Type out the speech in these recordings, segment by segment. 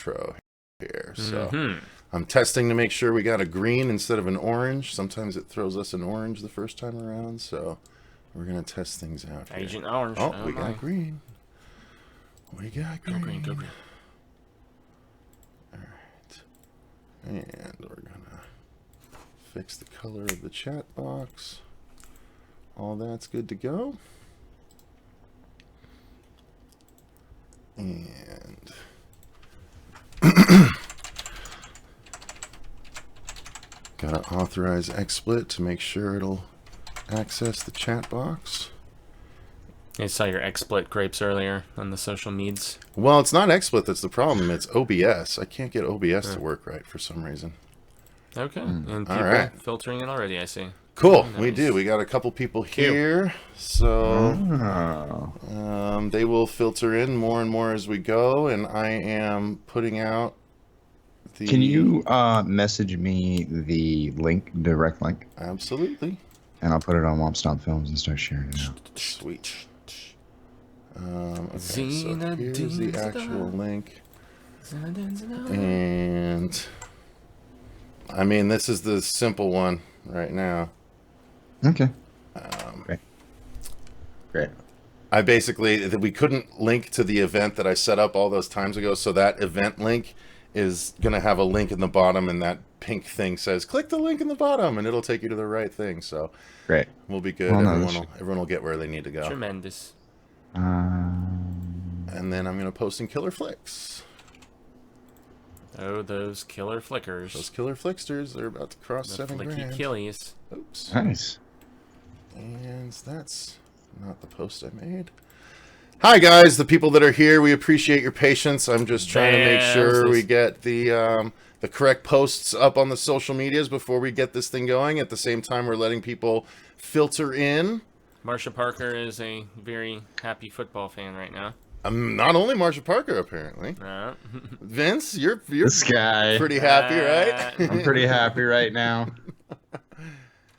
intro here. So I'm testing to make sure we got a green instead of an orange. Sometimes it throws us an orange the first time around, so we're gonna test things out here. Agent Orange. Oh, we got green. We got green. Go green, go green. All right. And we're gonna fix the color of the chat box. All that's good to go. And gotta authorize XSplit to make sure it'll access the chat box. I saw your XSplit grapes earlier on the social meds. Well, it's not XSplit that's the problem. It's OBS. I can't get OBS to work right for some reason. Okay. And people right. filtering it already, I see. Cool. Nice. We do. We got a couple people here. So they will filter in more and more as we go. And I am putting out the... Can you message me the link, direct link? Absolutely. And I'll put it on Womp Stomp Films and start sharing it out. Sweet. Okay, so here's the actual link. And I mean, this is the simple one right now. Okay. Great. I basically, we couldn't link to the event that I set up all those times ago, so that event link is going to have a link in the bottom, and that pink thing says, click the link in the bottom, and it'll take you to the right thing, so great. We'll be good. Well, everyone will get where they need to go. Tremendous. And then I'm going to post in Killer Flicks. Oh, those killer flickers. Those killer flicksters, they're about to cross the 7 flicky grand. killies. Oops. Nice. And that's not the post I made. Hi guys, the people that are here, we appreciate your patience. I'm just trying to make sure we get the correct posts up on the social medias before we get this thing going. At the same time, we're letting people filter in. Marsha Parker is a very happy football fan right now. Not only Marsha Parker, apparently. Vince, you're this guy. Pretty happy, right? I'm pretty happy right now.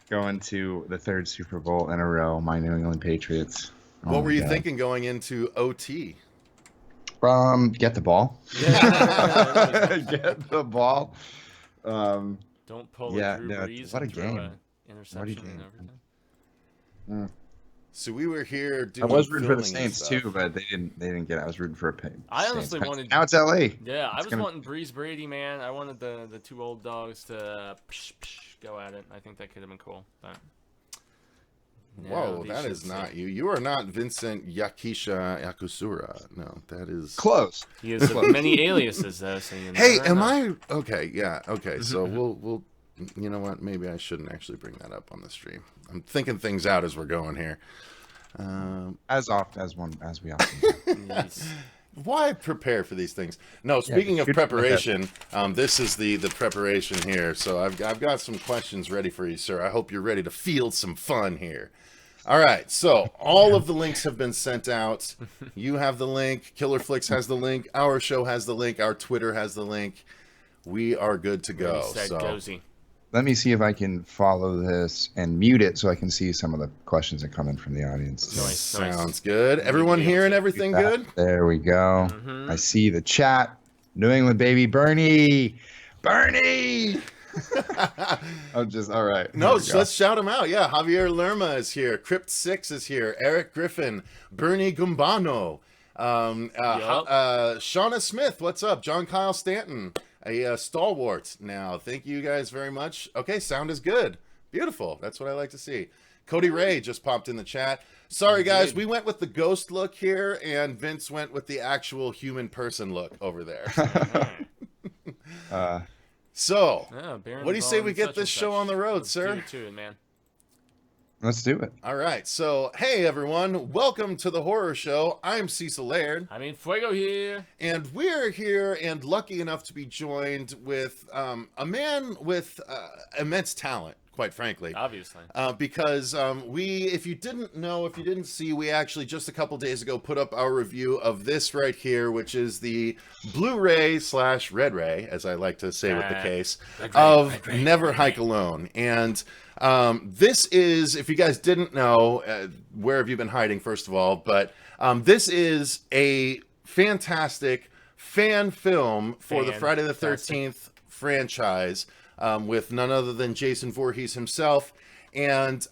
Going to the third Super Bowl in a row, my New England Patriots. What were you thinking going into OT? Get the ball. Yeah. Get the ball. Don't pull a Drew Brees what a and throw game. an interception in overtime. So we were here doing I was rooting for the Saints too, but they didn't get it. I was rooting for a pay. I honestly wanted. Now it's LA. Yeah, I was wanting Breeze Brady, man. I wanted the two old dogs to go at it. I think that could have been cool. But whoa, that is not you. You are not Vincent Yakusura. No, that is close. He has many aliases though. So hey, am I okay? Yeah, okay. So we'll. You know what? Maybe I shouldn't actually bring that up on the stream. I'm thinking things out as we're going here. As we often do. Why prepare for these things? No, speaking of preparation, this is the preparation here. So I've got some questions ready for you, sir. I hope you're ready to field some fun here. All right, so all of the links have been sent out. You have the link. Killer Flicks has the link. Our show has the link. Our Twitter has the link. We are good to go. Let me see if I can follow this and mute it so I can see some of the questions that come in from the audience. Sounds good. Everyone hearing everything good? There we go. I see the chat. New England baby, Bernie. I'm just all right. No, let's shout them out. Yeah, Javier Lerma is here. Crypt 6 is here. Eric Griffin, Bernie Gumbano, Shauna Smith. What's up? John Kyle Stanton. A stalwart now. Thank you guys very much. Okay, sound is good. Beautiful. That's what I like to see. Cody Ray just popped in the chat. Sorry, guys. We went with the ghost look here, and Vince went with the actual human person look over there. So, what do you say we get this show on the road, sir? Man. Let's do it. All right. So, hey, everyone. Welcome to the horror show. I'm Cecil Laird. I mean, Fuego here. And we're here and lucky enough to be joined with a man with immense talent, quite frankly. Obviously. Because if you didn't see, we actually just a couple days ago put up our review of this right here, which is the Blu-ray / Red Ray, as I like to say with the case, of Never Hike Alone. And this is, if you guys didn't know, where have you been hiding, first of all, but this is a fantastic fan film for the Friday the Fantastic. 13th franchise, with none other than Jason Voorhees himself. And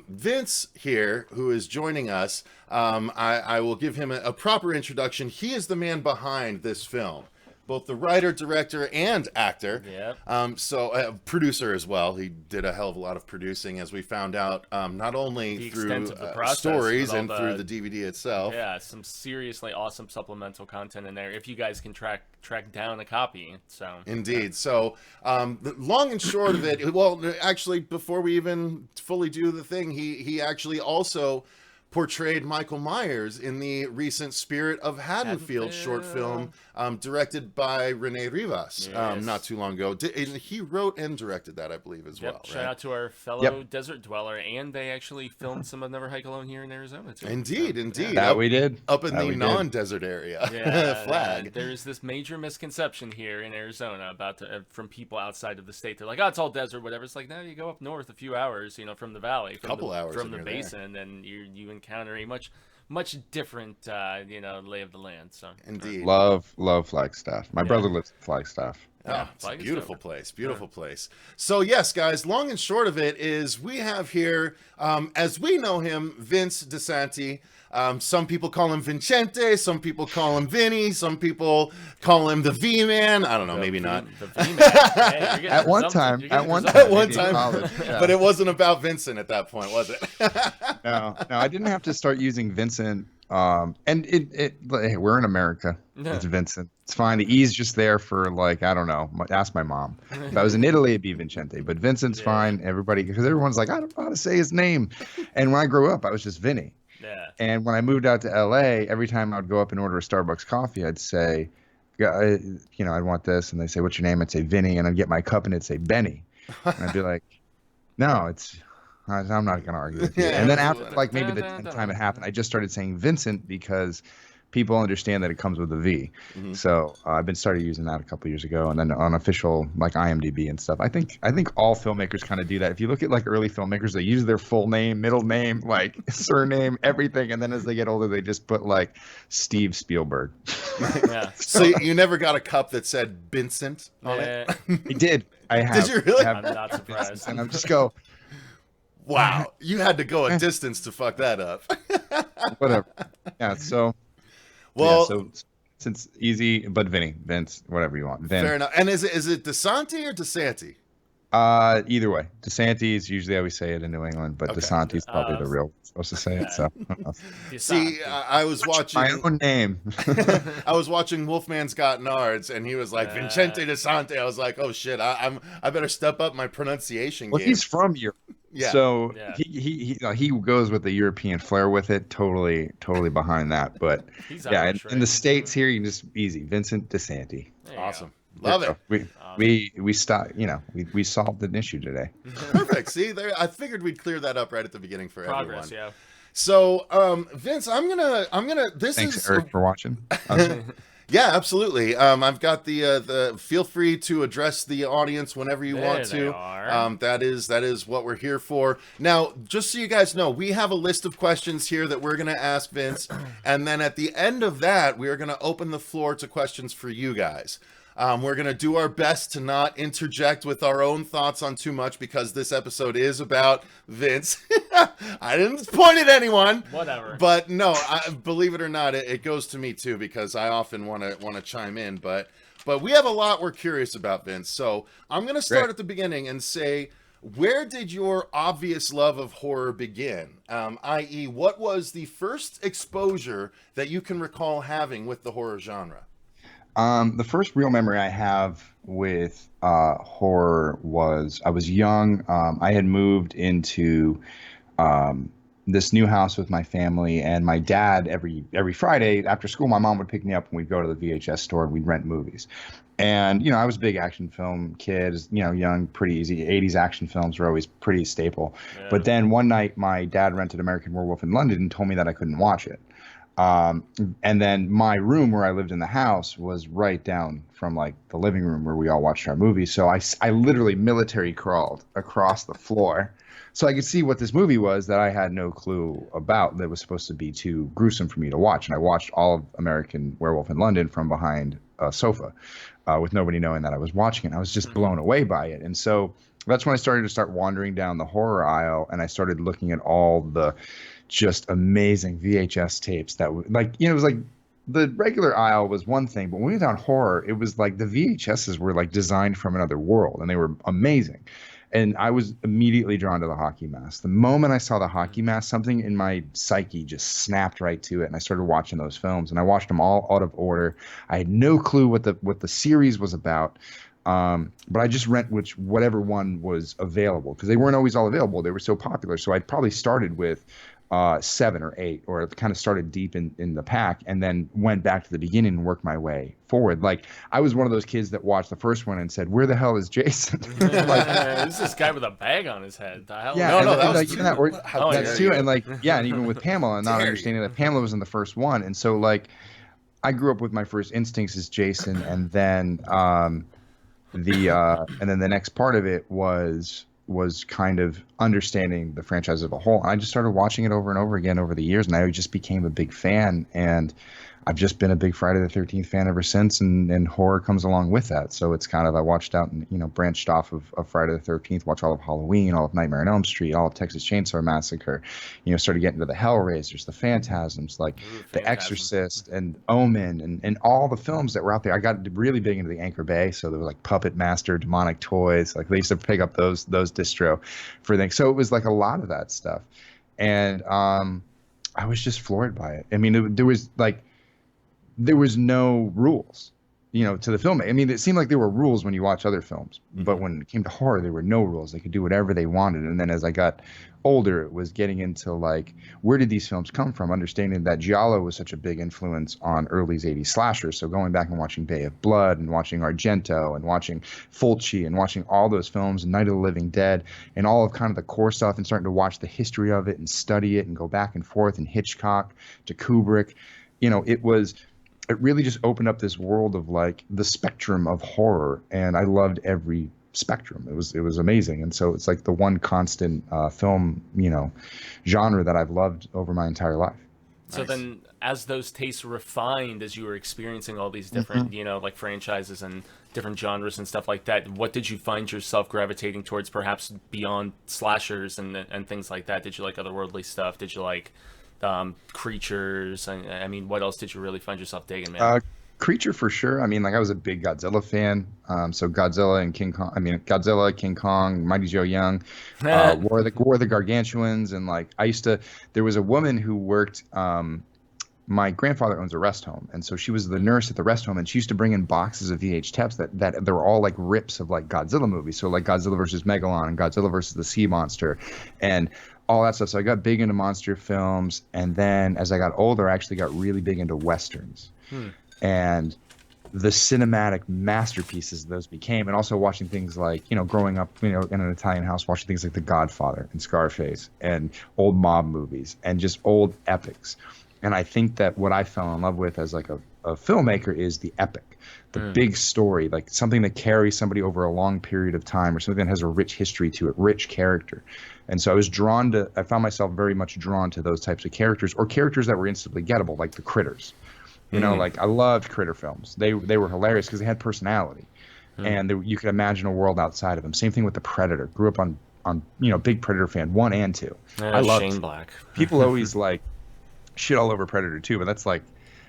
Vince here, who is joining us, I will give him a proper introduction. He is the man behind this film, both the writer, director, and actor. Yep. So producer as well. He did a hell of a lot of producing, as we found out, not only The through extent of the process stories with all and through the DVD itself. Yeah, some seriously awesome supplemental content in there if you guys can track down a copy. So Indeed. So, the long and short of it, well, actually, before we even fully do the thing, he actually also portrayed Michael Myers in the recent Spirit of Haddonfield short film, directed by Rene Rivas, Yes. not too long ago. And he wrote and directed that, I believe, as well. Shout Right? out to our fellow desert dweller, and they actually filmed some of Never Hike Alone here in Arizona too. Indeed, So, indeed. That we did. Up in That the we did. non-desert area. Yeah, Flag. there's this major misconception here in Arizona about from people outside of the state. They're like, "Oh, it's all desert, whatever." It's like, no, you go up north a few hours, from the valley, Couple hours from and the you're there. basin, and you encounter a much different lay of the land. So Indeed. Love Flagstaff. My brother lives in Flagstaff. Oh, it's a Flag is beautiful dope. place. Beautiful place. So, yes, guys, long and short of it is we have here, as we know him, Vince DiSanti. Some people call him Vincente. Some people call him Vinny. Some people call him the V-Man. I don't know, maybe not. The V-Man. Hey, you're getting At one presumptive. time, You're getting at one presumptive. At one maybe time. in college, yeah. But it wasn't about Vincent at that point, was it? No, I didn't have to start using Vincent. And hey, we're in America. Yeah. It's Vincent. It's fine. The E's just there for I don't know. Ask my mom. If I was in Italy, it'd be Vincente. But Vincent's fine. Everybody, because everyone's like, I don't know how to say his name. And when I grew up, I was just Vinny. Yeah. And when I moved out to LA, every time I'd go up and order a Starbucks coffee, I'd say, I want this. And they say, what's your name? I'd say Vinny. And I'd get my cup and it'd say Benny. And I'd be like, no, I'm not going to argue with you. Yeah, And then after absolutely. maybe the 10th time it happened, I just started saying Vincent because people understand that it comes with a V. Mhm. So I've been started using that a couple years ago, and then on official IMDb and stuff. I think all filmmakers kind of do that. If you look at early filmmakers, they use their full name, middle name, surname, everything, and then as they get older, they just put Steve Spielberg. Yeah. So you never got a cup that said Vincent on it? Yeah. I did. I have. Did you really? I have I'm not surprised. And I'm just go Wow. You had to go a distance to fuck that up. whatever. Yeah. So. Well, yeah, so since easy, but Vince, whatever you want. Vin. fair enough. And is it DiSanti or DiSanti? Either way. DiSanti is usually how we say it in New England, but Okay. DiSanti is probably the real supposed to say it. So See, I was watching. my own name. I was watching Wolfman's Got Nards, and he was like Vincente DiSanti. I was like, oh shit, I better step up my pronunciation Well, game. he's from Europe, Yeah. so Yeah. he goes with the European flair with it. Totally behind that. But He's yeah, Irish, in the right? states here, you can just easy Vincent DiSanti. There you Awesome. Love it. We stopped. We solved an issue today. Perfect. See, there. I figured we'd clear that up right at the beginning for Progress, everyone. yeah. So, Vince, I'm gonna. This Thanks, is Eric, for watching. Yeah, absolutely. I've got the. Feel free to address the audience whenever you want There to. they are. That is what we're here for. Now, just so you guys know, we have a list of questions here that we're gonna ask Vince, and then at the end of that, we are gonna open the floor to questions for you guys. We're going to do our best to not interject with our own thoughts on too much because this episode is about Vince. I didn't point at anyone. Whatever. But no, believe it or not, it goes to me too because I often want to chime in. But we have a lot we're curious about, Vince. So I'm going to start at the beginning and say, where did your obvious love of horror begin? I.e., what was the first exposure that you can recall having with the horror genre? The first real memory I have with horror was I was young. I had moved into this new house with my family, and my dad every Friday after school, my mom would pick me up and we'd go to the VHS store and we'd rent movies. And I was a big action film kid, young, pretty easy. 80s action films were always pretty staple. Yeah. But then one night, my dad rented American Werewolf in London and told me that I couldn't watch it. And then my room where I lived in the house was right down from the living room where we all watched our movies. So I literally military crawled across the floor So I could see what this movie was that I had no clue about, that was supposed to be too gruesome for me to watch. And I watched all of American Werewolf in London from behind a sofa, with nobody knowing that I was watching it. I was just blown away by it. And so that's when I started to wandering down the horror aisle, and I started looking at all the just amazing VHS tapes that were like, it was like the regular aisle was one thing, but when we went down horror, it was like the VHSs were like designed from another world, and they were amazing. And I was immediately drawn to the hockey mask. The moment I saw the hockey mask, something in my psyche just snapped right to it, and I started watching those films. And I watched them all out of order. I had no clue what the series was about, but I just rent whatever one was available, because they weren't always all available. They were so popular. So I probably started with 7 or 8, or kind of started deep in the pack, and then went back to the beginning and worked my way forward. Like, I was one of those kids that watched the first one and said, "Where the hell is Jason?" Like, who's this guy with a bag on his head? The hell? Yeah, No, that was like, too- that's too, and like, yeah, and even with Pamela, and not understanding that Pamela was in the first one, and so like, I grew up with my first instincts as Jason, and then the next part of it was kind of understanding the franchise as a whole. And I just started watching it over and over again over the years, and I just became a big fan. And I've just been a big Friday the 13th fan ever since, and horror comes along with that. So it's kind of, I watched out and, branched off of Friday the 13th, watched all of Halloween, all of Nightmare on Elm Street, all of Texas Chainsaw Massacre, started getting to the Hellraisers, the Phantasms, like The Exorcist and Omen, and all the films that were out there. I got really big into the Anchor Bay. So there was like Puppet Master, Demonic Toys, like they used to pick up those distro for things. So it was like a lot of that stuff. And I was just floored by it. I mean, there was no rules, to the film. I mean, it seemed like there were rules when you watch other films, but when it came to horror, there were no rules. They could do whatever they wanted. And then as I got older, it was getting into like, where did these films come from? Understanding that Giallo was such a big influence on early 80s slashers. So going back and watching Bay of Blood and watching Argento and watching Fulci and watching all those films and Night of the Living Dead and all of kind of the core stuff, and starting to watch the history of it and study it and go back and forth, and Hitchcock to Kubrick, it really just opened up this world of like the spectrum of horror, and I loved every spectrum. It was amazing. And so it's like the one constant film genre that I've loved over my entire life. So Nice. then, as those tastes refined, as you were experiencing all these different like franchises and different genres and stuff like that, what did you find yourself gravitating towards, perhaps beyond slashers and things like that? Did you like otherworldly stuff? Did you like creatures? I mean, what else did you really find yourself digging, man? Creature for sure. I mean, like, I was a big Godzilla fan. So Godzilla and King Kong. I mean, Godzilla, King Kong, Mighty Joe Young, War of the Gargantuans, and like there was a woman who worked. My grandfather owns a rest home, and so she was the nurse at the rest home, and she used to bring in boxes of VH tapes that they were all like rips of like Godzilla movies. So like Godzilla versus Megalon and Godzilla versus the Sea Monster, and all that stuff. So I got big into monster films, and then as I got older, I actually got really big into westerns, and the cinematic masterpieces those became, and also watching things like, growing up, in an Italian house, watching things like The Godfather and Scarface and old mob movies and just old epics. And I think that what I fell in love with as like a filmmaker is the epic, the big story, like something that carries somebody over a long period of time, or something that has a rich history to it, rich character. And so I found myself very much drawn to those types of characters, or characters that were instantly gettable, like the Critters. Like, I loved Critter films. They were hilarious because they had personality, and you could imagine a world outside of them. Same thing with the Predator. Grew up on big Predator fan 1 and 2. I loved Shane Black. People always like shit all over Predator 2, but that's like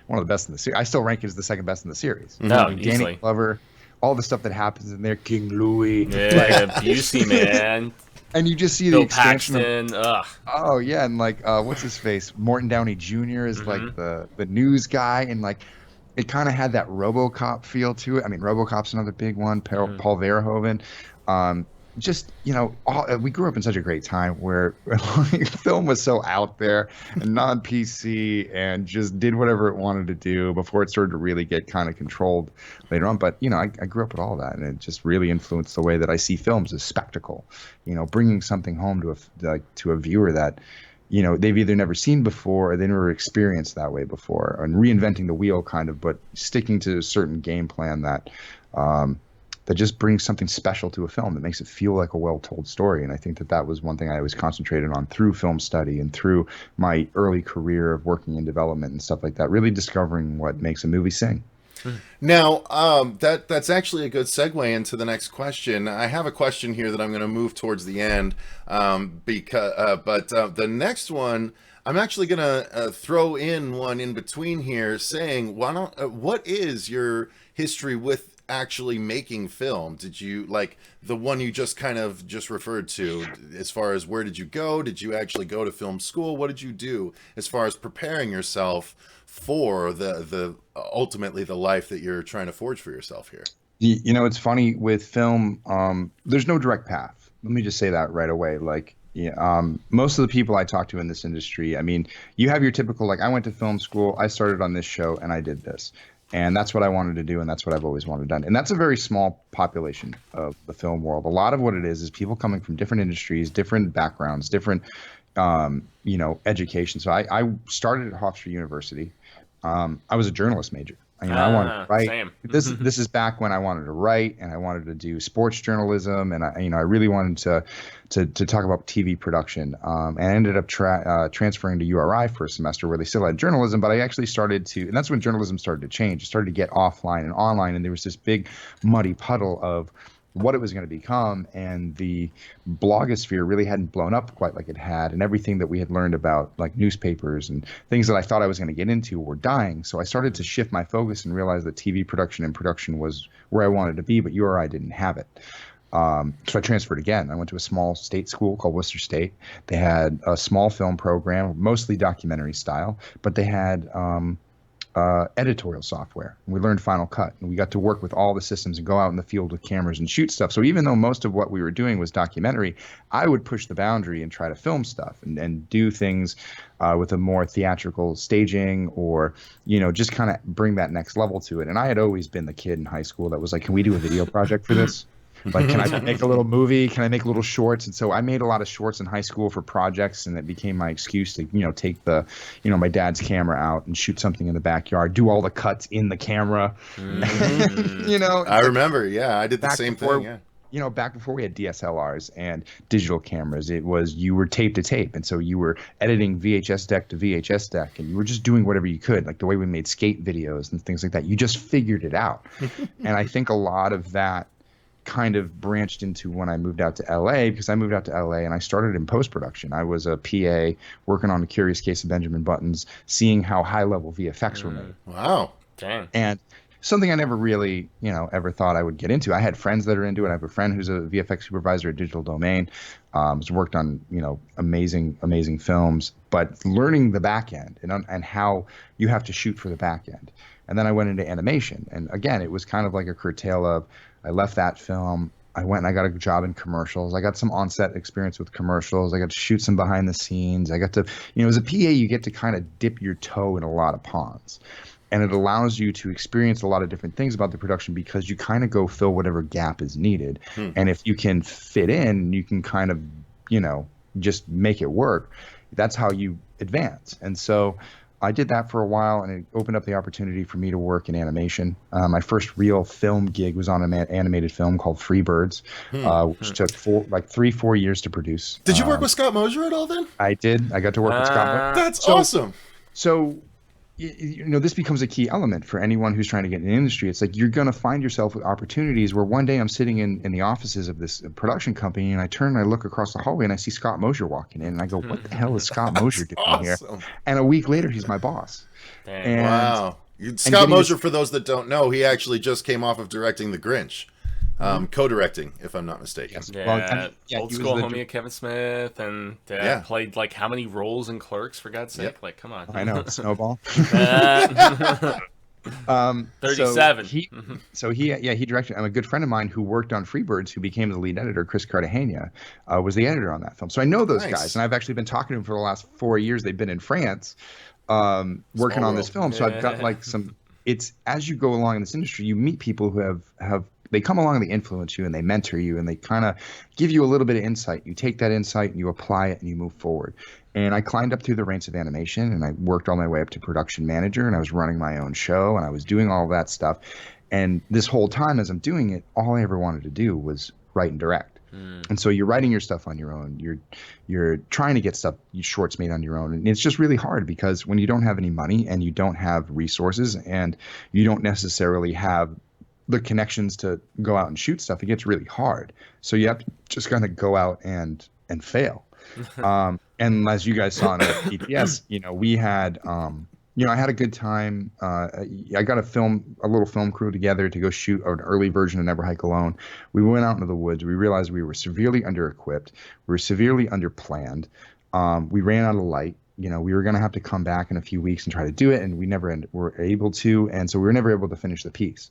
one of the best in the series. I still rank it as the second best in the series. No, Danny easily. Glover, all the stuff that happens in there, King Louis, Yeah, Busey, man. and you just see Bill the expansion of, Paxton. Ugh. oh yeah, and like what's his face, Morton Downey Jr. is like the news guy, and like it kind of had that RoboCop feel to it. I mean, RoboCop's another big one. Paul Verhoeven. We grew up in such a great time where film was so out there and non-PC, and just did whatever it wanted to do before it started to really get kind of controlled later on. But I grew up with all that, and it just really influenced the way that I see films as spectacle. Bringing something home to a viewer that they've either never seen before, or they never experienced that way before, and reinventing the wheel kind of, but sticking to a certain game plan that that just brings something special to a film that makes it feel like a well-told story. And I think that was one thing I always concentrated on through film study and through my early career of working in development and stuff like that, really discovering what makes a movie sing. Now, that's actually a good segue into the next question. I have a question here that I'm going to move towards the end, but the next one, I'm actually going to throw in one in between here, saying, what is your history with actually making film? Did you, like the one you just kind of just referred to, as far as where did you go? Did you actually go to film school? What did you do as far as preparing yourself for the ultimately the life that you're trying to forge for yourself here? You know, it's funny with film, there's no direct path. Let me just say that right away. Like, most of the people I talk to in this industry, I mean, you have your typical, like, I went to film school, I started on this show, and I did this. And that's what I wanted to do, and that's what I've always wanted done. And that's a very small population of the film world. A lot of what it is people coming from different industries, different backgrounds, different, education. So I started at Hofstra University. I was a journalist major. I wanted to write. Same. This is back when I wanted to write, and I wanted to do sports journalism, and I really wanted to talk about TV production. And I ended up transferring to URI for a semester where they still had journalism, but I actually started to, and that's when journalism started to change. It started to get offline and online, and there was this big muddy puddle of what it was going to become, and the blogosphere really hadn't blown up quite like it had, and everything that we had learned about, like newspapers and things that I thought I was going to get into, were dying. So I started to shift my focus and realize that TV production and production was where I wanted to be, but URI didn't have it. So I transferred again. I went to a small state school called Worcester State. They had a small film program, mostly documentary style, but they had editorial software. We learned Final Cut, and we got to work with all the systems and go out in the field with cameras and shoot stuff. So even though most of what we were doing was documentary, I would push the boundary and try to film stuff and do things with a more theatrical staging, or, just kind of bring that next level to it. And I had always been the kid in high school that was like, can we do a video project for this? Like, can I make a little movie? Can I make little shorts? And so I made a lot of shorts in high school for projects, and it became my excuse to, take the, my dad's camera out and shoot something in the backyard, do all the cuts in the camera. I remember. Yeah, I did the same thing. Yeah. Back before we had DSLRs and digital cameras, you were tape to tape. And so you were editing VHS deck to VHS deck, and you were just doing whatever you could, like the way we made skate videos and things like that. You just figured it out. And I think a lot of that kind of branched into when I moved out to LA, because I moved out to LA and I started in post-production. I was a PA working on The Curious Case of Benjamin Buttons, seeing how high-level VFX were made. Wow. Dang. And something I never really, ever thought I would get into. I had friends that are into it. I have a friend who's a VFX supervisor at Digital Domain, has worked on, amazing films, but learning the back end and how you have to shoot for the back end. And then I went into animation. And again, it was kind of like a curtail of, I left that film. I went and I got a job in commercials. I got some on-set experience with commercials. I got to shoot some behind the scenes. I got to, as a PA, you get to kind of dip your toe in a lot of ponds. And it allows you to experience a lot of different things about the production, because you kind of go fill whatever gap is needed. And if you can fit in, you can kind of, just make it work. That's how you advance. And so I did that for a while, and it opened up the opportunity for me to work in animation. My first real film gig was on an animated film called Freebirds, which took 3-4 years to produce. Did you work with Scott Mosier at all then? I did. I got to work with Scott. That's awesome. So, this becomes a key element for anyone who's trying to get in the industry. It's like, you're going to find yourself with opportunities where one day I'm sitting in the offices of this production company, and I turn and I look across the hallway and I see Scott Mosier walking in, and I go, what the hell is Scott Mosier doing here? And a week later, he's my boss. Dang. Wow. Scott Mosier, for those that don't know, he actually just came off of directing The Grinch. Co-directing, if I'm not mistaken. Yes. Yeah, old school homie of Kevin Smith, and played like how many roles in Clerks, for God's sake? Like, come on. I know, Snowball. 37. He directed. I'm a good friend of mine who worked on Freebirds, who became the lead editor. Chris Cartagena was the editor on that film. So I know those guys, and I've actually been talking to them for the last 4 years. They've been in France working on this film. So I've got like some. It's as you go along in this industry, you meet people who have they come along and they influence you and they mentor you and they kind of give you a little bit of insight. You take that insight and you apply it and you move forward. And I climbed up through the ranks of animation, and I worked all my way up to production manager, and I was running my own show, and I was doing all of that stuff. And this whole time as I'm doing it, all I ever wanted to do was write and direct. And so you're writing your stuff on your own. You're trying to get shorts made on your own. And it's just really hard because when you don't have any money and you don't have resources and you don't necessarily have the connections to go out and shoot stuff, it gets really hard. So you have to just kind of go out and fail. And as you guys saw in our PTS, we had, I had a good time. I got a little film crew together to go shoot an early version of Never Hike Alone. We went out into the woods. We realized we were severely under-equipped. We were severely under-planned. We ran out of light. We were going to have to come back in a few weeks and try to do it, and we never were able to. And so we were never able to finish the piece.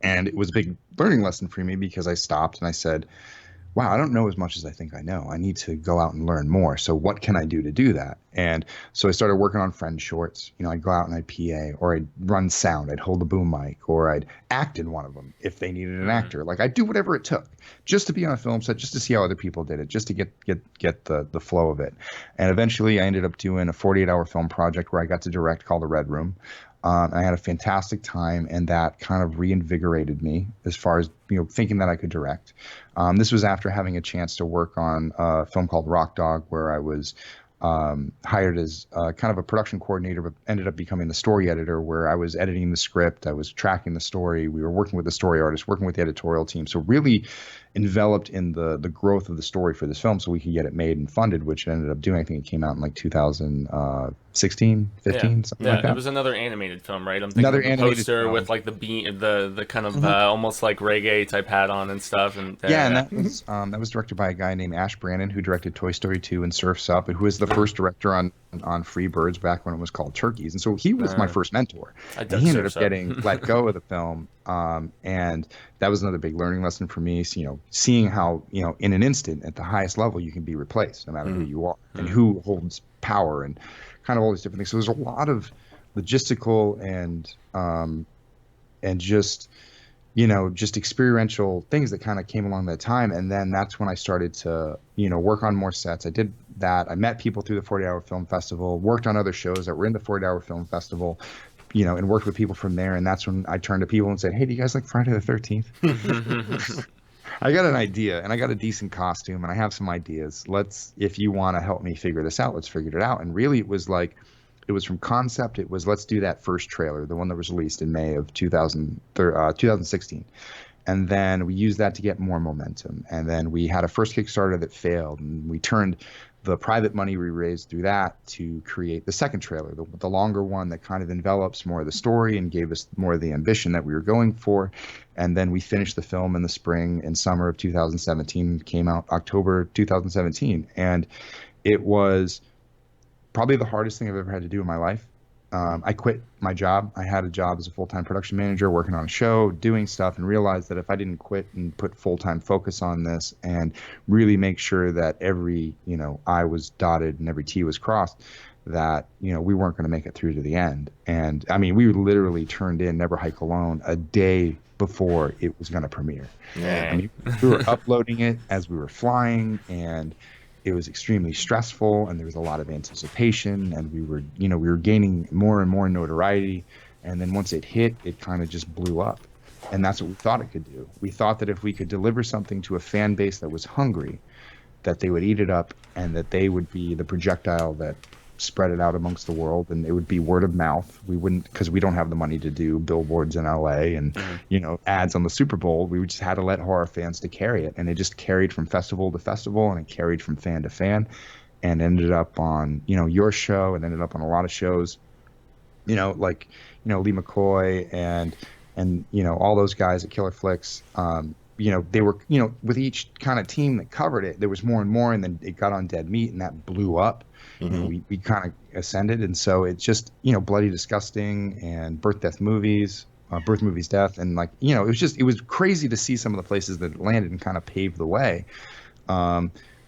And it was a big learning lesson for me because I stopped and I said, wow, I don't know as much as I think I know. I need to go out and learn more. So what can I do to do that? And so I started working on friend shorts. I'd go out and I'd PA, or I'd run sound. I'd hold the boom mic, or I'd act in one of them if they needed an actor. Like I'd do whatever it took just to be on a film set, just to see how other people did it, just to get the flow of it. And eventually I ended up doing a 48-hour film project where I got to direct called The Red Room. I had a fantastic time, and that kind of reinvigorated me as far as thinking that I could direct. This was after having a chance to work on a film called Rock Dog, where I was hired as kind of a production coordinator, but ended up becoming the story editor, where I was editing the script, I was tracking the story, we were working with the story artist, working with the editorial team. So really enveloped in the growth of the story for this film so we could get it made and funded, which it ended up doing. I think it came out in like 2016, 15, something like that. It was another animated film, right? I'm thinking Another of the animated poster film with like the kind of almost like reggae type hat on and stuff. And and that was directed by a guy named Ash Brannon, who directed Toy Story 2 and Surf's Up, and who was the first director on Freebirds back when it was called Turkeys. And so he was my first mentor. And he ended up getting let go of the film. And that was another big learning lesson for me. So, seeing how, in an instant at the highest level, you can be replaced no matter who you are and who holds power and kind of all these different things. So there's a lot of logistical and just experiential things that kind of came along that time. And then that's when I started to, work on more sets. I did that. I met people through the 40-Hour Film Festival, worked on other shows that were in the 40-Hour Film Festival, and worked with people from there. And that's when I turned to people and said, hey, do you guys like Friday the 13th? I got an idea, and I got a decent costume, and I have some ideas. If you want to help me figure this out, let's figure it out. And really it was from concept. It was, let's do that first trailer, the one that was released in May of 2016. And then we used that to get more momentum. And then we had a first Kickstarter that failed, and we turned the private money we raised through that to create the second trailer, the longer one that kind of envelops more of the story and gave us more of the ambition that we were going for. And then we finished the film in the spring and summer of 2017, came out October 2017. And it was probably the hardest thing I've ever had to do in my life. I quit my job. I had a job as a full-time production manager working on a show, doing stuff, and realized that if I didn't quit and put full-time focus on this and really make sure that every, I was dotted and every T was crossed, that, we weren't going to make it through to the end. And I mean, we literally turned in Never Hike Alone a day before it was going to premiere. Yeah. I mean, we were uploading it as we were flying, and it was extremely stressful, and there was a lot of anticipation, and we were gaining more and more notoriety. And then once it hit, it kind of just blew up. And that's what we thought it could do. We thought that if we could deliver something to a fan base that was hungry, that they would eat it up, and that they would be the projectile that spread it out amongst the world, and it would be word of mouth. We wouldn't, because we don't have the money to do billboards in LA and ads on the Super Bowl. We just had to let horror fans to carry it, and it just carried from festival to festival, and it carried from fan to fan, and ended up on your show, and ended up on a lot of shows, like Lee McCoy and all those guys at Killer Flicks. They were with each kind of team that covered it, there was more and more, and then it got on Dead Meat, and that blew up. We kind of ascended, and so it's just Bloody Disgusting and Birth Death Movies, Birth Movies Death, and it was crazy to see some of the places that it landed and kind of paved the way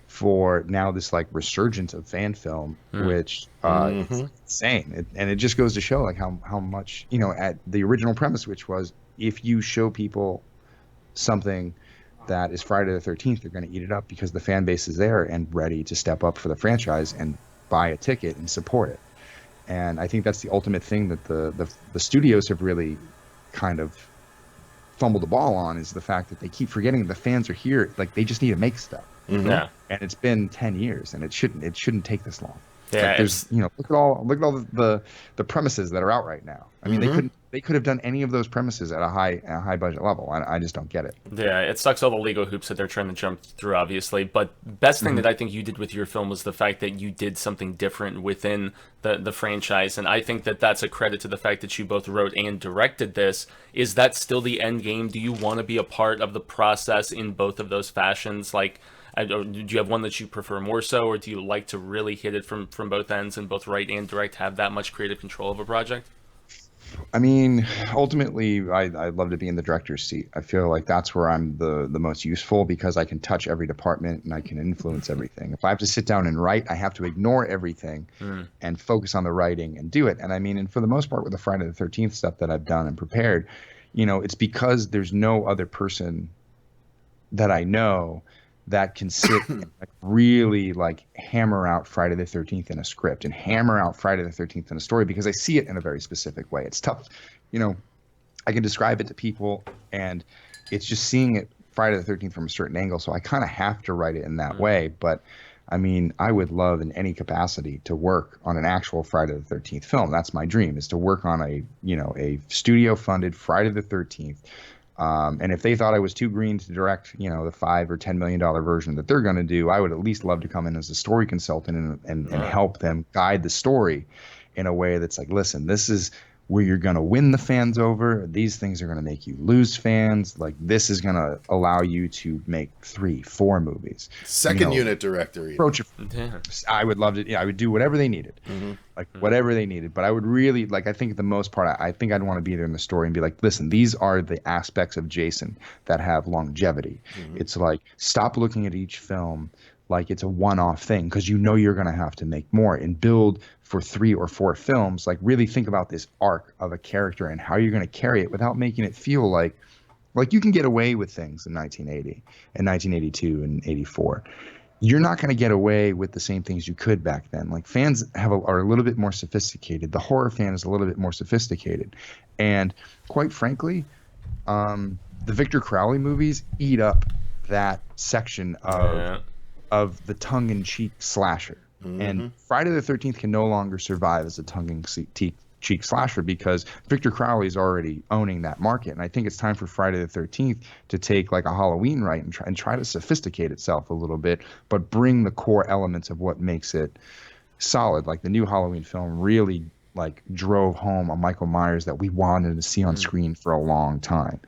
for now this like resurgence of fan film, which it's insane. And it just goes to show like how much at the original premise, which was if you show people something that is Friday the 13th, they're going to eat it up because the fan base is there and ready to step up for the franchise and buy a ticket and support it. And I think that's the ultimate thing that the studios have really kind of fumble the ball on is the fact that they keep forgetting the fans are here. Like, they just need to make stuff. Yeah. And it's been 10 years, and it shouldn't take this long. Yeah, Like, there's, look at all the premises that are out right now. I mean, they could have done any of those premises at a high budget level. I just don't get it. Yeah, it sucks all the legal hoops that they're trying to jump through, obviously. But best thing that I think you did with your film was the fact that you did something different within the franchise, and I think that that's a credit to the fact that you both wrote and directed this. Is that still the end game? Do you want to be a part of the process in both of those fashions? Like, do you have one that you prefer more so, or do you like to really hit it from both ends and both write and direct, have that much creative control of a project? I mean, ultimately, I'd love to be in the director's seat. I feel like that's where I'm the most useful, because I can touch every department and I can influence everything. If I have to sit down and write, I have to ignore everything and focus on the writing and do it. And I mean, and for the most part with the Friday the 13th stuff that I've done and prepared, it's because there's no other person that I know that can sit and really hammer out Friday the 13th in a script and hammer out Friday the 13th in a story, because I see it in a very specific way. It's tough. I can describe it to people, and it's just seeing it Friday the 13th from a certain angle. So I kind of have to write it in that way. But I mean, I would love in any capacity to work on an actual Friday the 13th film. That's my dream, is to work on a studio funded Friday the 13th. And if they thought I was too green to direct, the $5 or $10 million version that they're going to do, I would at least love to come in as a story consultant and help them guide the story in a way that's like, listen, this is where you're going to win the fans over. These things are going to make you lose fans. Like, this is going to allow you to make 3, 4 movies. Second unit director. Approach it. I would love to. I would do whatever they needed, whatever they needed. But I would really I think the most part, I think I'd want to be there in the story and be like, listen, these are the aspects of Jason that have longevity. It's like, stop looking at each film like it's a one-off thing, because you're going to have to make more and build for 3 or 4 films. Like, really think about this arc of a character and how you're going to carry it without making it feel like you can get away with things in 1980 and 1982 and 84. You're not going to get away with the same things you could back then. Like, fans are a little bit more sophisticated. The horror fan is a little bit more sophisticated. And quite frankly, the Victor Crowley movies eat up that section of the tongue-in-cheek slasher. And Friday the 13th can no longer survive as a tongue-in-cheek slasher, because Victor Crowley's already owning that market. And I think it's time for Friday the 13th to take a Halloween right and try to sophisticate itself a little bit, but bring the core elements of what makes it solid. Like, the new Halloween film really drove home a Michael Myers that we wanted to see on screen for a long time.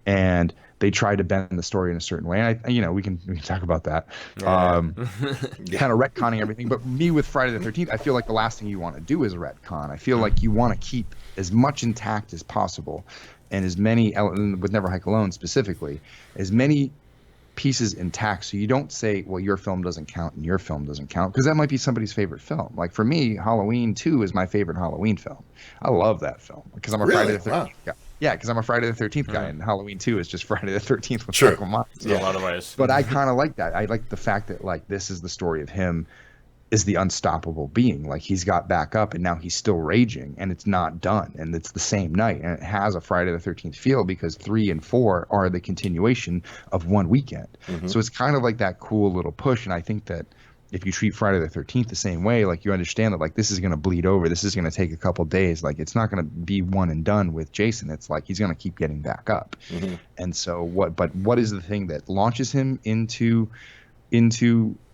And they tried to bend the story in a certain way. And we can talk about that. Kind of retconning everything. But me with Friday the 13th, I feel like the last thing you want to do is retcon. I feel like you want to keep as much intact as possible, and as many, with Never Hike Alone specifically, as many pieces intact, so you don't say, well, your film doesn't count and your film doesn't count, because that might be somebody's favorite film. Like, for me, Halloween 2 is my favorite Halloween film. I love that film because I'm a Friday the 13th guy. Yeah, because I'm a Friday the 13th guy, and Halloween 2 is just Friday the 13th with Michael Myers. In a lot of ways. But I kind of like that. I like the fact that this is the story of him is the unstoppable being. Like, he's got back up and now he's still raging, and it's not done, and it's the same night, and it has a Friday the 13th feel, because 3 and 4 are the continuation of one weekend. So it's kind of like that cool little push. And I think that if you treat Friday the 13th the same way, you understand that this is going to bleed over. This is going to take a couple days. It's not going to be one and done with Jason. It's he's going to keep getting back up. And so what is the thing that launches him into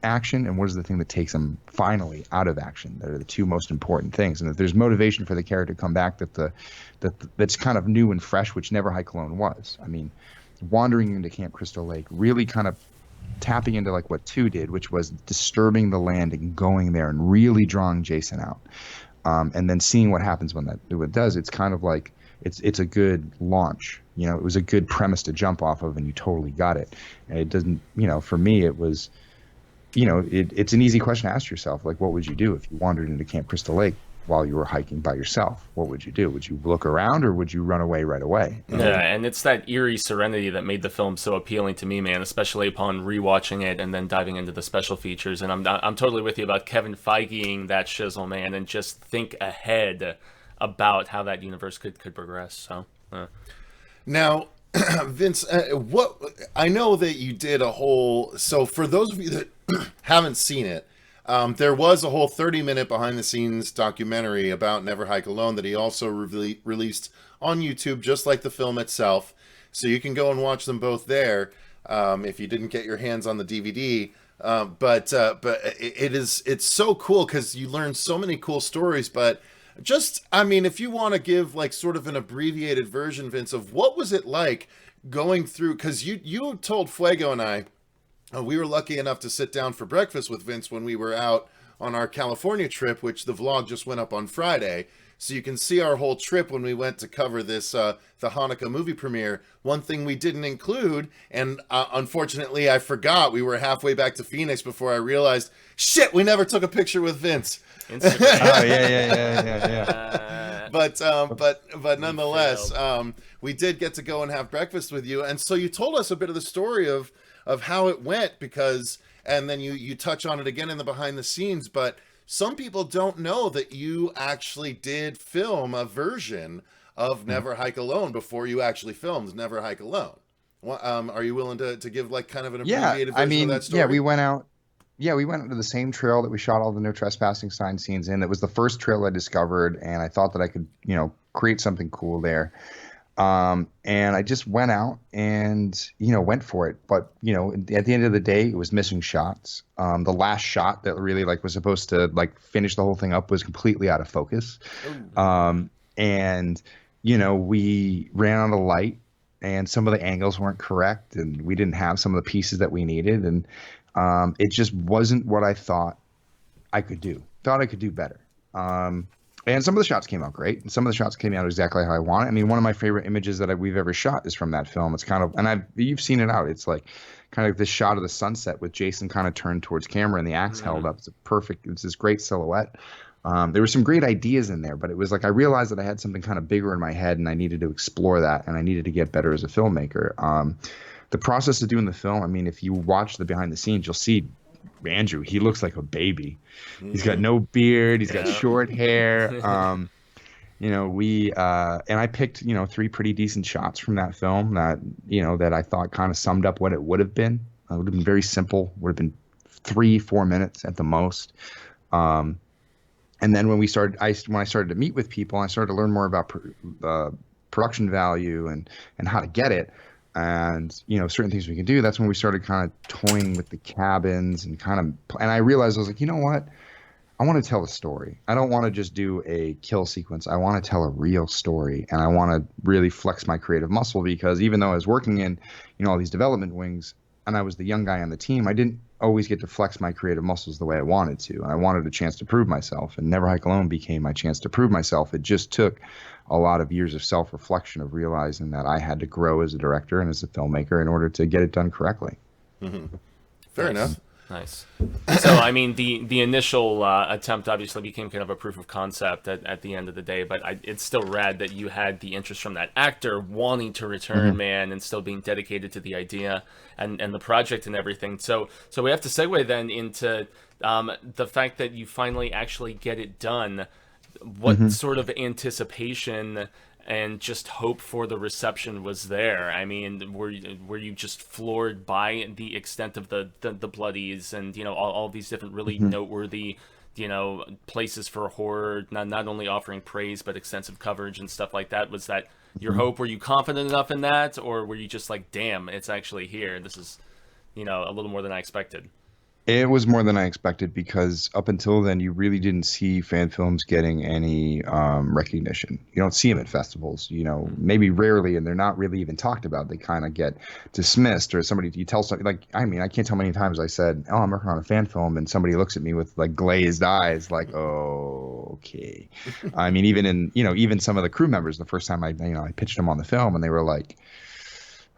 action, and what is the thing that takes him finally out of action? That are the two most important things. And if there's motivation for the character to come back, that's kind of new and fresh, which Never Hike Alone was. I mean, wandering into Camp Crystal Lake, really kind of tapping into what 2 did, which was disturbing the land and going there and really drawing Jason out, and then seeing what happens when it does. It's kind of it's a good launch. It was a good premise to jump off of, and you totally got it. And it doesn't, for me, it was, it's an easy question to ask yourself. What would you do if you wandered into Camp Crystal Lake while you were hiking by yourself? What would you do? Would you look around, or would you run away right away? Yeah, and it's that eerie serenity that made the film so appealing to me, man, especially upon rewatching it and then diving into the special features. And I'm totally with you about Kevin Feigeing that shizzle, man, and just think ahead about how that universe could progress. So now Vince, what I know that you did a whole. So for those of you that haven't seen it, there was a whole 30-minute behind-the-scenes documentary about Never Hike Alone that he also released on YouTube, just like the film itself. So you can go and watch them both there if you didn't get your hands on the DVD. But it's so cool because you learn so many cool stories. But just, I mean, if you want to give like sort of an abbreviated version, Vince, of what was it like going through, because you told Fuego and I, we were lucky enough to sit down for breakfast with Vince when we were out on our California trip, which the vlog just went up on Friday. So you can see our whole trip when we went to cover this, the Hanukkah movie premiere. One thing we didn't include, and unfortunately I forgot, we were halfway back to Phoenix before I realized, shit, we never took a picture with Vince. Oh, yeah. But nonetheless, we did get to go and have breakfast with you. And so you told us a bit of the story of how it went, because, and then you touch on it again in the behind the scenes, but some people don't know that you actually did film a version of Never Hike Alone before you actually filmed Never Hike Alone. Are you willing to give like kind of an abbreviated version of that story? Yeah, we went out to the same trail that we shot all the no trespassing sign scenes in. That was the first trail I discovered, and I thought that I could, create something cool there. And I just went out and, went for it. But, at the end of the day, it was missing shots. The last shot that really was supposed to finish the whole thing up was completely out of focus. And, we ran out of light and some of the angles weren't correct and we didn't have some of the pieces that we needed. And, it just wasn't what I thought I could do. Thought I could do better. And some of the shots came out great, and some of the shots came out exactly how I want it. I mean, one of my favorite images that we've ever shot is from that film. It's kind of, and you've seen it out. It's like kind of this shot of the sunset with Jason kind of turned towards camera and the axe held up. It's this great silhouette. There were some great ideas in there, but it was like I realized that I had something kind of bigger in my head, and I needed to explore that, and I needed to get better as a filmmaker. The process of doing the film, I mean, if you watch the behind the scenes, you'll see Andrew, he looks like a baby. He's got no beard, he's got short hair. And I picked, 3 pretty decent shots from that film that, that I thought kind of summed up what it would have been. It would have been very simple, would have been 3-4 minutes at the most. And then when I started to meet with people, I started to learn more about production value and how to get it. And, certain things we can do. That's when we started kind of toying with the cabins and I realized I was like, you know what? I want to tell a story. I don't want to just do a kill sequence. I want to tell a real story. And I want to really flex my creative muscle, because even though I was working in, all these development wings and I was the young guy on the team, I didn't always get to flex my creative muscles the way I wanted to. And I wanted a chance to prove myself. And Never Hike Alone became my chance to prove myself. It just took a lot of years of self-reflection of realizing that I had to grow as a director and as a filmmaker in order to get it done correctly. Mm-hmm. Fair enough. Nice. So, I mean, the initial attempt obviously became kind of a proof of concept at the end of the day, but it's still rad that you had the interest from that actor wanting to return, man, and still being dedicated to the idea and the project and everything. So we have to segue then into the fact that you finally actually get it done. What sort of anticipation and just hope for the reception was there? I mean, were you just floored by the extent of the bloodies and all these different really noteworthy places for horror, not only offering praise but extensive coverage and stuff like that? Was that your hope? Were you confident enough in that, or were you just like, damn, it's actually here, this is a little more than I expected? It was more than I expected, because up until then, you really didn't see fan films getting any recognition. You don't see them at festivals, maybe rarely, and they're not really even talked about. They kind of get dismissed, or you tell somebody, I can't tell how many times I said, oh, I'm working on a fan film, and somebody looks at me with glazed eyes, like, oh, okay. I mean, even some of the crew members, the first time I pitched them on the film, and they were like,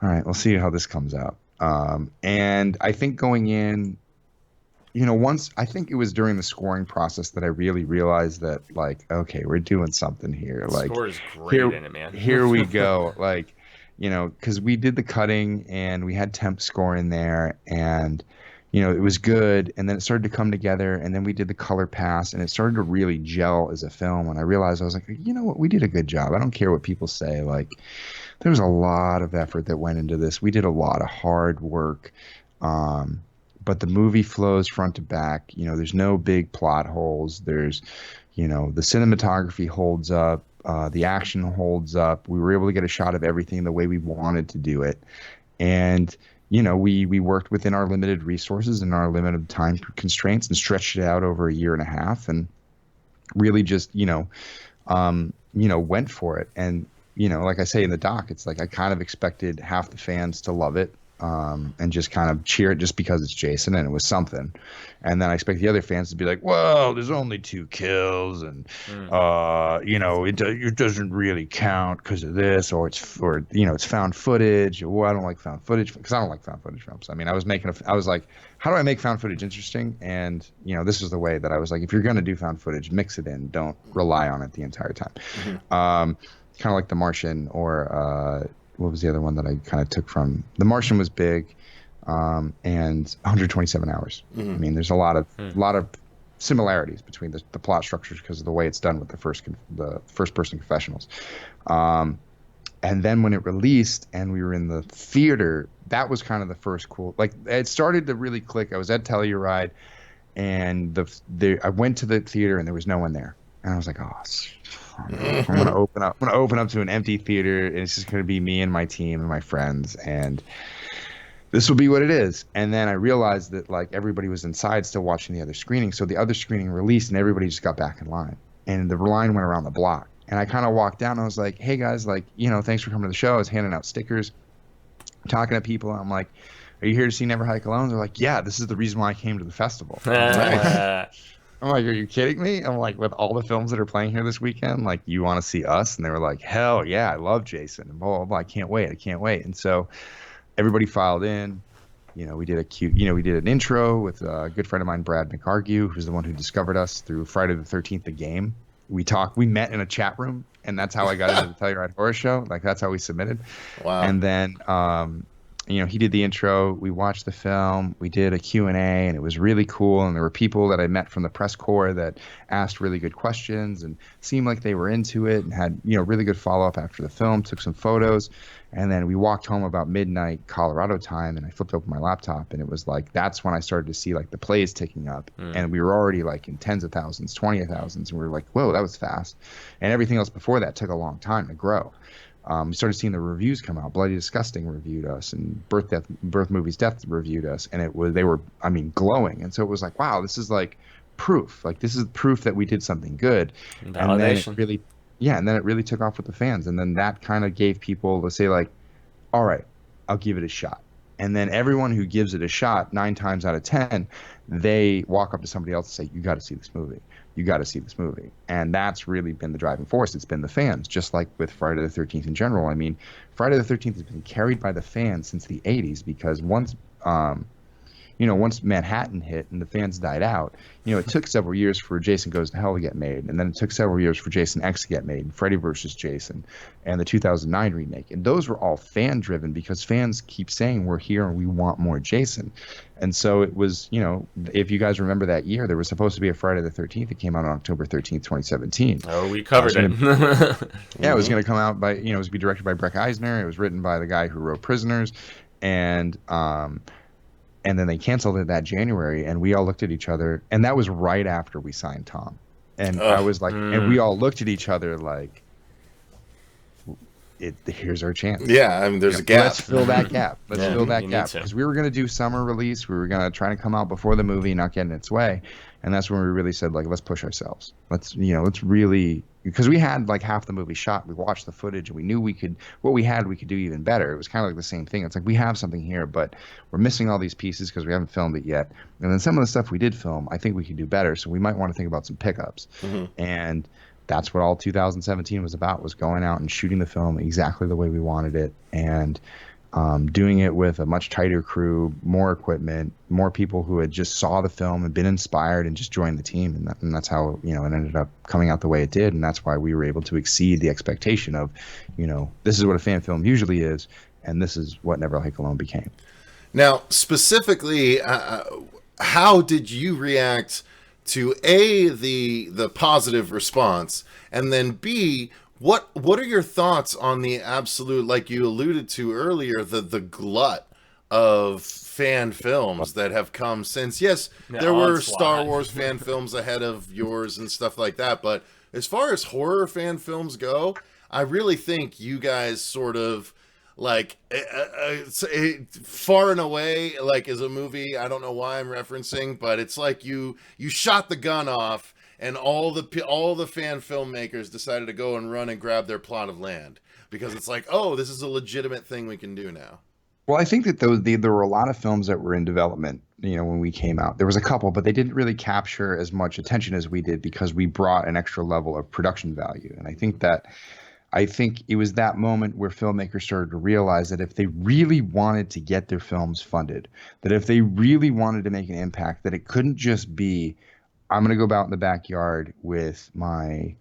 all right, we'll see how this comes out. And I think going in, I think it was during the scoring process that I really realized that, okay, we're doing something here. The score is great in it, man. Here we go. Because we did the cutting and we had temp score in there, and it was good, and then it started to come together, and then we did the color pass, and it started to really gel as a film. And I realized, I was like, you know what, we did a good job. I don't care what people say. Like, there was a lot of effort that went into this. We did a lot of hard work. But the movie flows front to back. There's no big plot holes. There's, the cinematography holds up. The action holds up. We were able to get a shot of everything the way we wanted to do it. And, we worked within our limited resources and our limited time constraints and stretched it out over a year and a half and really just, went for it. And, like I say in the doc, it's like I kind of expected half the fans to love it. And just kind of cheer it just because it's Jason and it was something. And then I expect the other fans to be like, well, there's only 2 kills and, it doesn't really count because of this, or it's found footage. Well, I don't like found footage because I don't like found footage films. I mean, I was like, how do I make found footage interesting? And, this is the way that I was like, if you're going to do found footage, mix it in. Don't rely on it the entire time. Kind of like The Martian or, what was the other one that I kind of took from? The Martian was big, and 127 Hours. I mean, there's a lot of similarities between the plot structures because of the way it's done with the first person confessionals. And then when it released and we were in the theater, that was kind of the first cool. Like, it started to really click. I was at Telluride, and I went to the theater and there was no one there, and I was like, oh. I'm gonna open up to an empty theater, and it's just gonna be me and my team and my friends, and this will be what it is. And then I realized that like everybody was inside still watching the other screening, so the other screening released, and everybody just got back in line, and the line went around the block. And I kind of walked down, and I was like, "Hey guys, like thanks for coming to the show." I was handing out stickers, talking to people, and I'm like, "Are you here to see Never Hike Alone?" They're like, "Yeah, this is the reason why I came to the festival." I'm like, are you kidding me? I'm like, with all the films that are playing here this weekend, like, you want to see us? And they were like, hell yeah, I love Jason. And blah, blah, blah. I can't wait. And so everybody filed in. We did we did an intro with a good friend of mine, Brad McArgue, who's the one who discovered us through Friday the 13th, the game. We met in a chat room, and that's how I got into the Telluride Horror Show. Like, that's how we submitted. Wow. And then, he did the intro. We watched the film. We did a Q&A, and it was really cool. And there were people that I met from the press corps that asked really good questions and seemed like they were into it and had, really good follow-up after the film, took some photos. And then we walked home about midnight Colorado time, and I flipped open my laptop, and it was like, that's when I started to see like the plays ticking up. And we were already like in tens of thousands, 20 of thousands. And we were like, whoa, that was fast. And everything else before that took a long time to grow. We started seeing the reviews come out. Bloody Disgusting reviewed us, and Birth Movies Death reviewed us, and they were glowing. And so it was like, wow, this is like proof. Like, this is proof that we did something good. Validation. And then it really took off with the fans. And then that kind of gave people to say like, all right, I'll give it a shot. And then everyone who gives it a shot, 9 times out of 10, they walk up to somebody else and say, you got to see this movie. You got to see this movie. And that's really been the driving force. It's been the fans, just like with Friday the 13th in general. I mean, Friday the 13th has been carried by the fans since the 80s because once Manhattan hit and the fans died out, it took several years for Jason Goes to Hell to get made. And then it took several years for Jason X to get made, and Freddy vs. Jason, and the 2009 remake. And those were all fan-driven because fans keep saying, we're here and we want more Jason. And so it was, if you guys remember that year, there was supposed to be a Friday the 13th. It came out on October 13th, 2017. Oh, we covered it. Yeah, it was going to come out by, it was going to be directed by Breck Eisner. It was written by the guy who wrote Prisoners. And then they canceled it that January, and we all looked at each other, and that was right after we signed Tom. And I was like, and we all looked at each other like, here's our chance. Yeah, I mean, there's a gap. Let's fill that gap. Fill that gap. Because we were going to do summer release. We were going to try to come out before the movie, not get in its way. And that's when we really said, like, let's push ourselves. Let's really, because we had like half the movie shot. We watched the footage, and we knew we could do even better. It was kind of like the same thing. It's like, we have something here, but we're missing all these pieces because we haven't filmed it yet. And then some of the stuff we did film, I think we could do better. So we might want to think about some pickups. And that's what all 2017 was about, was going out and shooting the film exactly the way we wanted it, and doing it with a much tighter crew, more equipment, more people who had just saw the film and been inspired and just joined the team. And that's how, it ended up coming out the way it did. And that's why we were able to exceed the expectation of, this is what a fan film usually is, and this is what Never Hike Alone became. Now, specifically, how did you react to A, the positive response, and then B, what are your thoughts on the absolute, like you alluded to earlier, the glut of fan films that have come since? Yes, there were Star Wars fan films ahead of yours and stuff like that, but as far as horror fan films go, I really think you guys sort of like far and away, like, as a movie, I don't know why I'm referencing, but it's like you shot the gun off, and all the fan filmmakers decided to go and run and grab their plot of land, because it's like, oh, this is a legitimate thing we can do now. Well, I think that there were a lot of films that were in development, when we came out. There was a couple, but they didn't really capture as much attention as we did because we brought an extra level of production value. And I think it was that moment where filmmakers started to realize that if they really wanted to get their films funded, that if they really wanted to make an impact, that it couldn't just be, I'm going to go out in the backyard with my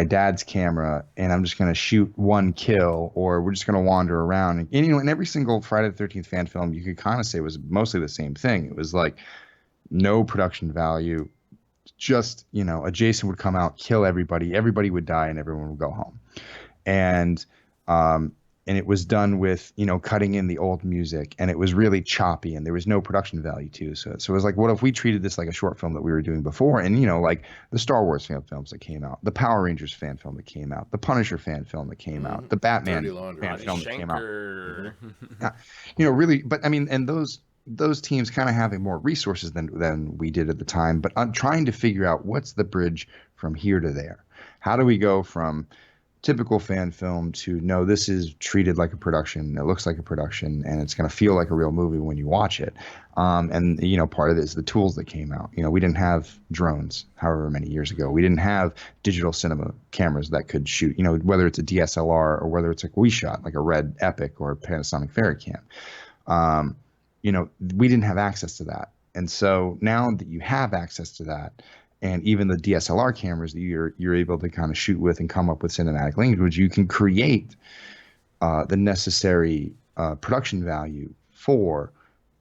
dad's camera, and I'm just going to shoot one kill, or we're just going to wander around. And, in every single Friday the 13th fan film, you could kind of say was mostly the same thing. It was like no production value, just, a Jason would come out, kill everybody would die, and everyone would go home. And it was done with, cutting in the old music, and it was really choppy, and there was no production value too. So it was like, what if we treated this like a short film that we were doing before? And, like the Star Wars fan films that came out, the Power Rangers fan film that came out, the Punisher fan film that came out, the Batman fan film that came out. Really, but I mean, and those teams kind of having more resources than we did at the time, but I'm trying to figure out what's the bridge from here to there. How do we go from typical fan film to, no, this is treated like a production, it looks like a production, and it's going to feel like a real movie when you watch it. And part of it is the tools that came out. We didn't have drones however many years ago. We didn't have digital cinema cameras that could shoot, whether it's a DSLR or whether it's like we shot, like a Red Epic or a Panasonic Varicam. We didn't have access to that. And so now that you have access to that, and even the DSLR cameras that you're able to kind of shoot with and come up with cinematic language, you can create the necessary production value for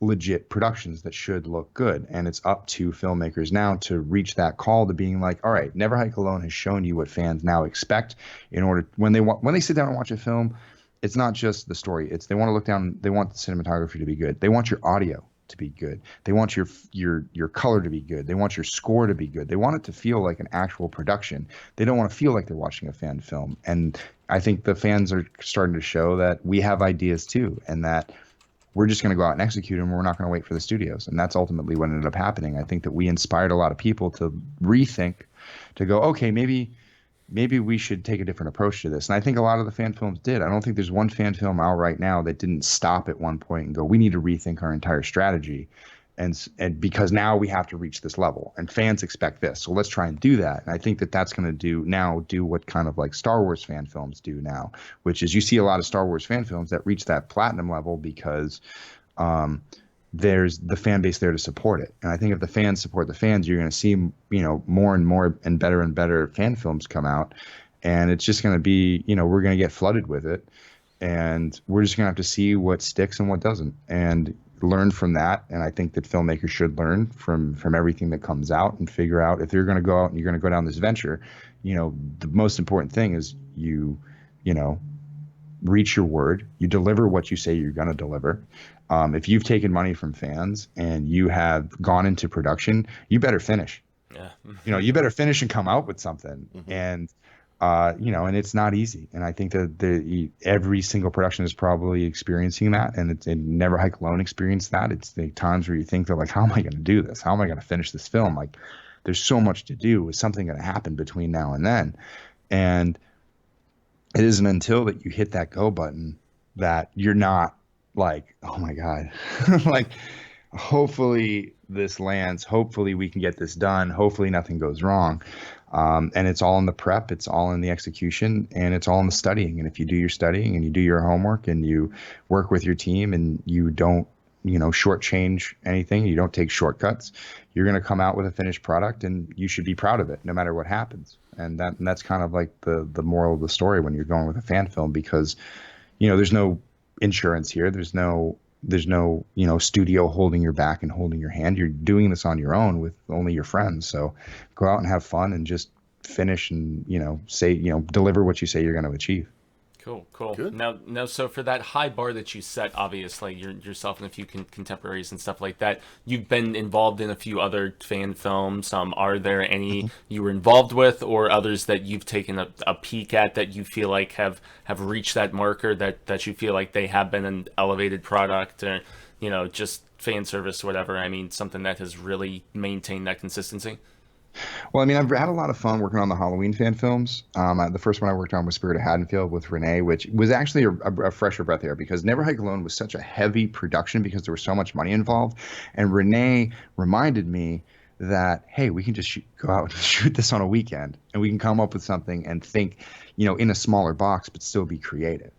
legit productions that should look good. And it's up to filmmakers now to reach that call to being like, all right, Never Hike Alone has shown you what fans now expect in order when they sit down and watch a film. It's not just the story. They want to look down. They want the cinematography to be good. They want your audio to be good. They want your color to be good. They want your score to be good. They want it to feel like an actual production. They don't want to feel like they're watching a fan film. And I think the fans are starting to show that we have ideas too, and that we're just going to go out and execute them. We're not going to wait for the studios. And that's ultimately what ended up happening. I think that we inspired a lot of people to rethink, to go, okay, maybe we should take a different approach to this. And I think a lot of the fan films did. I don't think there's one fan film out right now that didn't stop at one point and go, we need to rethink our entire strategy. And because now we have to reach this level and fans expect this. So let's try and do that. And I think that that's going to do what kind of like Star Wars fan films do now, which is you see a lot of Star Wars fan films that reach that platinum level because there's the fan base there to support it. And I think if the fans support the fans, you're going to see, more and more and better fan films come out. And it's just going to be, we're going to get flooded with it. And we're just going to have to see what sticks and what doesn't and learn from that. And I think that filmmakers should learn from everything that comes out and figure out if you're going to go out and you're going to go down this venture, the most important thing is you reach your word, you deliver what you say you're going to deliver. If you've taken money from fans and you have gone into production, you better finish. Yeah. You better finish and come out with something. Mm-hmm. And, and it's not easy. And I think that every single production is probably experiencing that. And it's Never Hike Alone experienced that. It's the times where you think that, like, how am I going to do this? How am I going to finish this film? Like, there's so much to do. Is something going to happen between now and then? And it isn't until that you hit that go button that you're not like, oh my God, like, hopefully this lands, hopefully we can get this done, hopefully nothing goes wrong. And it's all in the prep, it's all in the execution, and it's all in the studying. And if you do your studying and you do your homework and you work with your team and you don't, shortchange anything, you don't take shortcuts, you're going to come out with a finished product and you should be proud of it no matter what happens. And that's kind of like the moral of the story when you're going with a fan film, because, there's no insurance here. There's no there's no, studio holding your back and holding your hand. You're doing this on your own with only your friends. So go out and have fun and just finish and, say, deliver what you say you're going to achieve. Cool. Good. Now, so for that high bar that you set, obviously, yourself and a few contemporaries and stuff like that, you've been involved in a few other fan films. Are there any you were involved with, or others that you've taken a peek at that you feel like have reached that marker, that you feel like they have been an elevated product, or just fan service, whatever? I mean, something that has really maintained that consistency. Well, I mean, I've had a lot of fun working on the Halloween fan films. The first one I worked on was Spirit of Haddonfield with Renee, which was actually a fresher breath air because Never Hike Alone was such a heavy production because there was so much money involved. And Renee reminded me that, hey, we can just go out and shoot this on a weekend and we can come up with something and think, in a smaller box, but still be creative.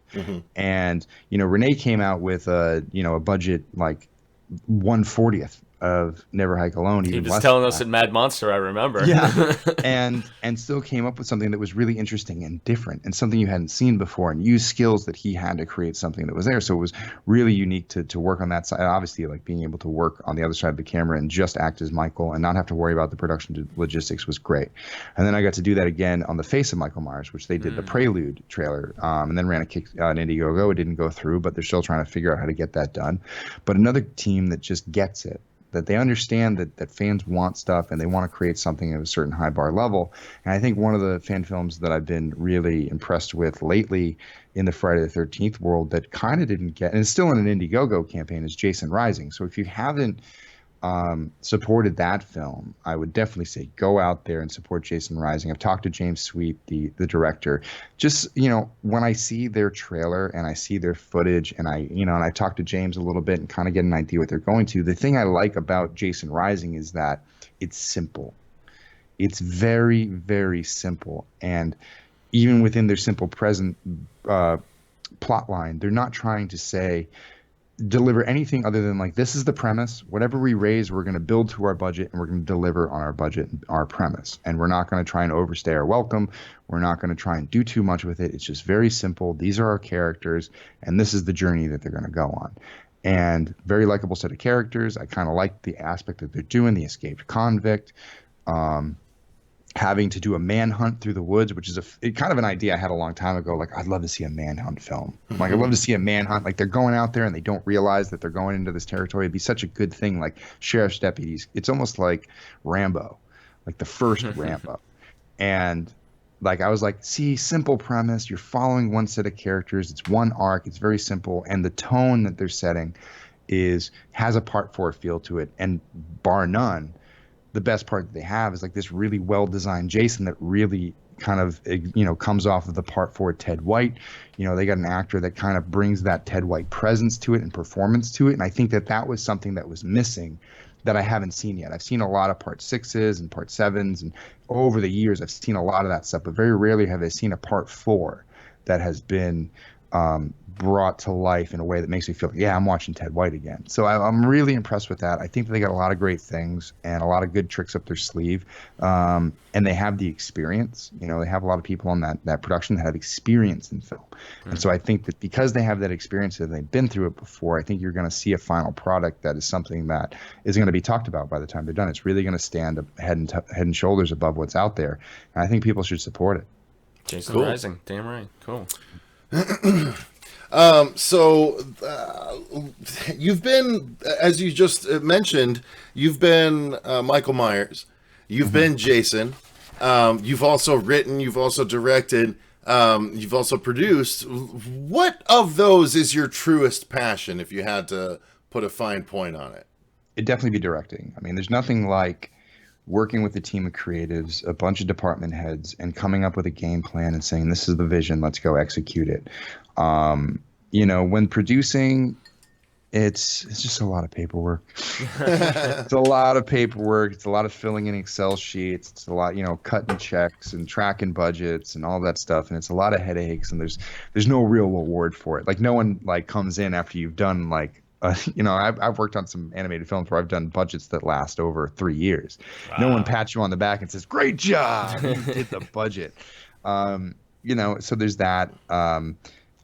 And, Renee came out with a budget like 1/40th of Never Hike Alone. He Even was less telling than us that. at Mad Monster, I remember. Yeah, and still came up with something that was really interesting and different and something you hadn't seen before, and used skills that he had to create something that was there. So it was really unique to work on that side. Obviously, like being able to work on the other side of the camera and just act as Michael and not have to worry about the production logistics was great. And then I got to do that again on The Face of Michael Myers, which they did the Prelude trailer, and then ran an Indiegogo. It didn't go through, but they're still trying to figure out how to get that done. But another team that just gets it, that they understand that fans want stuff and they want to create something at a certain high bar level. And I think one of the fan films that I've been really impressed with lately in the Friday the 13th world that kind of didn't get, and it's still in an Indiegogo campaign, is Jason Rising. So if you haven't supported that film, I would definitely say go out there and support Jason Rising. I've talked to James Sweet, the director. Just, when I see their trailer and I see their footage and I talk to James a little bit and kind of get an idea what they're going to, the thing I like about Jason Rising is that it's simple. It's very, very simple. And even within their simple present plot line, they're not trying to deliver anything other than like, this is the premise, whatever we raise, we're going to build to our budget and we're going to deliver on our budget and our premise, and we're not going to try and overstay our welcome. We're not going to try and do too much with it. It's just very simple. These are our characters and this is the journey that they're going to go on. And very likable set of characters. I kind of like the aspect that they're doing, the escaped convict, having to do a manhunt through the woods, which is kind of an idea I had a long time ago. Like, I'd love to see a manhunt film. Like, I'd love to see a manhunt. Like, they're going out there and they don't realize that they're going into this territory. It'd be such a good thing. Like, sheriff's deputies. It's almost like Rambo, like the first Rambo. And like, I was like, see, simple premise. You're following one set of characters. It's one arc. It's very simple. And the tone that they're setting has a part 4 feel to it. And bar none, the best part that they have is like this really well-designed Jason that really kind of, comes off of the part 4 Ted White. They got an actor that kind of brings that Ted White presence to it and performance to it. And I think that was something that was missing that I haven't seen yet. I've seen a lot of part 6s and part 7s, and over the years I've seen a lot of that stuff, but very rarely have I seen a part 4 that has been brought to life in a way that makes me feel, yeah, I'm watching Ted White again. So I'm really impressed with that. I think that they got a lot of great things and a lot of good tricks up their sleeve. And they have the experience. They have a lot of people on that production that have experience in film. And so I think that because they have that experience and they've been through it before, I think you're going to see a final product that is something that is going to be talked about by the time they're done. It's really going to stand head and shoulders above what's out there. And I think people should support it. Jason Rising, damn right, cool. So you've been, as you just mentioned, you've been Michael Myers, you've been Jason, you've also written, you've also directed, you've also produced. What of those is your truest passion, if you had to put a fine point on it? It'd definitely be directing. I mean, there's nothing like working with a team of creatives, a bunch of department heads, and coming up with a game plan and saying, this is the vision, let's go execute it. When producing, it's just a lot of paperwork. It's a lot of paperwork. It's a lot of filling in Excel sheets. It's a lot, cutting checks and tracking budgets and all that stuff. And it's a lot of headaches, and there's no real reward for it. Like, no one comes in after you've done I've worked on some animated films where I've done budgets that last over 3 years. Wow. No one pats you on the back and says, great job, you did the budget. So there's that.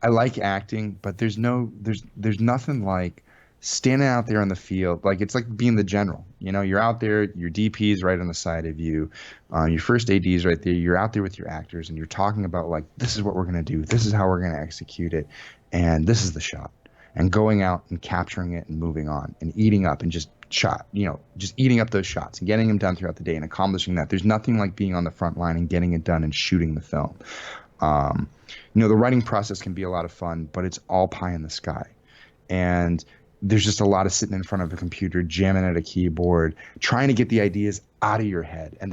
I like acting, but there's nothing like standing out there on the field, like it's like being the general. You know, you're out there, your DP's right on the side of you, your first AD's right there. You're out there with your actors, and you're talking about like, this is what we're gonna do, this is how we're gonna execute it, and this is the shot. And going out and capturing it and moving on and eating up and just just eating up those shots and getting them done throughout the day and accomplishing that. There's nothing like being on the front line and getting it done and shooting the film. The writing process can be a lot of fun, but it's all pie in the sky. And there's just a lot of sitting in front of a computer, jamming at a keyboard, trying to get the ideas out of your head. And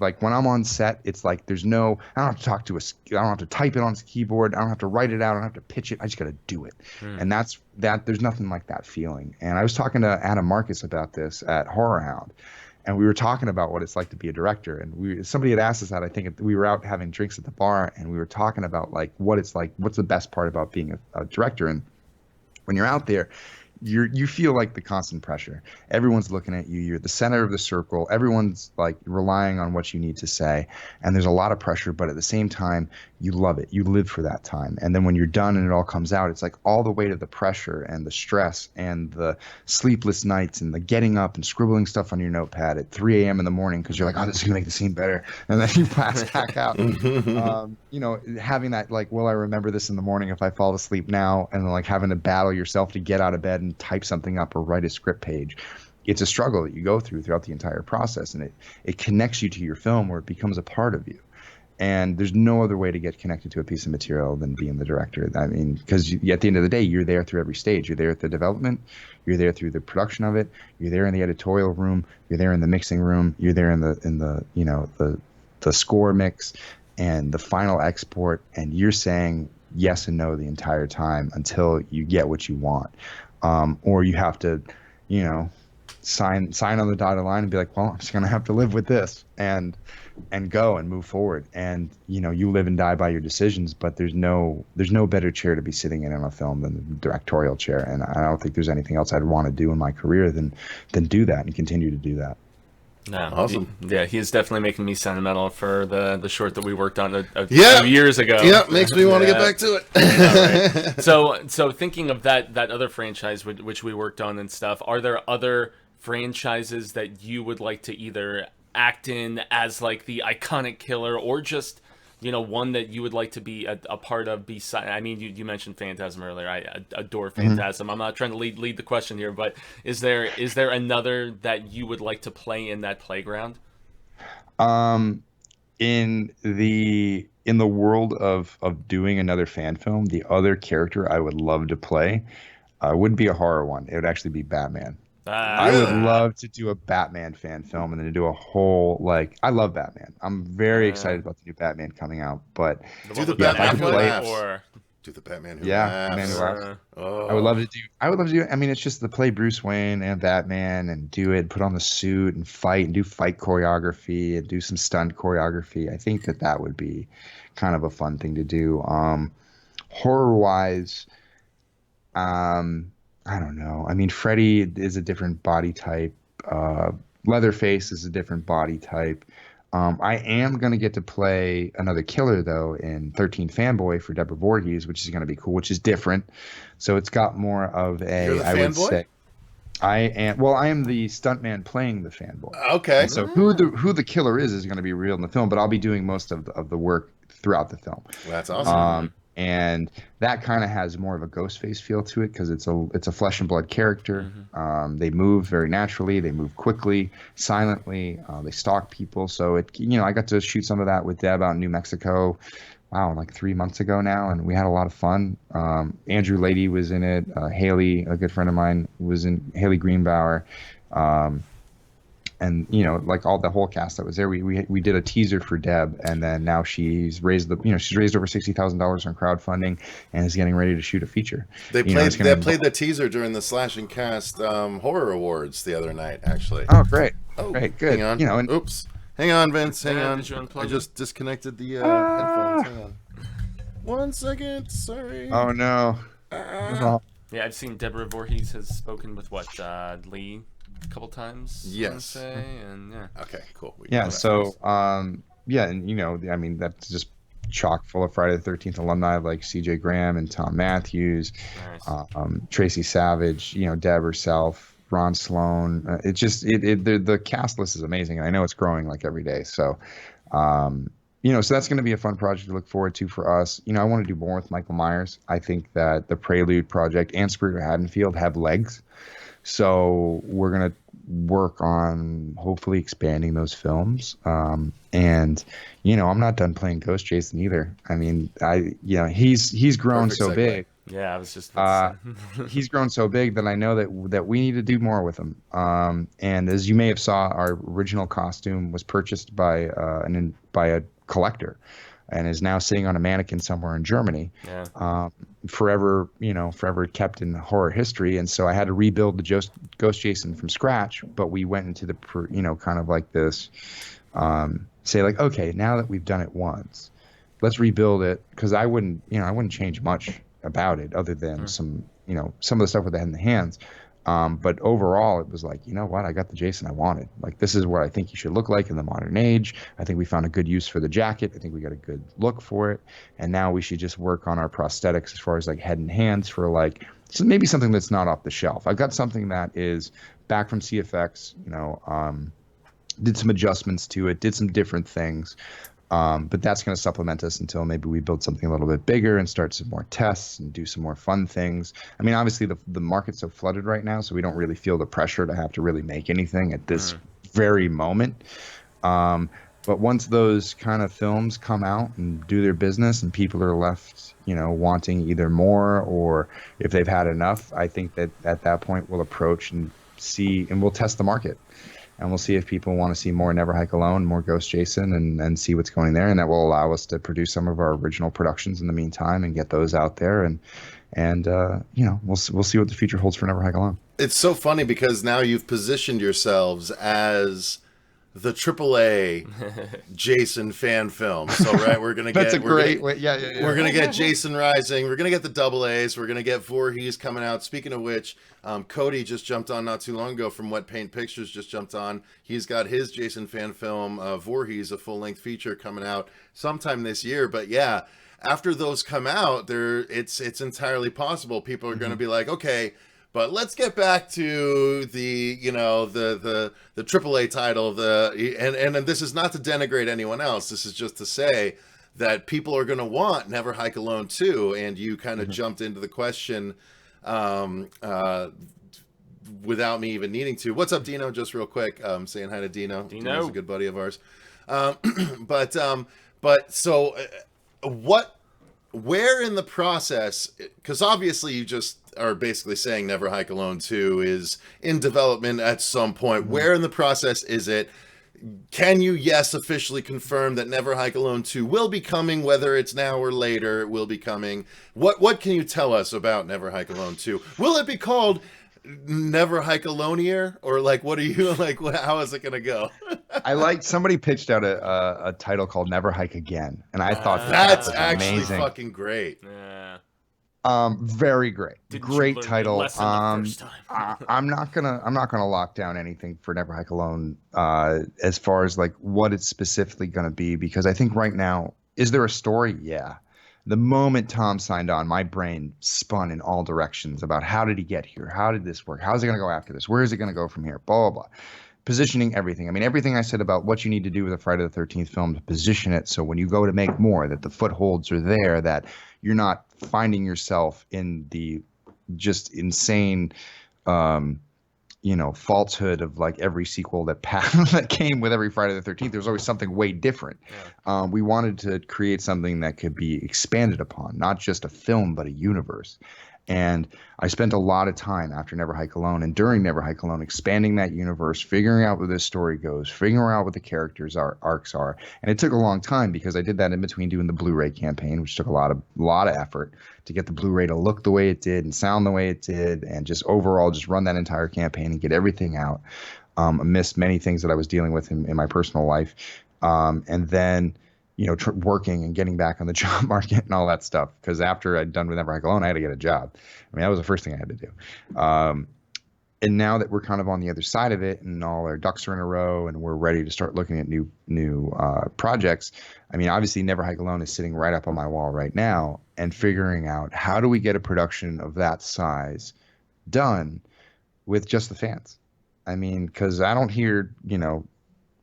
like when I'm on set, it's like I don't have to I don't have to type it on a keyboard. I don't have to write it out. I don't have to pitch it. I just got to do it. And there's nothing like that feeling. And I was talking to Adam Marcus about this at Horror Hound. And we were talking about what it's like to be a director. And somebody had asked us that. I think we were out having drinks at the bar, and we were talking about like what it's like, what's the best part about being a director. And when you're out there, you feel like the constant pressure. Everyone's looking at you. You're the center of the circle. Everyone's like relying on what you need to say. And there's a lot of pressure, but at the same time, you love it. You live for that time. And then when you're done and it all comes out, it's like all the weight of the pressure and the stress and the sleepless nights and the getting up and scribbling stuff on your notepad at 3 a.m. in the morning because you're like, oh, this is going to make the scene better. And then you pass back out. Having that like, will I remember this in the morning if I fall asleep now? And like having to battle yourself to get out of bed and type something up or write a script page. It's a struggle that you go through throughout the entire process, and it connects you to your film where it becomes a part of you. And there's no other way to get connected to a piece of material than being the director. I mean, because at the end of the day, you're there through every stage. You're there at the development, you're there through the production of it, you're there in the editorial room, you're there in the mixing room, you're there in the score mix and the final export, and you're saying yes and no the entire time until you get what you want. Or you have to, sign on the dotted line and be like, well, I'm just going to have to live with this and go and move forward. And, you live and die by your decisions, but there's no better chair to be sitting in on a film than the directorial chair. And I don't think there's anything else I'd want to do in my career than do that and continue to do that. No, awesome. He is definitely making me sentimental for the short that we worked on a few years ago. Yeah, makes me want to get back to it. Right. So thinking of that other franchise which we worked on and stuff, are there other franchises that you would like to either act in as like the iconic killer, or just one that you would like to be a part of? Beside, I mean, you mentioned Phantasm earlier. I adore Phantasm. I'm not trying to lead the question here, but is there another that you would like to play in that playground? In the world of doing another fan film, the other character I would love to play wouldn't be a horror one. It would actually be Batman. I would love to do a Batman fan film and then do a whole, like, I love Batman. I'm very excited about the new Batman coming out, but do the Batman who laughs. Do the Batman who laughs. Batman who laughs. I would love to do. I mean, it's just to play Bruce Wayne and Batman and do it, put on the suit and fight and do fight choreography and do some stunt choreography. I think that would be kind of a fun thing to do. Horror wise, I don't know. I mean, Freddy is a different body type. Leatherface is a different body type. I am going to get to play another killer, though, in 13 Fanboy for Deborah Voorhees, which is going to be cool, which is different. So it's got more of a, You're the I would fanboy? say. I am the stuntman playing the fanboy. Okay. And so who the killer is going to be revealed in the film, but I'll be doing most of the work throughout the film. That's awesome. And that kind of has more of a Ghostface feel to it because it's a flesh and blood character. Mm-hmm. They move very naturally. They move quickly, silently. They stalk people. So I got to shoot some of that with Deb out in New Mexico. Wow, like 3 months ago now, and we had a lot of fun. Andrew Lady was in it. Haley, a good friend of mine, was in Haley Greenbauer. And like all the whole cast that was there, we did a teaser for Deb, and then now she's raised over $60,000 on crowdfunding and is getting ready to shoot a feature. They played the teaser during the Slash and Cast Horror Awards the other night, actually. Oh, great! Oh, great, good. Hang on. Oops, hang on, Vince. Hang on. Did you unplug I just disconnected the headphones. Hang on. 1 second. Sorry. Oh no. Yeah, I've seen Deborah Voorhees has spoken with Lee a couple times. Yes. And yeah. Okay, cool. Yeah. So and I mean, that's just chock full of Friday the 13th alumni like CJ Graham and Tom Matthews, Nice. Tracy Savage, Deb herself, Ron Sloan. The cast list is amazing, and I know it's growing like every day. So, so that's going to be a fun project to look forward to for us. I want to do more with Michael Myers. I think that the Prelude project and Spirit of Haddonfield have legs. So we're going to work on hopefully expanding those films. And I'm not done playing Ghost Jason either. I mean, he's grown Perfect so segue. big. Yeah, I was just about to say. He's grown so big that I know that we need to do more with him. And as you may have saw, our original costume was purchased by a collector, and is now sitting on a mannequin somewhere in Germany. Yeah. Forever kept in horror history. And so I had to rebuild the Ghost Jason from scratch. But we went into the kind of like this, say like, okay, now that we've done it once, let's rebuild it, because I wouldn't change much about it other than some of the stuff with the head and the hands. But overall, it was like, you know what? I got the Jason I wanted. Like, this is what I think he should look like in the modern age. I think we found a good use for the jacket. I think we got a good look for it. And now we should just work on our prosthetics as far as like head and hands for like, so maybe something that's not off the shelf. I've got something that is back from CFX, did some adjustments to it, did some different things. But that's going to supplement us until maybe we build something a little bit bigger and start some more tests and do some more fun things. I mean, obviously the market's so flooded right now, so we don't really feel the pressure to have to really make anything at this very moment. But once those kind of films come out and do their business and people are left, wanting either more, or if they've had enough, I think that at that point we'll approach and see, and we'll test the market. And we'll see if people want to see more Never Hike Alone, more Ghost Jason, and see what's going there. And that will allow us to produce some of our original productions in the meantime and get those out there. And we'll see what the future holds for Never Hike Alone. It's so funny because now you've positioned yourselves as the AAA Jason fan film. So right, we're gonna get we're gonna get Jason Rising. We're gonna get the double A's. We're gonna get Voorhees coming out. Speaking of which, Cody just jumped on not too long ago from Wet Paint Pictures. Just jumped on. He's got his Jason fan film Voorhees, a full length feature coming out sometime this year. But yeah, after those come out, it's entirely possible people are gonna be like, okay. But let's get back to the AAA title. And this is not to denigrate anyone else. This is just to say that people are going to want Never Hike Alone 2. And you kind of jumped into the question without me even needing to. What's up, Dino? Just real quick, saying hi to Dino. Dino's a good buddy of ours. Where in the process, because obviously you just are basically saying Never Hike Alone 2 is in development at some point. Where in the process is it? Can you, officially confirm that Never Hike Alone 2 will be coming, whether it's now or later, it will be coming? What can you tell us about Never Hike Alone 2? Will it be called Never Hike Alone-ier? Or like, what are you, like, how is it going to go? Somebody pitched out a title called Never Hike Again, and I thought that's was actually amazing. Fucking great. Yeah. Very great. Great title. The first time? I'm not gonna lock down anything for Never Hike Alone as far as like what it's specifically gonna be, because I think right now, is there a story? Yeah. The moment Tom signed on, my brain spun in all directions about how did he get here? How did this work? How's it gonna go after this? Where is it gonna go from here? Blah, blah, blah. Positioning everything. I mean, everything I said about what you need to do with a Friday the 13th film to position it so when you go to make more, that the footholds are there, that you're not finding yourself in the just insane, falsehood of like every sequel that that came with every Friday the 13th. There's always something way different. Yeah. We wanted to create something that could be expanded upon, not just a film, but a universe. And I spent a lot of time after Never Hike Alone and during Never Hike Alone expanding that universe, figuring out where this story goes, figuring out what the characters' arcs are. And it took a long time because I did that in between doing the Blu-ray campaign, which took a lot of effort to get the Blu-ray to look the way it did and sound the way it did, and just overall just run that entire campaign and get everything out. I missed many things that I was dealing with in my personal life. And then working and getting back on the job market and all that stuff. Because after I'd done with Never Hike Alone, I had to get a job. I mean, that was the first thing I had to do. And now that we're kind of on the other side of it and all our ducks are in a row and we're ready to start looking at new projects, I mean, obviously Never Hike Alone is sitting right up on my wall right now, and figuring out how do we get a production of that size done with just the fans. I mean, because I don't hear,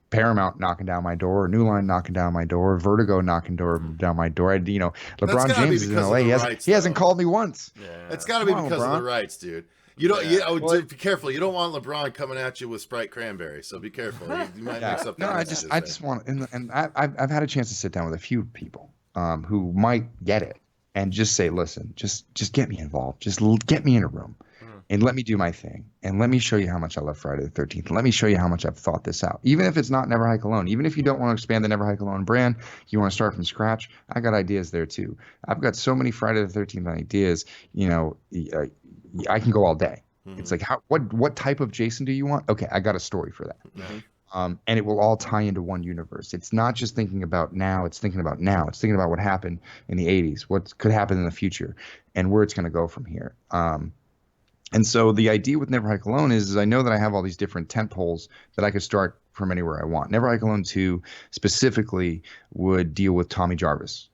Paramount knocking down my door, New Line knocking down my door, Vertigo knocking down my door. LeBron James is in LA. He hasn't called me once. Yeah. It's got to be because of the rights, dude. You don't. Be careful. You don't want LeBron coming at you with Sprite Cranberry. So be careful. You might mix up. I just want, and I've had a chance to sit down with a few people who might get it and just say, listen, just get me involved. Just get me in a room. And let me do my thing. And let me show you how much I love Friday the 13th. Let me show you how much I've thought this out. Even if it's not Never Hike Alone. Even if you don't want to expand the Never Hike Alone brand, you want to start from scratch, I got ideas there too. I've got so many Friday the 13th ideas, I can go all day. Mm-hmm. It's like, what type of Jason do you want? Okay, I got a story for that. Mm-hmm. And it will all tie into one universe. It's not just thinking about now. It's thinking about now. It's thinking about what happened in the 80s, what could happen in the future, and where it's going to go from here. And so the idea with Never Hike Alone is I know that I have all these different tent poles that I could start from anywhere I want. Never Hike Alone 2 specifically would deal with Tommy Jarvis,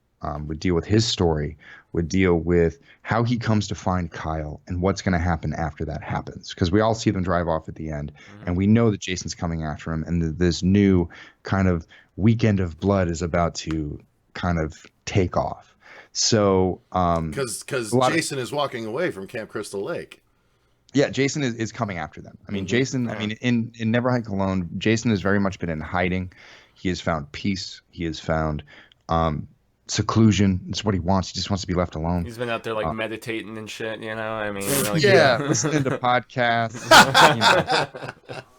would deal with his story, would deal with how he comes to find Kyle and what's going to happen after that happens. Because we all see them drive off at the end, and we know that Jason's coming after him, and this new kind of weekend of blood is about to kind of take off. So because Jason is walking away from Camp Crystal Lake. Yeah, Jason is coming after them. I mean, Jason, I mean, in Never Hike Alone, Jason has very much been in hiding. He has found peace. He has found seclusion. It's what he wants. He just wants to be left alone. He's been out there like meditating and shit, I mean, listening to podcasts,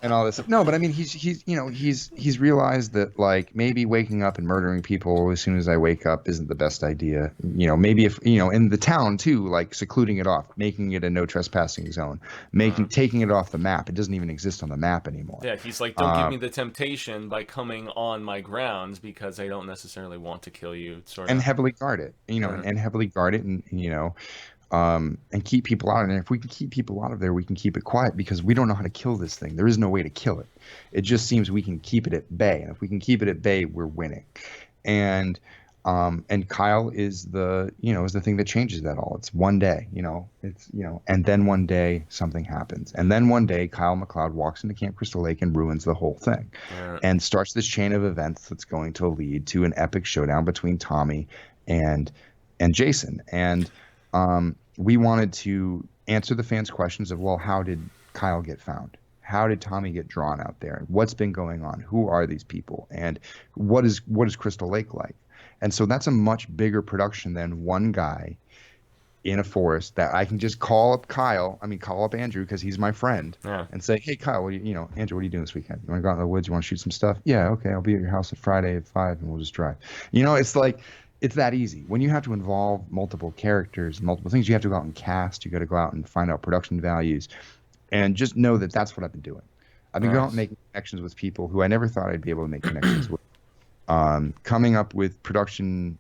and all this stuff. No, but I mean, he's realized that like maybe waking up and murdering people as soon as I wake up isn't the best idea. Maybe if in the town too, like secluding it off, making it a no trespassing zone, taking it off the map. It doesn't even exist on the map anymore. Yeah, he's like, don't give me the temptation by coming on my grounds because I don't necessarily want to kill you. And heavily guard it, and heavily guard it, and and keep people out. And if we can keep people out of there, we can keep it quiet because we don't know how to kill this thing. There is no way to kill it. It just seems we can keep it at bay, and if we can keep it at bay, we're winning. And Kyle is the thing that changes that all. It's one day, and then one day something happens, and then one day Kyle MacLeod walks into Camp Crystal Lake and ruins the whole thing, and starts this chain of events that's going to lead to an epic showdown between Tommy and Jason. And we wanted to answer the fans' questions of, well, how did Kyle get found? How did Tommy get drawn out there? What's been going on? Who are these people? And what is Crystal Lake like? And so that's a much bigger production than one guy in a forest that I can just call up Andrew because he's my friend, and say, hey, Kyle, Andrew, what are you doing this weekend? You want to go out in the woods? You want to shoot some stuff? Yeah, okay, I'll be at your house at Friday at 5 and we'll just drive. It's like, it's that easy. When you have to involve multiple characters, multiple things, you have to go out and cast, you got to go out and find out production values, and just know that that's what I've been doing. I've been going out and making connections with people who I never thought I'd be able to make connections with. Coming up with production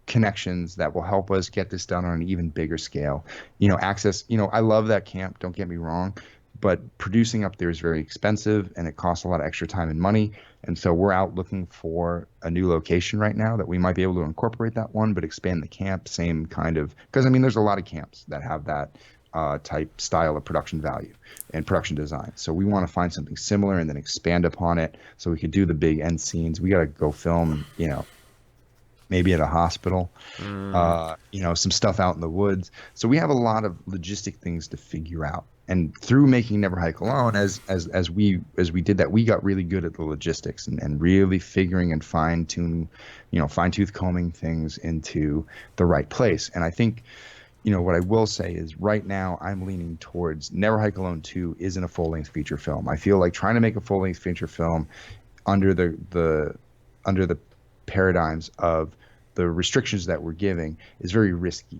connections that will help us get this done on an even bigger scale. Access, I love that camp, don't get me wrong, but producing up there is very expensive and it costs a lot of extra time and money. And so we're out looking for a new location right now that we might be able to incorporate that one, but expand the camp, same kind of, because there's a lot of camps that have that type style of production value and production design. So we want to find something similar and then expand upon it so we could do the big end scenes. We got to go film, maybe at a hospital, some stuff out in the woods. So we have a lot of logistic things to figure out. And through making Never Hike Alone, as we did that, we got really good at the logistics and really figuring and fine-tooth combing things into the right place. And I think, what I will say is right now I'm leaning towards Never Hike Alone 2 isn't a full-length feature film. I feel like trying to make a full-length feature film under the paradigms of the restrictions that we're giving is very risky.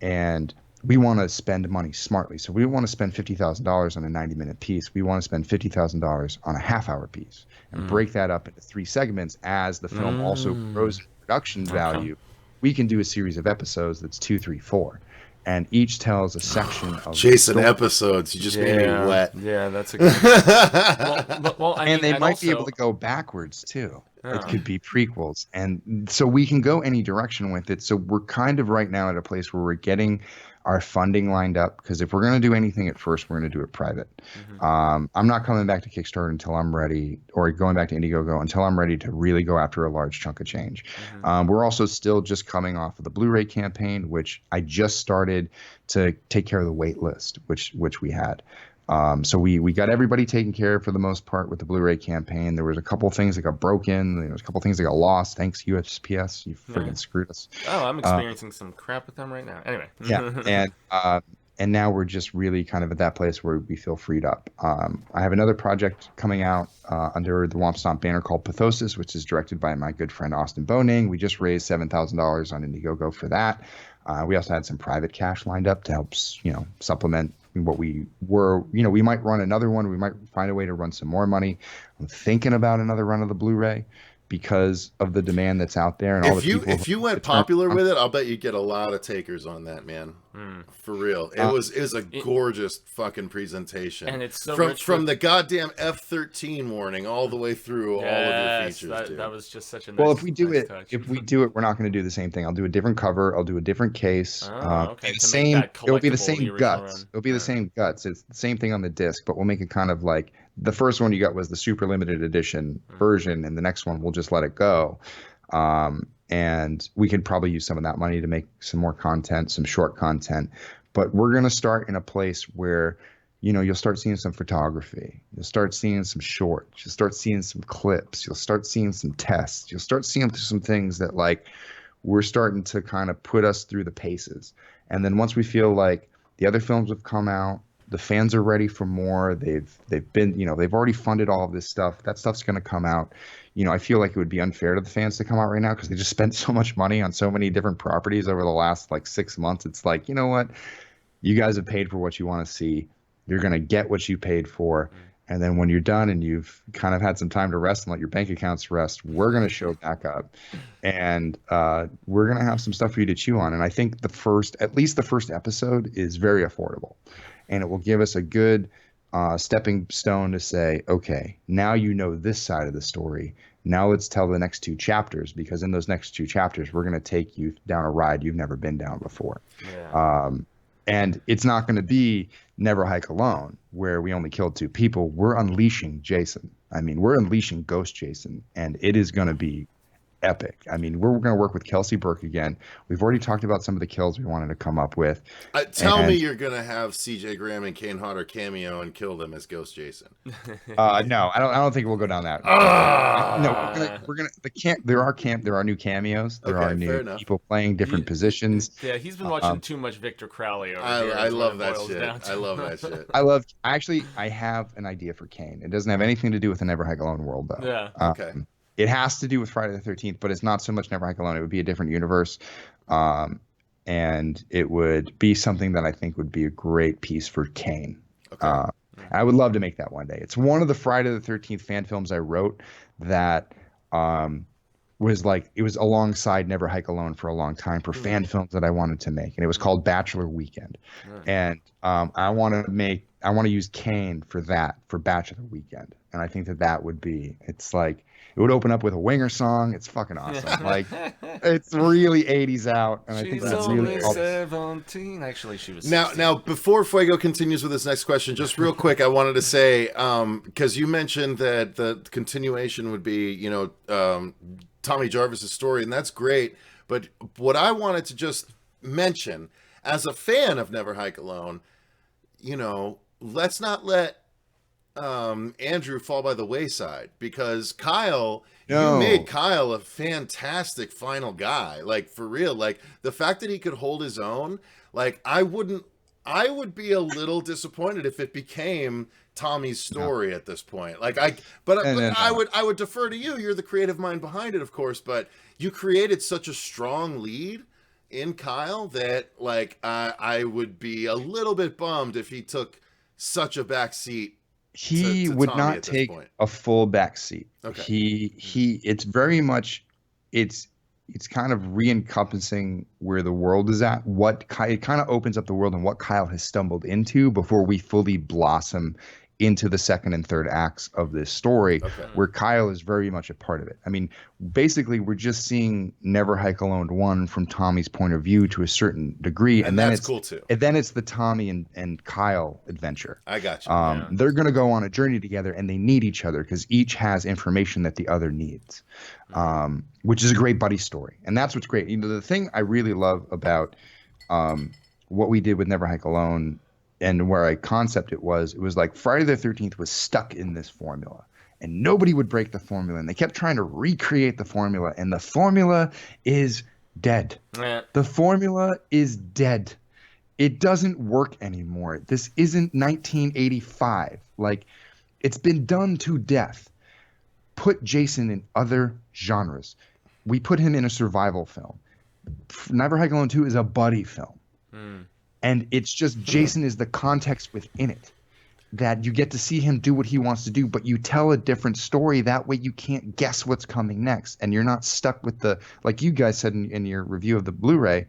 And we want to spend money smartly. So we want to spend $50,000 on a 90-minute piece. We want to spend $50,000 on a half-hour piece and break that up into 3 segments as the film also grows in production value. We can do a series of episodes that's 2, 3, 4. and each tells a section of Jason the story. episodes. You just made me wet. Yeah, that's a good. I mean, And they might be also, able to go backwards too. Oh. It could be prequels, and so we can go any direction with it. So we're kind of right now at a place where we're getting our funding lined up, because if we're going to do anything at first, we're going to do it private. I'm not coming back to Kickstarter until I'm ready, or going back to Indiegogo until I'm ready to really go after a large chunk of change. We're also still just coming off of the Blu-ray campaign, which I just started to take care of the wait list, which we had. So we got everybody taken care of for the most part with the Blu-ray campaign. There was a couple things that got broken. There was a couple things that got lost. Thanks, USPS. You friggin' screwed us. Oh, I'm experiencing some crap with them right now. Anyway. Yeah, and now we're just really kind of at that place where we feel freed up. I have another project coming out under the Womp Stomp banner called Pathosis, which is directed by my good friend Austin Boning. We just raised $7,000 on Indiegogo for that. We also had some private cash lined up to help, supplement what we were. We might run another one. We might find a way to run some more money. I'm thinking about another run of the Blu-ray because of the demand that's out there, and all the people. If you went popular with it, I'll bet you'd get a lot of takers on that, man. For real, it was a gorgeous fucking presentation, and it's so from the goddamn F-13 warning all the way through all of your features. Dude. That was just such a nice. Well, if we do touch. we're not going to do the same thing. I'll do a different cover. I'll do a different case. Okay. It'll be the same guts. It'll be the same guts. It's the same thing on the disc, but we'll make it kind of like the first one you got was the super limited edition version, and the next one we'll just let it go. And we could probably use some of that money to make some more content, some short content. But we're going to start in a place where, you'll start seeing some photography. You'll start seeing some shorts. You'll start seeing some clips. You'll start seeing some tests. You'll start seeing some things that, like, we're starting to kind of put us through the paces. And then once we feel like the other films have come out, the fans are ready for more. They've been, they've already funded all of this stuff. That stuff's going to come out. I feel like it would be unfair to the fans to come out right now because they just spent so much money on so many different properties over the last 6 months. It's like, you know what? You guys have paid for what you want to see. You're going to get what you paid for. And then when you're done and you've kind of had some time to rest and let your bank accounts rest, we're going to show back up. And we're going to have some stuff for you to chew on. And I think at least the first episode is very affordable. And it will give us a good stepping stone to say, okay, now you know this side of the story. Now let's tell the next 2 chapters, because in those next 2 chapters, we're going to take you down a ride you've never been down before. Yeah. And it's not going to be Never Hike Alone, where we only killed 2 people. We're unleashing Jason. I mean, we're unleashing Ghost Jason, and it is going to be epic. I mean, we're going to work with Kelsey Burke again. We've already talked about some of the kills we wanted to come up with. Tell me you're going to have CJ Graham and Kane Hodder cameo and kill them as Ghost Jason. No, I don't think we'll go down that. No, we're gonna there are new cameos. There are new people playing different positions. Yeah, he's been watching too much Victor Crowley over here. I love that shit. I love that shit. I have an idea for Kane. It doesn't have anything to do with the Never Hike Alone world, though. Yeah. Okay. It has to do with Friday the 13th, but it's not so much Never Hike Alone. It would be a different universe. And it would be something that I think would be a great piece for Kane. Okay. I would love to make that one day. It's one of the Friday the 13th fan films I wrote that was it was alongside Never Hike Alone for a long time for fan films that I wanted to make. And it was called Bachelor Weekend. And I want to use Kane for Bachelor Weekend. And I think that would be, it would open up with a Winger song. It's fucking awesome. It's really 80s out, and I think that's really cool. 17. Actually, she was 16. Now before Fuego continues with his next question, just real quick, I wanted to say, because you mentioned that the continuation would be, Tommy Jarvis's story, and that's great. But what I wanted to just mention, as a fan of Never Hike Alone, let's not let Andrew fall by the wayside, because you made Kyle a fantastic final guy, for real. The fact that he could hold his own, I would be a little disappointed if it became Tommy's story at this point. I would defer to you. You're the creative mind behind it, of course, but you created such a strong lead in Kyle that I would be a little bit bummed if he took such a back seat. He would not take a full back seat. Okay. It's very much, it's kind of re-encompassing where the world is at. It kind of opens up the world and what Kyle has stumbled into before we fully blossom into the second and third acts of this story, where Kyle is very much a part of it. I mean, basically, we're just seeing Never Hike Alone 1 from Tommy's point of view to a certain degree, and then that's it's cool too. And then it's the Tommy and Kyle adventure. I got you. They're going to go on a journey together, and they need each other because each has information that the other needs, which is a great buddy story, and that's what's great. You know, the thing I really love about what we did with Never Hike Alone. And where I concept it was like Friday the 13th was stuck in this formula and nobody would break the formula. And they kept trying to recreate the formula and the formula is dead. The formula is dead. It doesn't work anymore. This isn't 1985. Like, it's been done to death. Put Jason in other genres. We put him in a survival film. Never Hike Alone 2 is a buddy film. And it's just Jason is the context within it, that you get to see him do what he wants to do, but you tell a different story. That way you can't guess what's coming next. And you're not stuck with like you guys said in your review of the Blu-ray,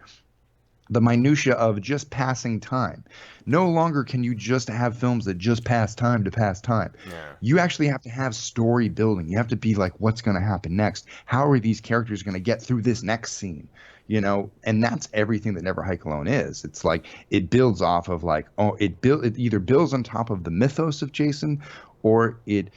the minutia of just passing time. No longer can you just have films that just pass time to pass time. Yeah. You actually have to have story building. You have to be like, what's going to happen next? How are these characters going to get through this next scene? You know, and that's everything that Never Hike Alone is. It's like it builds off of like, it either builds on top of the mythos of Jason, or it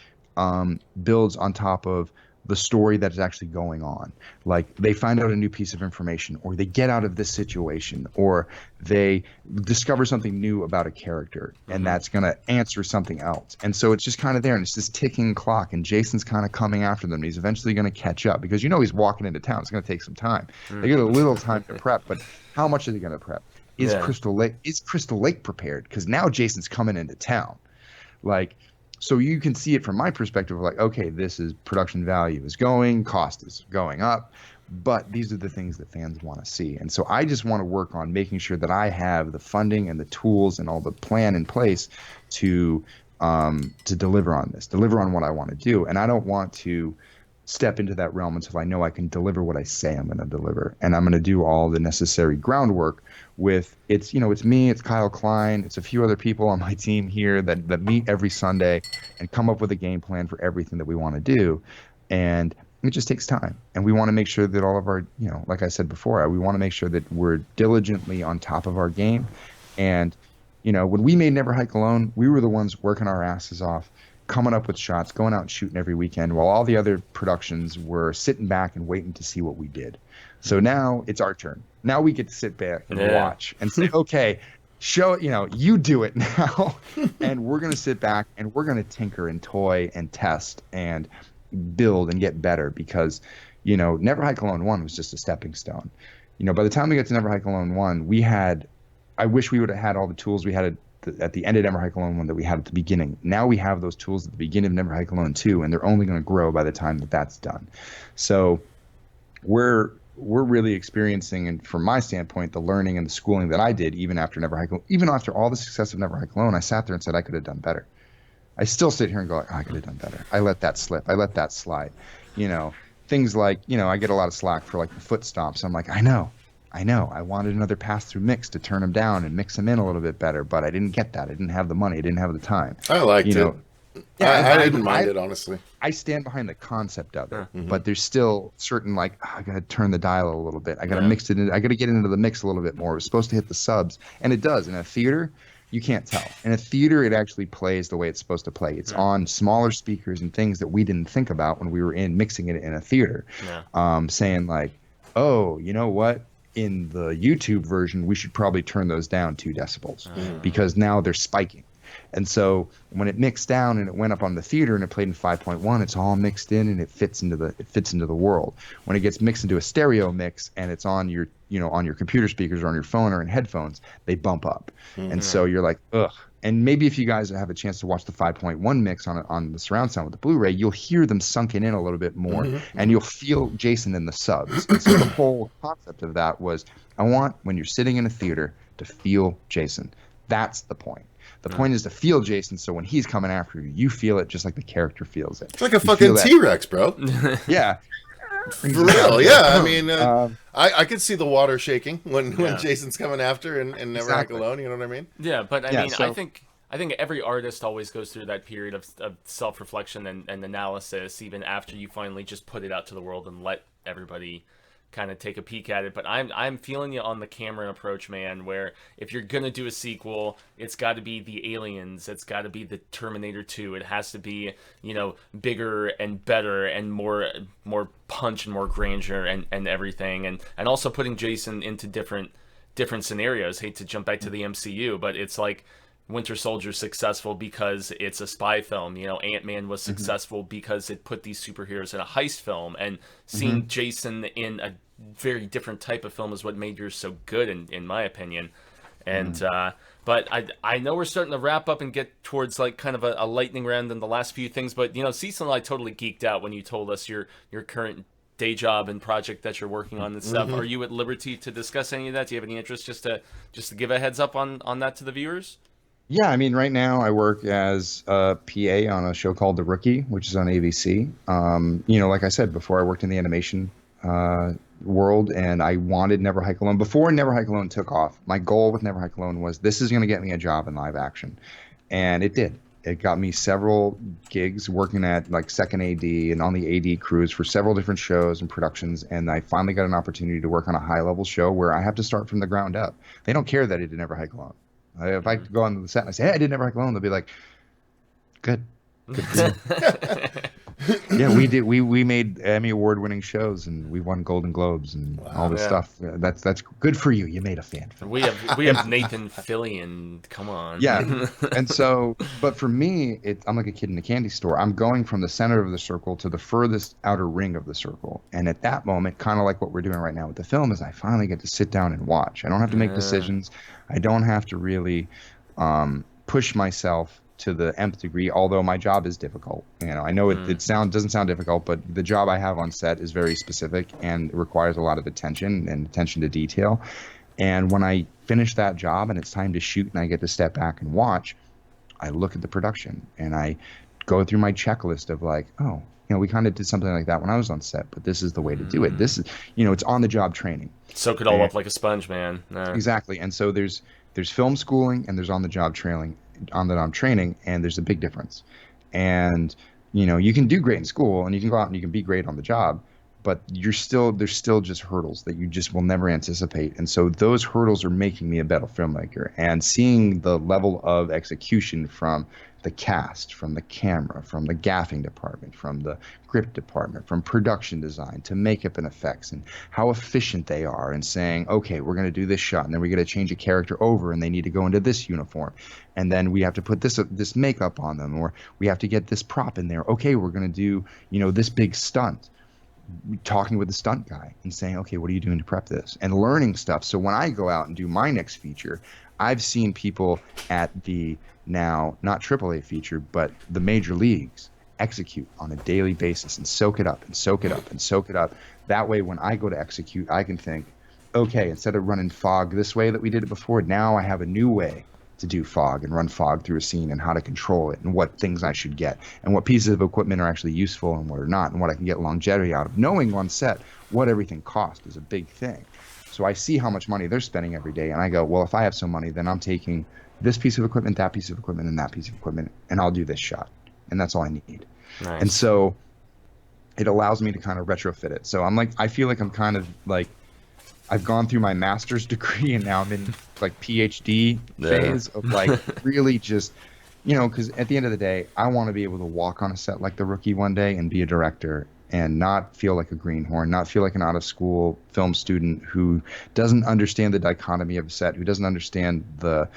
builds on top of the story that is actually going on. Like they find out a new piece of information, or they get out of this situation, or they discover something new about a character, and that's going to answer something else. And so it's just kind of there, and it's this ticking clock, and Jason's kind of coming after them. And he's eventually going to catch up because, you know, he's walking into town. It's going to take some time. They get a little time to prep, but how much are they going to prep? Is Crystal Lake prepared? Because now Jason's coming into town. Like, so you can see it from my perspective, like, okay, this is production value is going, cost is going up, but these are the things that fans want to see. And so I just want to work on making sure that I have the funding and the tools and all the plan in place to deliver on this, deliver on what I want to do. And I don't want to step into that realm until I know I can deliver what I say I'm going to deliver. And I'm going to do all the necessary groundwork with it's me, it's Kyle Klein, it's a few other people on my team here that meet every Sunday and come up with a game plan for everything that we want to do. And it just takes time. And we want to make sure that all of our, you know, like I said before, we want to make sure that we're diligently on top of our game. And, you know, when we made Never Hike Alone, we were the ones working our asses off, coming up with shots, going out and shooting every weekend, while all the other productions were sitting back and waiting to see what we did. So now it's our turn. Now we get to sit back and watch and say, okay, show, you know, you do it now. And we're going to sit back and we're going to tinker and toy and test and build and get better, because, you know, Never Hike Alone 1 was just a stepping stone. You know, by the time we got to Never Hike Alone 1, I wish we would have had all the tools we had at the end of Never Hike Alone 1 that we had at the beginning. Now we have those tools at the beginning of Never Hike Alone 2, and they're only going to grow by the time that that's done. So we're really experiencing, and from my standpoint, the learning and the schooling that I did even after Never Hike Alone, even after all the success of Never Hike Alone, I sat there and said I could have done better. I still sit here and go, I could have done better. I let that slip. I let that slide. You know, things like, you know, I get a lot of slack for like the foot stomps. I'm like, I know. I wanted another pass-through mix to turn them down and mix them in a little bit better, but I didn't get that. I didn't have the money. I didn't have the time. I liked it. Yeah, I didn't mind it, honestly. I stand behind the concept of it, but there's still certain, like, I got to turn the dial a little bit. I got to mix it in. I got to get into the mix a little bit more. It was supposed to hit the subs, and it does. In a theater, you can't tell. In a theater, it actually plays the way it's supposed to play. It's on smaller speakers and things that we didn't think about when we were mixing it in a theater. Saying like, oh, you know what? In the YouTube version, we should probably turn those down 2 decibels because now they're spiking. And so when it mixed down and it went up on the theater and it played in 5.1, it's all mixed in and it fits into the world. When it gets mixed into a stereo mix and it's on your, you know, on your computer speakers or on your phone or in headphones, they bump up. And so you're like, ugh. And maybe if you guys have a chance to watch the 5.1 mix on the surround sound with the Blu-ray, you'll hear them sunken in a little bit more, and you'll feel Jason in the subs. And so the whole concept of that was, I want, when you're sitting in a theater, to feel Jason. That's the point. The point is to feel Jason, so when he's coming after you, you feel it just like the character feels it. It's like a fucking T-Rex, bro. Yeah. For real, yeah. I mean, Um, I could see the water shaking when Yeah. Jason's coming after and Never Hike Exactly. Alone. You know what I mean? Yeah, but I Yeah, mean, so I think every artist always goes through that period of self reflection and analysis, even after you finally just put it out to the world and let everybody kind of take a peek at it. But I'm feeling you on the Cameron approach, man. Where if you're gonna do a sequel, it's got to be the Aliens, it's got to be the Terminator 2. It has to be, you know, bigger and better and more punch and more grandeur and everything, and also putting Jason into different scenarios. Hate to jump back to the MCU, but it's like Winter Soldier's successful because it's a spy film. You know, Ant-Man was successful because it put these superheroes in a heist film, and seeing Jason in a very different type of film is what made yours so good, in my opinion. And but I know we're starting to wrap up and get towards like kind of a lightning round in the last few things. But you know, Cecil and I totally geeked out when you told us your current day job and project that you're working on and stuff. Are you at liberty to discuss any of that? Do you have any interest just to give a heads up on that to the viewers? yeah, I mean, right now I work as a PA on a show called The Rookie, which is on ABC. You know, like I said before, I worked in the animation world, and I wanted Never Hike Alone. Before Never Hike Alone took off, my goal with Never Hike Alone was this is going to get me a job in live action, and it did. It got me several gigs working at like second AD and on the AD crews for several different shows and productions, and I finally got an opportunity to work on a high level show where I have to start from the ground up. They don't care that I did Never Hike Alone. If I go on the set and I say, hey, I did Never Hike Alone, they'll be like, good. Good for you. Yeah, we did. We made Emmy award winning shows, and we won Golden Globes and all this Yeah. stuff. That's good for you. You made a fan film. We have Nathan Fillion. Come on. Yeah, and so, but for me, I'm like a kid in a candy store. I'm going from the center of the circle to the furthest outer ring of the circle, and at that moment, kind of like what we're doing right now with the film, is I finally get to sit down and watch. I don't have to make decisions. I don't have to really push myself to the nth degree, although my job is difficult. You know, I know it doesn't sound difficult, but the job I have on set is very specific and requires a lot of attention and attention to detail. And when I finish that job and it's time to shoot and I get to step back and watch, I look at the production and I go through my checklist of like, oh, you know, we kind of did something like that when I was on set, but this is the way to do it. This is, you know, it's on the job training. Soak it all up like a sponge, man. Exactly. And so there's film schooling and there's on the job training, and there's a big difference. And you know, you can do great in school and you can go out and you can be great on the job, but there's still just hurdles that you just will never anticipate. And so those hurdles are making me a better filmmaker, and seeing the level of execution from the cast, from the camera, from the gaffing department, from the grip department, from production design to makeup and effects, and how efficient they are, and saying, okay, we're going to do this shot, and then we're going to change a character over, and they need to go into this uniform, and then we have to put this makeup on them, or we have to get this prop in there. Okay, we're going to do, you know, this big stunt. Talking with the stunt guy and saying, okay, what are you doing to prep this? And learning stuff. So when I go out and do my next feature, I've seen people at the now not AAA feature, but the major leagues execute on a daily basis and soak it up and soak it up and soak it up. That way, when I go to execute, I can think, okay, instead of running fog this way that we did it before, now I have a new way to do fog and run fog through a scene, and how to control it, and what things I should get, and what pieces of equipment are actually useful and what are not, and what I can get longevity out of. Knowing on set what everything costs is a big thing. So I see how much money they're spending every day, and I go, well, if I have some money, then I'm taking this piece of equipment, that piece of equipment, and that piece of equipment, and I'll do this shot, and that's all I need. Nice. And so it allows me to kind of retrofit it. So I feel like I'm kind of like, I've gone through my master's degree and now I'm in like PhD phase of like really just, you know, because at the end of the day, I want to be able to walk on a set like The Rookie one day and be a director and not feel like a greenhorn, not feel like an out of school film student who doesn't understand the dichotomy of a set, who doesn't understand that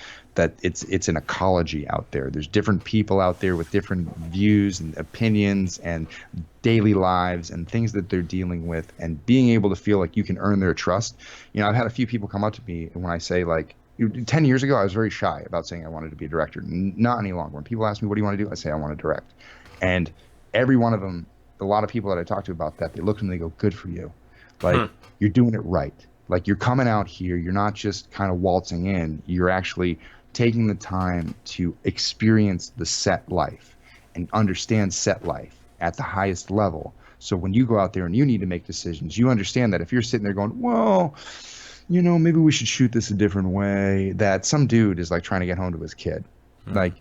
it's an ecology out there. There's different people out there with different views and opinions and daily lives and things that they're dealing with, and being able to feel like you can earn their trust. You know, I've had a few people come up to me when I say, like, 10 years ago, I was very shy about saying I wanted to be a director. Not any longer. When people ask me, what do you want to do? I say, I want to direct. And every one of them, a lot of people that I talk to about that, they look at me and they go, good for you. Like, you're doing it right. Like, you're coming out here. You're not just kind of waltzing in. You're actually taking the time to experience the set life and understand set life at the highest level, So when you go out there and you need to make decisions, you understand that if you're sitting there going, well, maybe we should shoot this a different way, that some dude is like trying to get home to his kid. Like,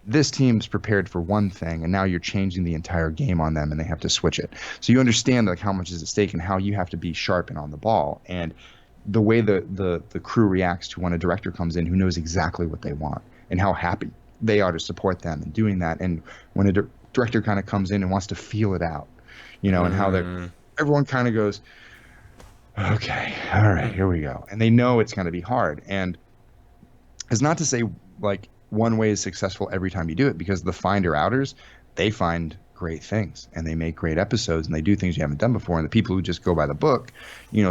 this team's prepared for one thing, and now you're changing the entire game on them, and they have to switch it. So you understand like how much is at stake and how you have to be sharp and on the ball. And the way the crew reacts to when a director comes in who knows exactly what they want and how happy they are to support them in doing that. And when a director kind of comes in and wants to feel it out, and how everyone kind of goes, okay, all right, here we go. And they know it's going to be hard. And it's not to say like one way is successful every time you do it, because the finder-outers, they find great things and they make great episodes and they do things you haven't done before. And the people who just go by the book,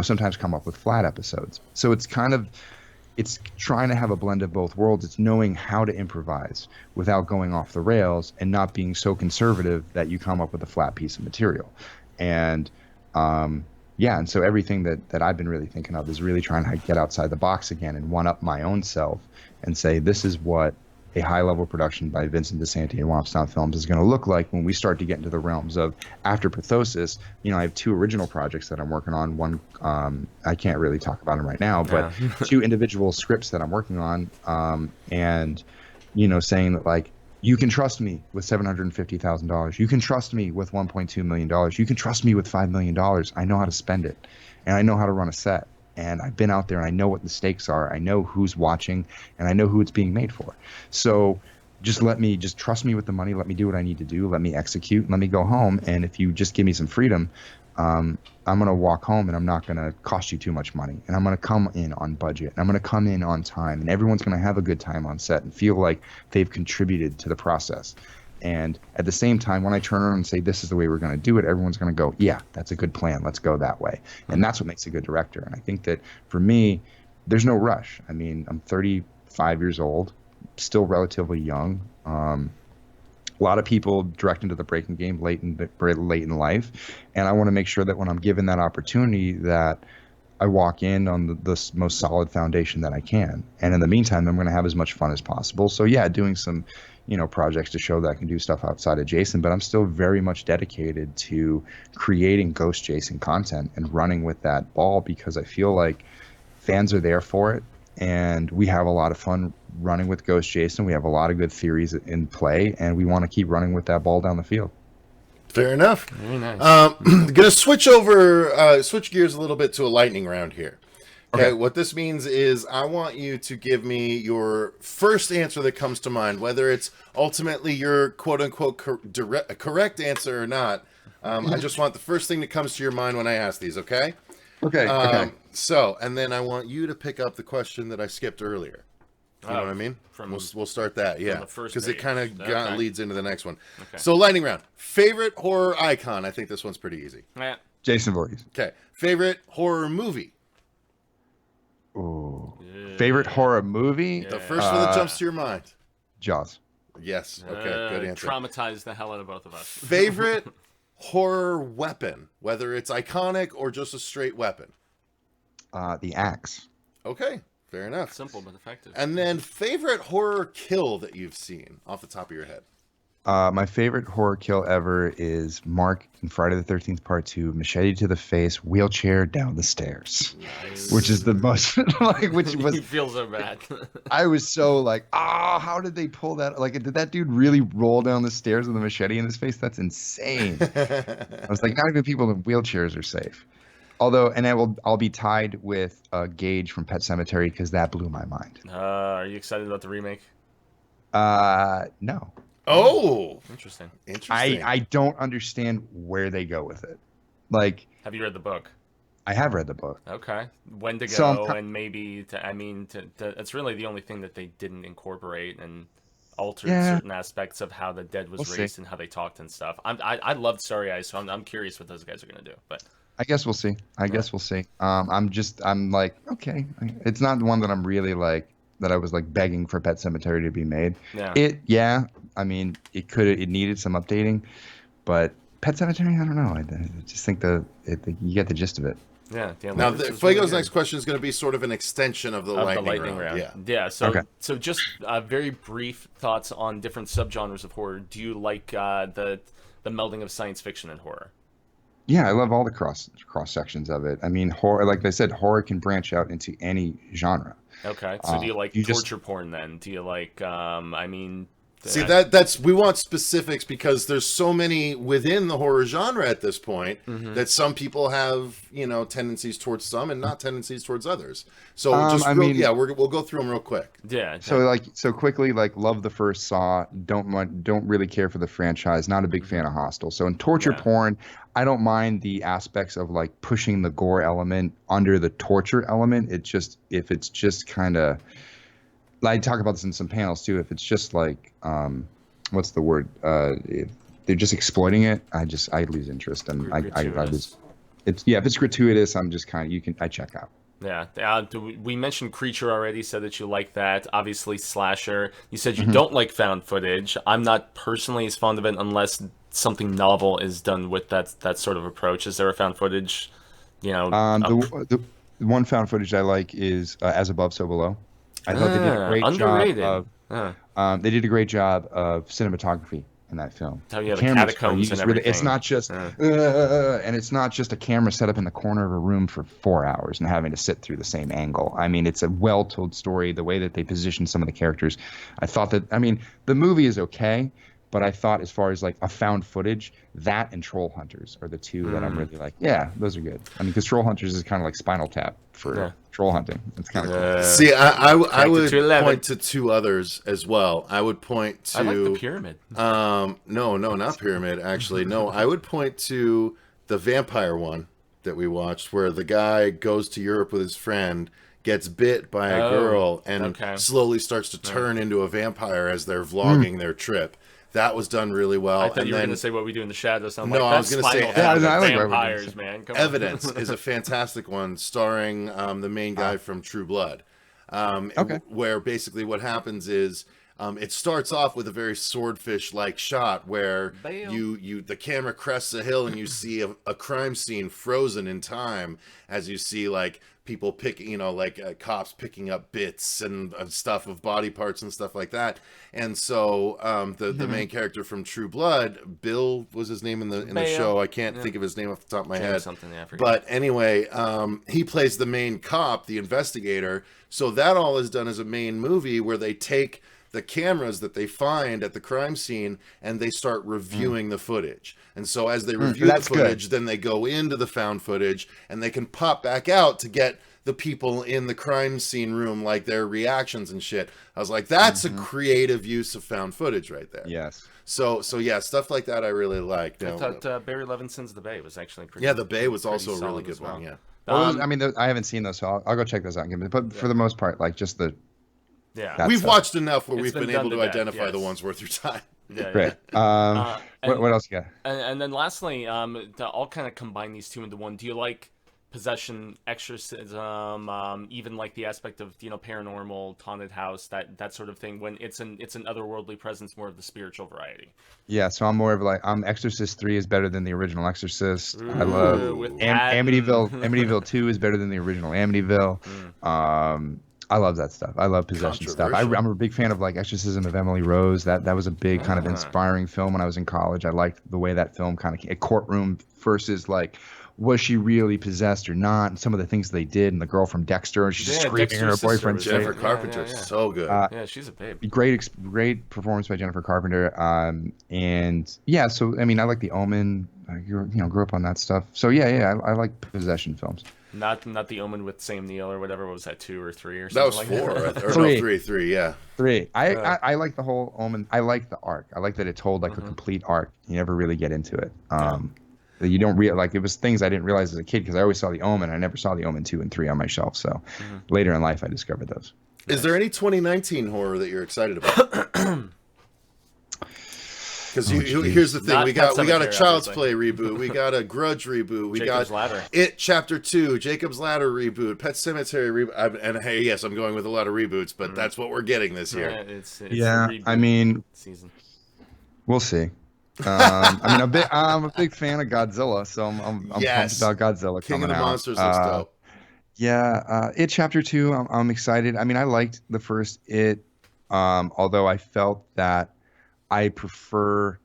sometimes come up with flat episodes. So it's trying to have a blend of both worlds. It's knowing how to improvise without going off the rails and not being so conservative that you come up with a flat piece of material. And and so everything that I've been really thinking of is really trying to get outside the box again and one up my own self and say, this is what a high-level production by Vincent DiSanti and Wampstown Films is going to look like when we start to get into the realms of after Pathosis. I have 2 original projects that I'm working on. One, I can't really talk about them right now, but 2 individual scripts that I'm working on, and saying that like, you can trust me with $750,000. You can trust me with $1.2 million. You can trust me with $5 million. I know how to spend it, and I know how to run a set. And I've been out there and I know what the stakes are. I know who's watching and I know who it's being made for. So just trust me with the money. Let me do what I need to do. Let me execute. Let me go home. And if you just give me some freedom, I'm going to walk home and I'm not going to cost you too much money. And I'm going to come in on budget. And I'm going to come in on time. And everyone's going to have a good time on set and feel like they've contributed to the process. And at the same time, when I turn around and say, this is the way we're going to do it, everyone's going to go, yeah, that's a good plan. Let's go that way. And that's what makes a good director. And I think that for me, there's no rush. I mean, I'm 35 years old, still relatively young. A lot of people direct into the breaking game very late in life. And I want to make sure that when I'm given that opportunity that I walk in on the most solid foundation that I can. And in the meantime, I'm going to have as much fun as possible. So yeah, doing some projects to show that I can do stuff outside of Jason, but I'm still very much dedicated to creating Ghost Jason content and running with that ball, because I feel like fans are there for it. And we have a lot of fun running with Ghost Jason. We have a lot of good theories in play, and we want to keep running with that ball down the field. Fair enough. Very nice. Gonna switch gears a little bit to a lightning round here. Okay, what this means is I want you to give me your first answer that comes to mind, whether it's ultimately your quote-unquote correct answer or not. I just want the first thing that comes to your mind when I ask these, okay? Okay. So, and then I want you to pick up the question that I skipped earlier. You know what I mean? We'll start that, yeah. Because it kind of leads into the next one. Okay. So, lightning round. Favorite horror icon? I think this one's pretty easy. Yeah. Jason Voorhees. Okay. Favorite horror movie? Ooh. Yeah. Favorite horror movie? Yeah. The first one that jumps to your mind. Jaws. Yes. Okay, good answer. Traumatized the hell out of both of us. Favorite horror weapon, whether it's iconic or just a straight weapon? The axe. Okay, fair enough. Simple but effective. And then favorite horror kill that you've seen off the top of your head? My favorite horror kill ever is Mark in Friday the 13th Part 2, machete to the face, wheelchair down the stairs. Nice. Which is the most, which was... You feel so bad. I was so like, how did they pull that? Like, did that dude really roll down the stairs with a machete in his face? That's insane. I was like, not even people in wheelchairs are safe. Although, and I'll be tied with Gage from Pet Sematary because that blew my mind. Are you excited about the remake? No. Oh, interesting. I don't understand where they go with it. Like, have you read the book? I have read the book. Okay, when to go and maybe it's really the only thing that they didn't incorporate and altered certain aspects of how the dead was raised and how they talked and stuff. I loved Starry Eyes, so I'm curious what those guys are gonna do. But I guess we'll see. We'll see. I'm like, okay, it's not the one that I'm really like. That I was like begging for Pet Sematary to be made. Yeah. I mean, it needed some updating, but Pet Sematary, I don't know. I just think you get the gist of it. Yeah. Now, Fuego's next question is going to be sort of an extension of the lightning round. Yeah. So just very brief thoughts on different subgenres of horror. Do you like the melding of science fiction and horror? Yeah, I love all the cross sections of it. I mean, horror, like I said, horror can branch out into any genre. Okay, so do you like You just torture porn then? Do you like, I mean, See, that's we want specifics because there's so many within the horror genre at this point that some people have, tendencies towards some and not tendencies towards others. So just I mean, we'll go through them real quick. yeah, so quickly, like love the first Saw, don't really care for the franchise, not a big fan of Hostel. So in torture yeah. porn, I don't mind the aspects of like pushing the gore element under the torture element. If it's just kind of, I talk about this in some panels too. If it's just like, what's the word? If they're just exploiting it, I lose interest, and I lose. If it's gratuitous, I'm just kind of I check out. Yeah, we mentioned Creature already, said that you like that. Obviously, Slasher. You said you Mm-hmm. don't like found footage. I'm not personally as fond of it unless something novel is done with that sort of approach. Is there a found footage, The one found footage I like is As Above, So Below. I thought they did a great underrated. job of they did a great job of cinematography in that film. Oh yeah, the cameras are catacombs and used really, everything. it's not just and it's not just a camera set up in the corner of a room for 4 hours and having to sit through the same angle. I mean, it's a well-told story. The way that they position some of the characters, I thought that. I mean, the movie is okay, but I thought as far as like a found footage, that and Troll Hunters are the two that I'm really like, yeah, those are good. I mean, because Troll Hunters is kind of like Spinal Tap for troll hunting. It's kind of cool. See, I would 211. point to two others as well. I would point to I like the Pyramid. no, not Pyramid, actually. No, I would point to the vampire one that we watched where the guy goes to Europe with his friend, gets bit by a girl, and slowly starts to turn into a vampire as they're vlogging their trip. That was done really well. I thought you were going to say What We Do in the Shadows. I'm No, like, I was that's gonna say Spinal Tap, I like vampires, man. Come on. Evidence is a fantastic one, starring the main guy from True Blood. Where basically what happens is it starts off with a very swordfish-like shot where the camera crests a hill and you see a crime scene frozen in time as you see like people picking, cops picking up bits and stuff of body parts and stuff like that. And so the main character from True Blood, Bill was his name in the show. I can't think of his name off the top of my head. But anyway, he plays the main cop, the investigator. So that all is done as a main movie where they take the cameras that they find at the crime scene and they start reviewing the footage. And so as they review the footage, then they go into the found footage and they can pop back out to get the people in the crime scene room, like their reactions and shit. I was like, that's a creative use of found footage right there. Yes. So yeah, stuff like that I really liked. I thought Barry Levinson's The Bay was actually pretty. Yeah, The Bay was also a really good one. Yeah. Well, I mean, I haven't seen those, so I'll go check those out. But for the most part, like just the. Yeah, we've watched enough where we've been able to identify the ones worth your time. Yeah, great. What else you got? And then lastly, I'll kind of combine these two into one. Do you like possession, exorcism, even like the aspect of paranormal, haunted house, that sort of thing? When it's an otherworldly presence, more of the spiritual variety. Yeah, so I'm more of like Exorcist 3 is better than the original Exorcist. I love Amityville 2 is better than the original Amityville. I love that stuff. I love possession stuff. I'm a big fan of like Exorcism of Emily Rose. That was a big kind of inspiring film when I was in college. I liked the way that film kind of a courtroom versus like, was she really possessed or not? And some of the things they did, and the girl from Dexter, and she's just screaming at her boyfriend. Jennifer Carpenter, so good. Yeah, she's a babe. Great performance by Jennifer Carpenter. And yeah, so I mean, I like The Omen. I grew up on that stuff. So yeah, I like possession films. Not The Omen with Sam Neill or whatever. What was that, 2 or 3 or something? That was like 4. Or three. Yeah. 3. I like the whole Omen. I like the arc. I like that it told like a complete arc. You never really get into it. You don't it was things I didn't realize as a kid because I always saw The Omen. I never saw The Omen 2 and 3 on my shelf. So later in life, I discovered those. Is there any 2019 horror that you're excited about? Because here's the thing, we got a Child's Play reboot, we got a Grudge reboot, we Jacob's got Ladder. It Chapter 2, Jacob's Ladder reboot, Pet Sematary reboot, and hey, yes, I'm going with a lot of reboots, but that's what we're getting this year. It's I mean, season. We'll see. I'm a big fan of Godzilla, so I'm pumped about Godzilla King coming of the out. Monsters looks dope. Yeah, It Chapter 2, I'm excited. I mean, I liked the first It, although I felt that I prefer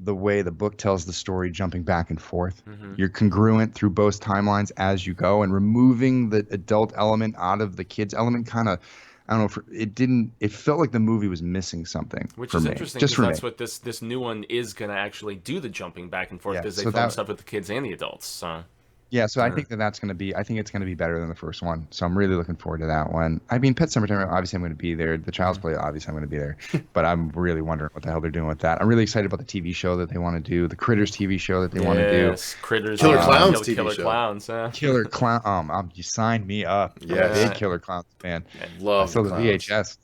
the way the book tells the story, jumping back and forth. You're congruent through both timelines as you go, and removing the adult element out of the kids element kind of, I don't know, it felt like the movie was missing something. Which for is me, interesting, just because for that's me. what this new one is going to actually do, the jumping back and forth, Yeah, because they so film that- stuff with the kids and the adults. So Yeah, so I think that's going to be, I think it's going to be better than the first one. So I'm really looking forward to that one. I mean, Pet Sematary, obviously I'm going to be there. The Child's Play, obviously I'm going to be there. But I'm really wondering what the hell they're doing with that. I'm really excited about the TV show that they want to do, the Critters TV show that they want to do. Yes, Critters. Killer Clowns TV Killer show. Clowns. Killer Clown. You signed me up. Yes. I'm a big Killer Clowns fan. Love I saw the clowns. VHS.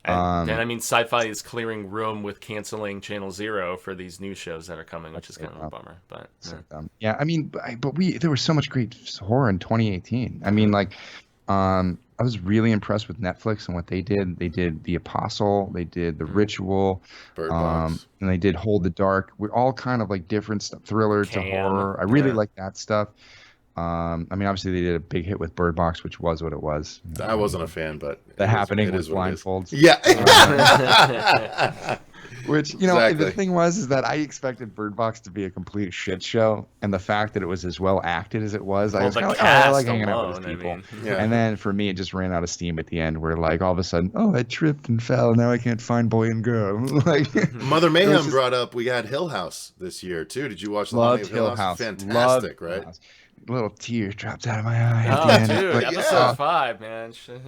And I mean, Sci-Fi is clearing room with canceling Channel Zero for these new shows that are coming, which is kind of a bummer. But Yeah, I mean, there was so much great horror in 2018. I mean, like, I was really impressed with Netflix and what they did. They did The Apostle, they did The Ritual, Bird Box. and they did Hold the Dark. We're all kind of like different stuff, thriller to horror. I really like that stuff. I mean, obviously they did a big hit with Bird Box, which was what it was. I wasn't a fan, but The Happening it with is what it is. blindfolds. Yeah. Which, you know, Exactly. the thing was that I expected Bird Box to be a complete shit show, and the fact that it was as well acted as it was, I well, was the kind of like, cast I like hanging out alone, with these people. I mean, Yeah. And then for me, it just ran out of steam at the end, where like all of a sudden, oh, I tripped and fell, now I can't find boy and girl. Like, Mother Mayhem brought up, we had Hill House this year too. Did you watch the loved Haunting of Hill House. Fantastic, Loved right? Hill House. Little tear dropped out of my eye at oh, the end. dude, Like, episode 5, man. Shit.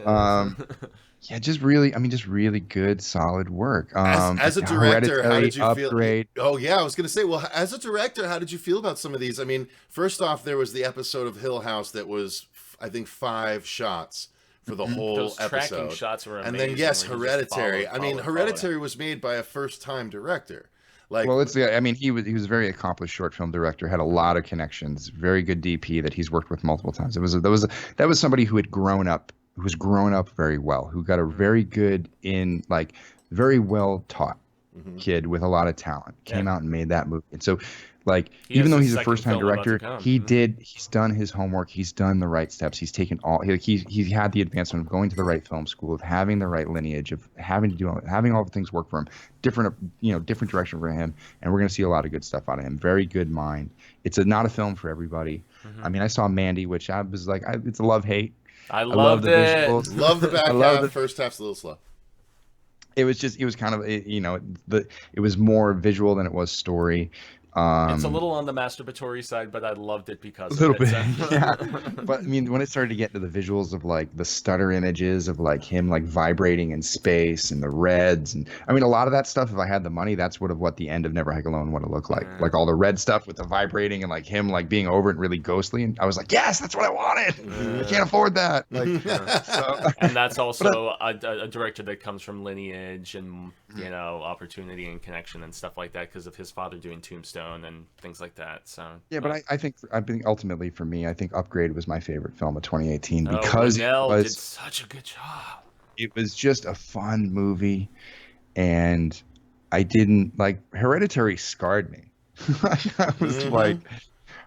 yeah, just really good, solid work. As a director, how did you Upgrade. feel? Oh yeah, I was gonna say, well, as a director, how did you feel about some of these? I mean, first off, there was the episode of Hill House that was, I think, 5 shots for the whole Those tracking episode. shots were amazing. And then yes, where you just Hereditary. followed, I mean, followed. Hereditary was made by a first-time director. Like, Well, I mean, he was a very accomplished short film director, had a lot of connections, very good DP that he's worked with multiple times. That was somebody who had grown up, who was grown up very well, who got a very good very well taught kid with a lot of talent, came out and made that movie. And so, like, He even has though his he's a second first-time film about to director, come. he's done his homework, he's done the right steps, he's taken he had the advancement of going to the right film school, of having the right lineage, of having all the things work for him, different direction for him, and we're gonna see a lot of good stuff out of him. Very good mind. It's not a film for everybody. I mean, I saw Mandy, which I was like, it's a love-hate. I love loved the it. visuals. love the back I love half. the- First half's a little slow. It was kind of, it was more visual than it was story. It's a little on the masturbatory side, but I loved it because A little of it. bit, so. yeah. But I mean, when it started to get to the visuals of like the stutter images of like him like vibrating in space and the reds, and I mean a lot of that stuff. If I had the money, that's what the end of Never Hike Alone would have looked like. Like all the red stuff with the vibrating and like him like being over it and really ghostly. And I was like, yes, that's what I wanted. I can't afford that. Like, so. And that's also a director that comes from lineage and opportunity and connection and stuff like that because of his father doing Tombstone and things like that. So Yeah, but I think ultimately for me, I think Upgrade was my favorite film of 2018 because Linnell did such a good job. it was just a fun movie, and I didn't like Hereditary scarred me. I was like,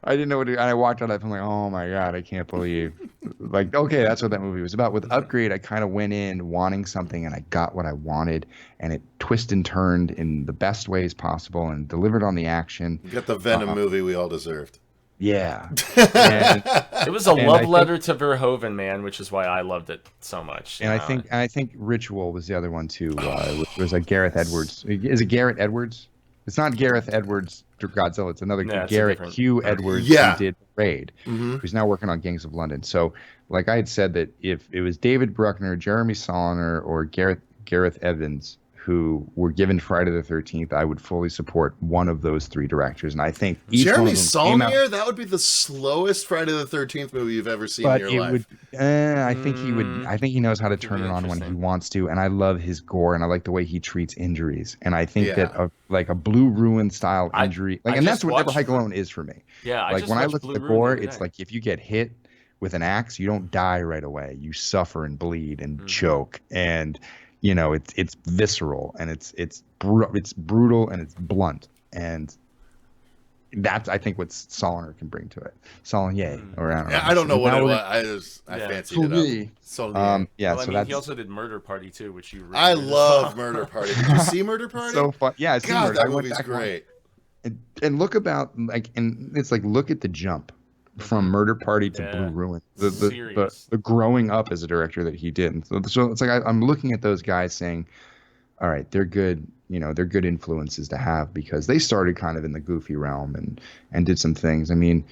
I didn't know what to do. And I walked out of it, I'm like, oh my God, I can't believe. Like, okay, that's what that movie was about. With Upgrade, I kind of went in wanting something, and I got what I wanted, and it twisted and turned in the best ways possible and delivered on the action. You got the Venom movie we all deserved. Yeah. And, It was a And love I letter to Verhoeven, man, which is why I loved it so much. and I think Ritual was the other one too, which was like Gareth Edwards. Is it Gareth Edwards? It's not Gareth Edwards Godzilla. It's another Yeah, it's a Gareth different- Hugh Edwards Yeah. who did Raid, who's now working on Gangs of London. So, like I had said, that if it was David Bruckner, Jeremy Saulnier, or Gareth Evans who were given Friday the 13th, I would fully support one of those 3 directors. And I think each one Jeremy of them came out, Saulnier, that would be the slowest Friday the 13th movie you've ever seen in but your it life. would. I think he would. I think he knows how to turn be it on when he interesting. wants to, and I love his gore, and I like the way he treats injuries, and I think Yeah. that like a Blue Ruin style I- injury, I and that's just what Never watched- Hike Alone is for me. Yeah, I Like just when I watched look Blue at the Ruin gore, the other it's day. like if you get hit with an axe, you don't die right away. You suffer and bleed and choke, and it's visceral, and it's brutal and it's blunt, and that's I think what Saulnier can bring to it. Saulnier, or I don't know. Yeah, I don't know what Now it we're- was. I Yeah. fancied it Saulnier. up. Saulnier. Yeah, Well, I so mean, that's he also did Murder Party too, which you. Really I did as love well. Murder Party. Did you see Murder Party? so fun. Yeah, I seen God, Murder. that I went movie's back and watched- great. and look about like, and it's like, look at the jump from Murder Party to Blue Ruin, the growing up as a director that he did. And so it's like I'm looking at those guys saying, all right, they're good, they're good influences to have, because they started kind of in the goofy realm and did some things. I mean,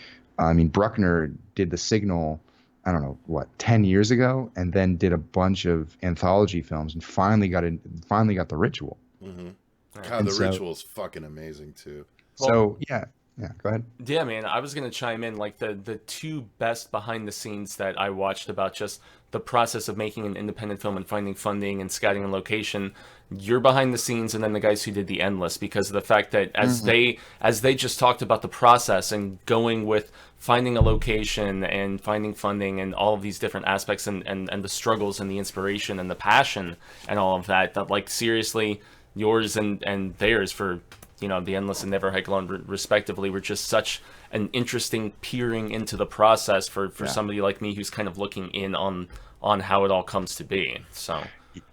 Bruckner did The Signal, I don't know what, 10 years ago, and then did a bunch of anthology films and finally got The Ritual. Mm-hmm. God, The Ritual's fucking amazing too. So yeah, go ahead. Yeah, man, I was gonna chime in, like the two best behind the scenes that I watched about just the process of making an independent film and finding funding and scouting and location. You're behind the scenes, and then the guys who did The Endless, because of the fact that as they just talked about the process and going with finding a location and finding funding and all of these different aspects and the struggles and the inspiration and the passion and all of that, like seriously, yours and theirs for The Endless and Never Hike Alone respectively were just such an interesting peering into the process for somebody like me who's kind of looking in on how it all comes to be. So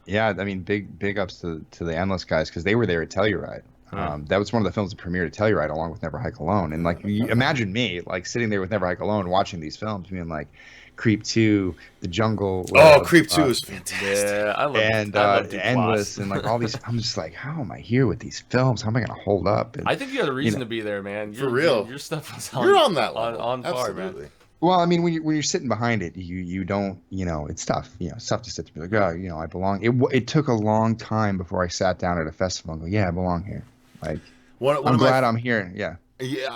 yeah, I mean, big ups to The Endless guys, because they were there at Telluride. That was one of the films that premiered at Telluride along with Never Hike Alone. And like, imagine me like sitting there with Never Hike Alone watching these films, being like, Creep 2, The Jungle. Creep 2 is fantastic. Yeah, I love Endless, and like all these. I'm just like, how am I here with these films? How am I going to hold up? And, I think you had a reason to be there, man. For real. Your stuff was you're on that level. on par, Absolutely. man. Well, I mean, when you're sitting behind it, you don't, it's tough. It's tough to sit there and be like, oh, I belong. It took a long time before I sat down at a festival and go, yeah, I belong here. Like, I'm glad I'm here. Yeah. Yeah,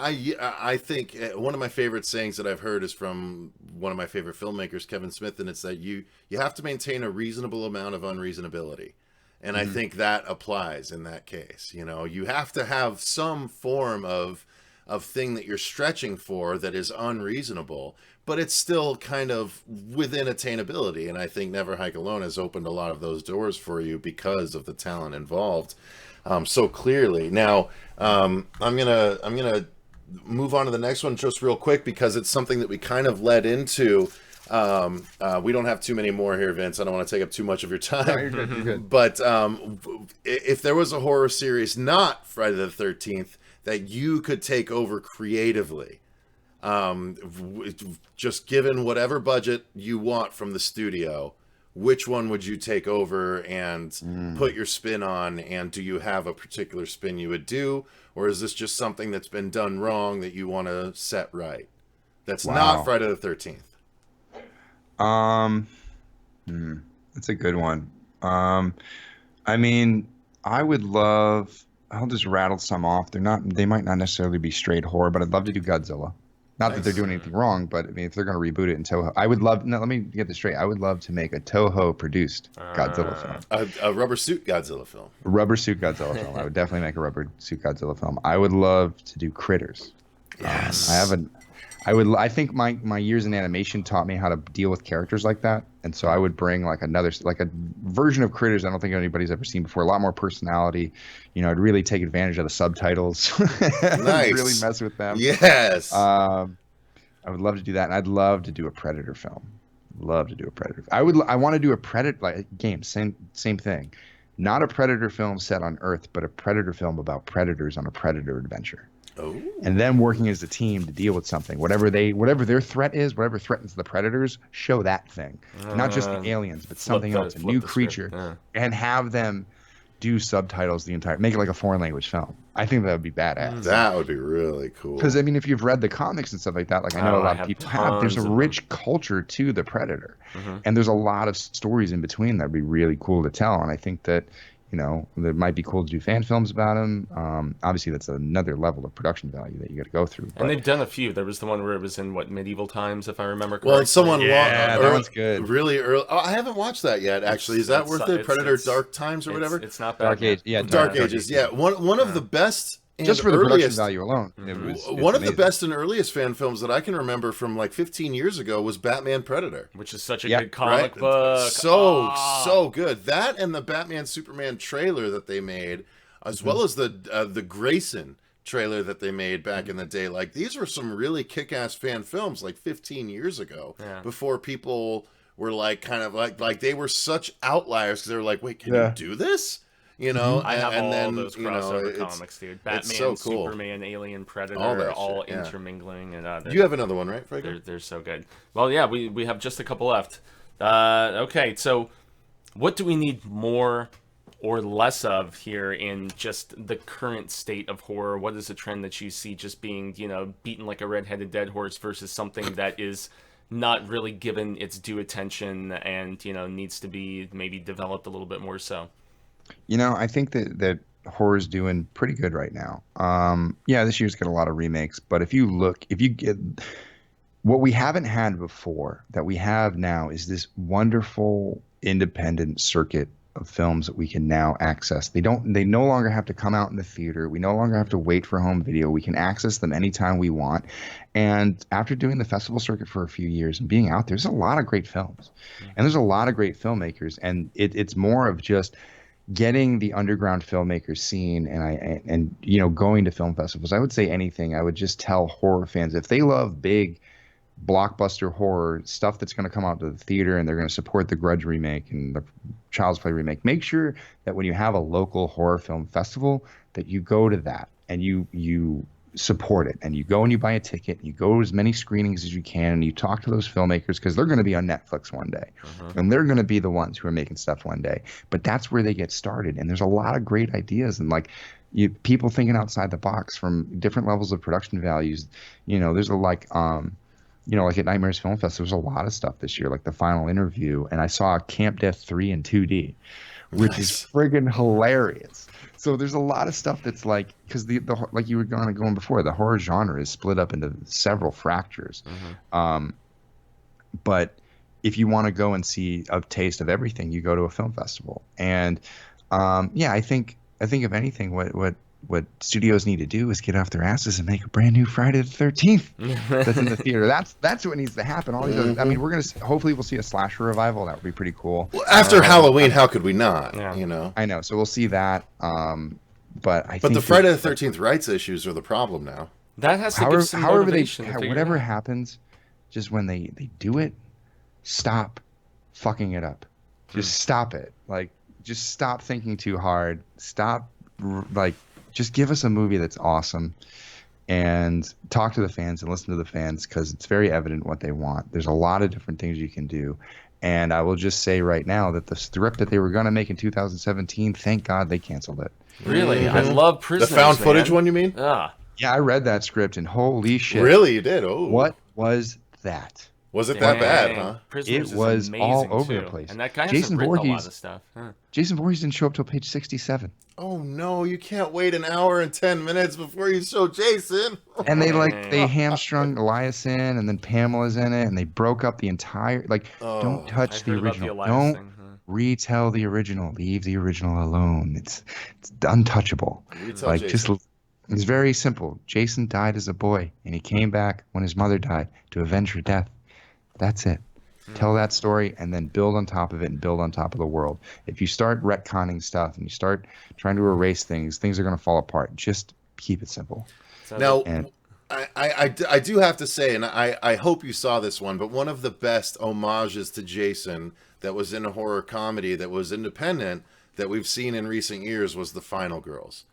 I think one of my favorite sayings that I've heard is from one of my favorite filmmakers, Kevin Smith, and it's that you have to maintain a reasonable amount of unreasonability. And I think that applies in that case. You have to have some form of thing that you're stretching for that is unreasonable, but it's still kind of within attainability. And I think Never Hike Alone has opened a lot of those doors for you because of the talent involved so clearly. Now, I'm gonna move on to the next one just real quick, because it's something that we kind of led into. We don't have too many more here, Vince. I don't want to take up too much of your time. No, you're good. But if there was a horror series, not Friday the 13th, that you could take over creatively, just given whatever budget you want from the studio, which one would you take over and put your spin on? And do you have a particular spin you would do? Or is this just something that's been done wrong that you want to set right? That's not Friday the 13th. That's a good one. I mean, I'll just rattle some off. They might not necessarily be straight horror, but I'd love to do Godzilla. Not that they're doing anything wrong, but I mean, if they're going to reboot it in Toho, let me get this straight. I would love to make a Toho produced Godzilla film. A rubber suit Godzilla film. A rubber suit Godzilla film. I would definitely make a rubber suit Godzilla film. I would love to do Critters. Yes. I think my years in animation taught me how to deal with characters like that, and so I would bring like a version of Critters I don't think anybody's ever seen before. A lot more personality. I'd really take advantage of the subtitles. Nice. Really mess with them. Yes. I would love to do that, and I'd love to do a Predator film. Love to do a Predator. I want to do a Predator like game. Same thing. Not a Predator film set on Earth, but a Predator film about predators on a predator adventure. Oh. And them working as a team to deal with something, whatever their threat is, whatever threatens the predators, show that thing, not just the aliens, but something else, a new creature, and have them do subtitles make it like a foreign language film. I think that would be badass. That would be really cool. Because I mean, if you've read the comics and stuff like that, like I know a lot of people have, there's a rich culture to the Predator, and there's a lot of stories in between that'd be really cool to tell. And I think that it might be cool to do fan films about him. Obviously, that's another level of production value that you got to go through. And they've done a few. There was the one where it was in medieval times, if I remember correctly. Well, someone that one's good. Really early. Oh, I haven't watched that yet. Actually, is that worth it? Predator Dark Times or whatever. It's not bad. Dark Age. Yeah, Dark Ages. Yeah, one of the best. Just for the production value alone. One of the best and earliest fan films that I can remember from like 15 years ago was Batman Predator. Which is such a good comic book. So good. That and the Batman Superman trailer that they made, as well as the Grayson trailer that they made back in the day. Like, these were some really kick-ass fan films like 15 years ago, before people were like kind of like they were such outliers, because they were like, wait, can you do this? you know, I have and all then those you know, crossover comics, dude. Batman, it's so cool. Superman, Alien, All Predator, that all shit, yeah. intermingling, and You have another one, right, Fuego? they're so good. Well, yeah, we have just a couple left. Okay, so what do we need more or less of here in just the current state of horror? What is a trend that you see just being, you know, beaten like a red-headed dead horse versus something that is not really given its due attention and, you know, needs to be maybe developed a little bit more so? You know, I think that horror's doing pretty good right now. Yeah, this year's got a lot of remakes, but if you get what we haven't had before that we have now is this wonderful independent circuit of films that we can now access. They no longer have to come out in the theater. We no longer have to wait for home video. We can access them anytime we want. And after doing the festival circuit for a few years and being out there, there's a lot of great films. And there's a lot of great filmmakers. And it's more of just getting the underground filmmakers seen and you know, going to film festivals. I would say anything. I would just tell horror fans, if they love big blockbuster horror stuff that's going to come out to the theater and they're going to support the Grudge remake and the Child's Play remake, make sure that when you have a local horror film festival that you go to that and you support it, and you go and you buy a ticket and you go to as many screenings as you can and you talk to those filmmakers, because they're going to be on Netflix one day and they're going to be the ones who are making stuff one day. But that's where they get started, and there's a lot of great ideas and like people thinking outside the box from different levels of production values. You know, there's you know, like at Nightmares Film Fest, there was a lot of stuff this year, like The Final Interview, and I saw Camp Death 3 in 2D, which is friggin' hilarious. So there's a lot of stuff that's like, because the like you were going before, the horror genre is split up into several fractures. But if you want to go and see a taste of everything, you go to a film festival. And yeah, I think if anything, what studios need to do is get off their asses and make a brand new Friday the 13th that's in the theater. That's what needs to happen. All these other, I mean, hopefully we'll see a slasher revival. That would be pretty cool. Well, after Halloween, how could we not? Yeah. You know. I know. So we'll see that. But I think the Friday the 13th rights issues are the problem now. That has to give some motivation to figure whatever it out. happens, just when they do it, stop fucking it up. Just stop it. Like, just stop thinking too hard. Stop, like, just give us a movie that's awesome and talk to the fans and listen to the fans, because it's very evident what they want. There's a lot of different things you can do. And I will just say right now that the script that they were going to make in 2017, thank God they canceled it. Really? I love Prisoners, The found footage man. one, you mean? Ah. Yeah, I read that script and holy shit. Really? You did? Oh. What was that? Was it that bad, huh? Prisoners It was is amazing all over too. the place. And that guy Jason hasn't written a lot Voorhees- of stuff. Huh. Jason Voorhees didn't show up till page 67. Oh no, you can't wait an hour and 10 minutes before you show Jason. And they hamstrung Eliason, and then Pamela's in it, and they broke up the entire, like, don't touch the heard about the original. Elias Don't thing, huh? retell the original. Leave the original alone. It's untouchable. Retell Like, Jason. it's very simple. Jason died as a boy, and he came back when his mother died to avenge her death. That's it. Tell that story and then build on top of it and build on top of the world. If you start retconning stuff and you start trying to erase things, things are going to fall apart. Just keep it simple. So Now, And- I do have to say, and I hope you saw this one, but one of the best homages to Jason that was in a horror comedy that was independent that we've seen in recent years was The Final Girls.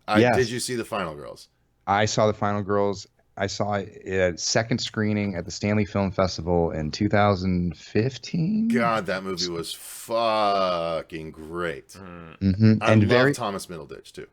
Yes. Did you see The Final Girls? I saw The Final Girls. I saw it at second screening at the Stanley Film Festival in 2015. God, that movie was fucking great. Mm-hmm. I And love Thomas Middleditch too.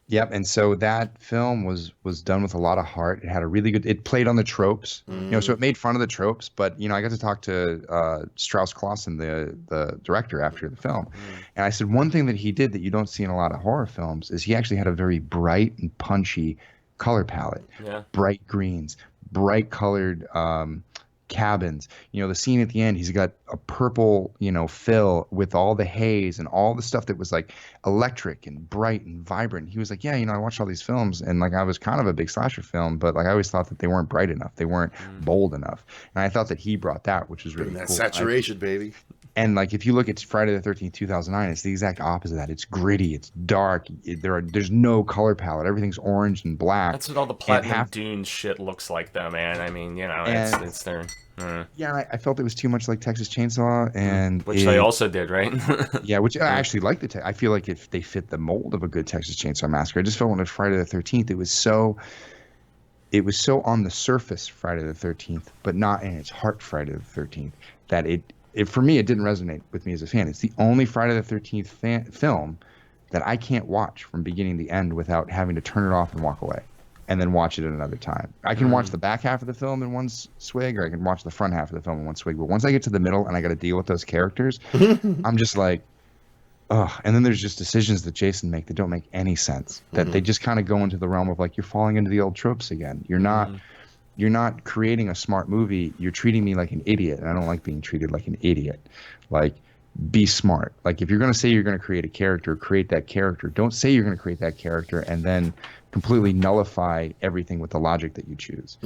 Yep, and so that film was done with a lot of heart. It had a really good. It played on the tropes, you know, so it made fun of the tropes. But you know, I got to talk to Strauss Clausen, the director, after the film, and I said one thing that he did that you don't see in a lot of horror films is he actually had a very bright and punchy color palette. Yeah. Bright greens, bright colored cabins. You know, the scene at the end, he's got a purple, you know, fill with all the haze and all the stuff that was like electric and bright and vibrant. He was like, yeah, you know, I watched all these films and like I was kind of a big slasher film, but like I always thought that they weren't bright enough. They weren't bold enough. And I thought that he brought that, which is really That cool. saturation, baby. And like if you look at Friday the 13th 2009, it's the exact opposite of that. It's gritty, it's dark, there's no color palette, everything's orange and black. That's what all the Platinum Dune shit looks like, though, man. I mean, you know, it's their. Yeah, I felt it was too much like Texas Chainsaw, and which they also did, right? Yeah, which I actually like I feel like if they fit the mold of a good Texas Chainsaw Massacre. I just felt when it was Friday the 13th, it was so on the surface Friday the 13th, but not in its heart Friday the 13th, that it for me, it didn't resonate with me as a fan. It's the only Friday the 13th film that I can't watch from beginning to end without having to turn it off and walk away and then watch it at another time. I can watch the back half of the film in one swig, or I can watch the front half of the film in one swig. But once I get to the middle and I got to deal with those characters, I'm just like, ugh. And then there's just decisions that Jason make that don't make any sense, that they just kind of go into the realm of like, you're falling into the old tropes again. You're not creating a smart movie. You're treating me like an idiot, and I don't like being treated like an idiot. Like, be smart. Like, if you're going to say you're going to create a character, create that character. Don't say you're going to create that character and then completely nullify everything with the logic that you choose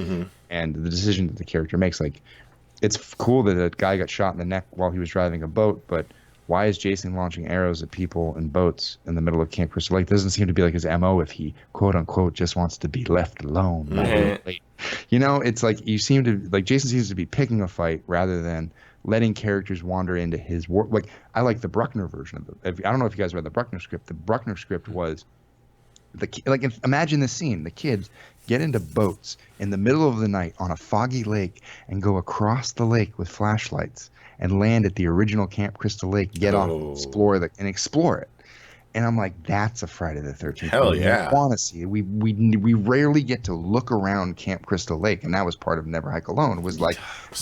and the decision that the character makes. Like, it's cool that a guy got shot in the neck while he was driving a boat, but why is Jason launching arrows at people and boats in the middle of Camp Crystal Lake? Doesn't seem to be like his MO if he, quote unquote, just wants to be left alone. You know, it's like Jason seems to be picking a fight rather than letting characters wander into his work. Like, I like the Bruckner version of it. I don't know if you guys read the Bruckner script. The Bruckner script was imagine this scene. The kids get into boats in the middle of the night on a foggy lake and go across the lake with flashlights and land at the original Camp Crystal Lake, get off, explore it. And I'm like, that's a Friday the 13th. Hell yeah. I want to see it. We rarely get to look around Camp Crystal Lake, and that was part of Never Hike Alone. Was like,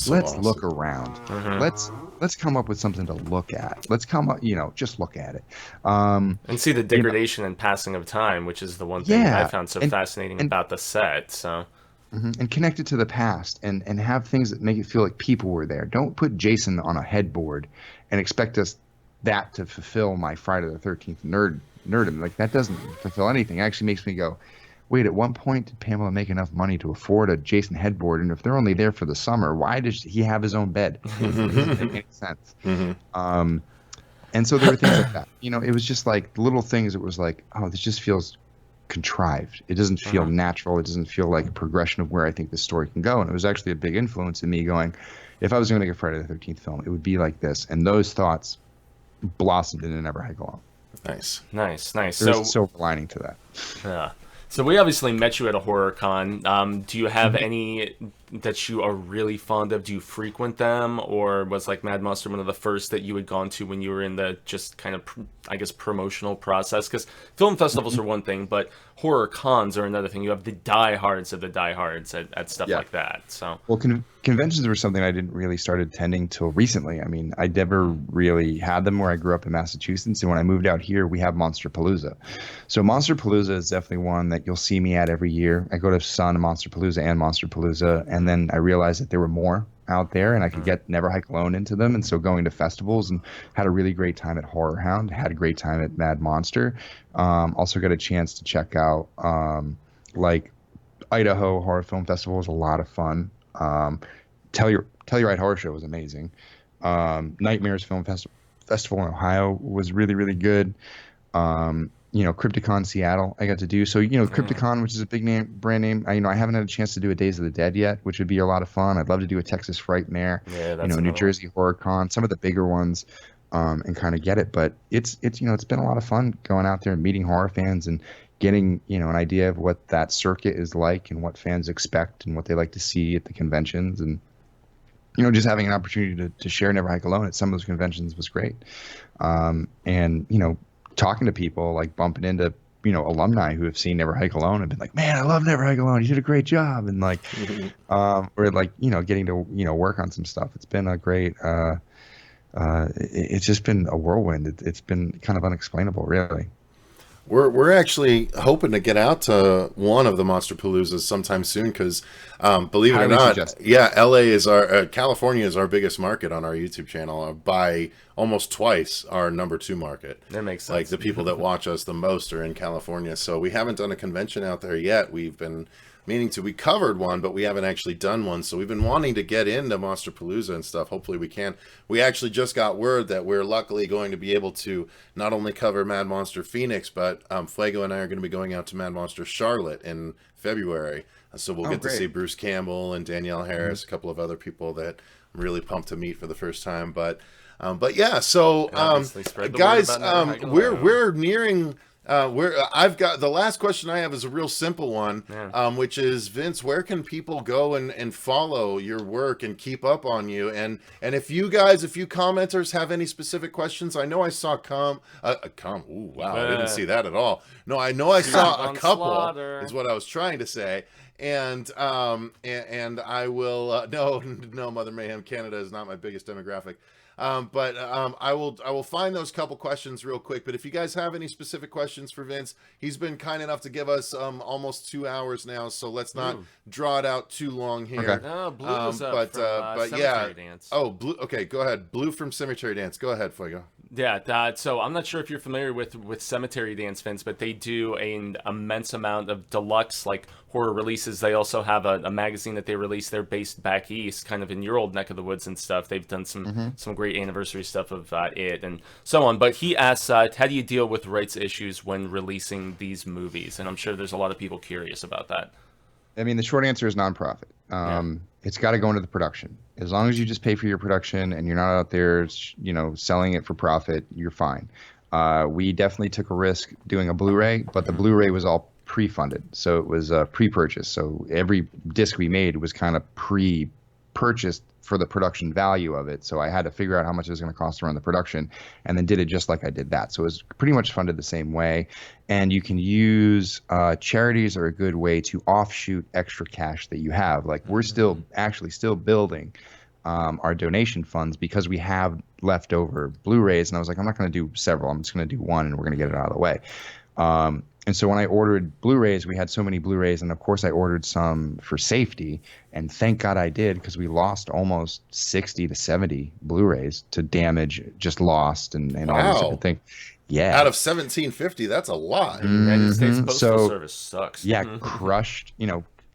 let's look around. Let's come up with something to look at. Let's come up, just look at it. And see the degradation and passing of time, which is the one thing that I found so fascinating about the set. So. And connect it to the past and have things that make it feel like people were there. Don't put Jason on a headboard and expect that to fulfill my Friday the 13th nerdom. Like, that doesn't fulfill anything. It actually makes me go, wait, at one point did Pamela make enough money to afford a Jason headboard? And if they're only there for the summer, why does he have his own bed? It doesn't make sense. And so there were things like that. It was just like little things. It was like, oh, this just feels contrived. It doesn't feel natural. It doesn't feel like a progression of where I think the story can go. And it was actually a big influence in me going, if I was going to make a Friday the 13th film, it would be like this. And those thoughts blossomed into Never Hike Alone. Nice. There's a silver lining to that. Yeah. So we obviously met you at a horror con. Do you have any that you are really fond of? Do you frequent them, or was like Mad Monster one of the first that you had gone to when you were in the just kind of, I guess, promotional process? Because film festivals are one thing, but horror cons are another thing. You have the diehards of the diehards at stuff like that. So well, conventions were something I didn't really start attending till recently. I mean, I never really had them where I grew up in Massachusetts, and when I moved out here, we have Monsterpalooza. So Monsterpalooza is definitely one that you'll see me at every year. I go to Sun, Monsterpalooza, and Monsterpalooza, and then I realized that there were more out there, and I could get Never Hike Alone into them. And so going to festivals, and had a really great time at Horror Hound, had a great time at Mad Monster. Also got a chance to check out like Idaho Horror Film Festival was a lot of fun. Telluride Horror Show was amazing. Nightmares Film Festival in Ohio was really, really good. Crypticon Seattle I got to do. So, Crypticon, which is a big brand name. I haven't had a chance to do a Days of the Dead yet, which would be a lot of fun. I'd love to do a Texas Frightmare, New Jersey Horror Con, some of the bigger ones, and kind of get it. But it's been a lot of fun going out there and meeting horror fans and getting, an idea of what that circuit is like and what fans expect and what they like to see at the conventions. And, just having an opportunity to share Never Hike Alone at some of those conventions was great. Talking to people, like bumping into, alumni who have seen Never Hike Alone and been like, man, I love Never Hike Alone. You did a great job. And like, or like, getting to, work on some stuff. It's been a great, it's just been a whirlwind. It's been kind of unexplainable, really. We're actually hoping to get out to one of the Monsterpaloozas sometime soon because, believe it or not, California is our biggest market on our YouTube channel by almost twice our number 2 market. That makes sense. Like the people that watch us the most are in California. So we haven't done a convention out there yet. We've been meaning to. We covered one, but we haven't actually done one. So we've been wanting to get into Monsterpalooza and stuff. Hopefully we can. We actually just got word that we're luckily going to be able to not only cover Mad Monster Phoenix, but Fuego and I are going to be going out to Mad Monster Charlotte in February. So we'll get to see Bruce Campbell and Danielle Harris, a couple of other people that I'm really pumped to meet for the first time. But yeah, so guys, we're nearing. I've got the last question I have is a real simple one, which is, Vince, where can people go and follow your work and keep up on you? And if you commenters have any specific questions, I know I saw ooh, wow, I didn't see that at all. No, I know I saw a couple Slaughter. Is what I was trying to say. And I will no, Mother Mayhem Canada is not my biggest demographic. But I will find those couple questions real quick. But if you guys have any specific questions for Vince, he's been kind enough to give us almost 2 hours now, so let's not draw it out too long here. Okay. No, Blue was up from Cemetery Dance. Oh, Blue. Okay, go ahead. Blue from Cemetery Dance. Go ahead, Fuego. Yeah, so I'm not sure if you're familiar with Cemetery Dance, Vince, but they do an immense amount of deluxe horror releases. They also have a magazine that they release. They're based back east, kind of in your old neck of the woods and stuff. They've done some great anniversary stuff of it and so on. But he asks, how do you deal with rights issues when releasing these movies? And I'm sure there's a lot of people curious about that. I mean, the short answer is nonprofit. It's got to go into the production. As long as you just pay for your production and you're not out there, selling it for profit, you're fine. We definitely took a risk doing a Blu-ray, but the Blu-ray was all pre-funded, so it was pre-purchased. So every disc we made was kind of pre-purchased for the production value of it. So I had to figure out how much it was going to cost to run the production, and then did it just like I did that. So it was pretty much funded the same way. And you can use charities are a good way to offshoot extra cash that you have. Like we're still building our donation funds because we have leftover Blu-rays. And I was like, I'm not going to do several. I'm just going to do one, and we're going to get it out of the way. And so when I ordered Blu-rays, we had so many Blu-rays, and of course I ordered some for safety, and thank God I did, because we lost almost 60 to 70 Blu-rays to damage, just lost, and all these different things. Yeah. Out of 1750, that's a lot. United States Postal Service sucks. Yeah, crushed,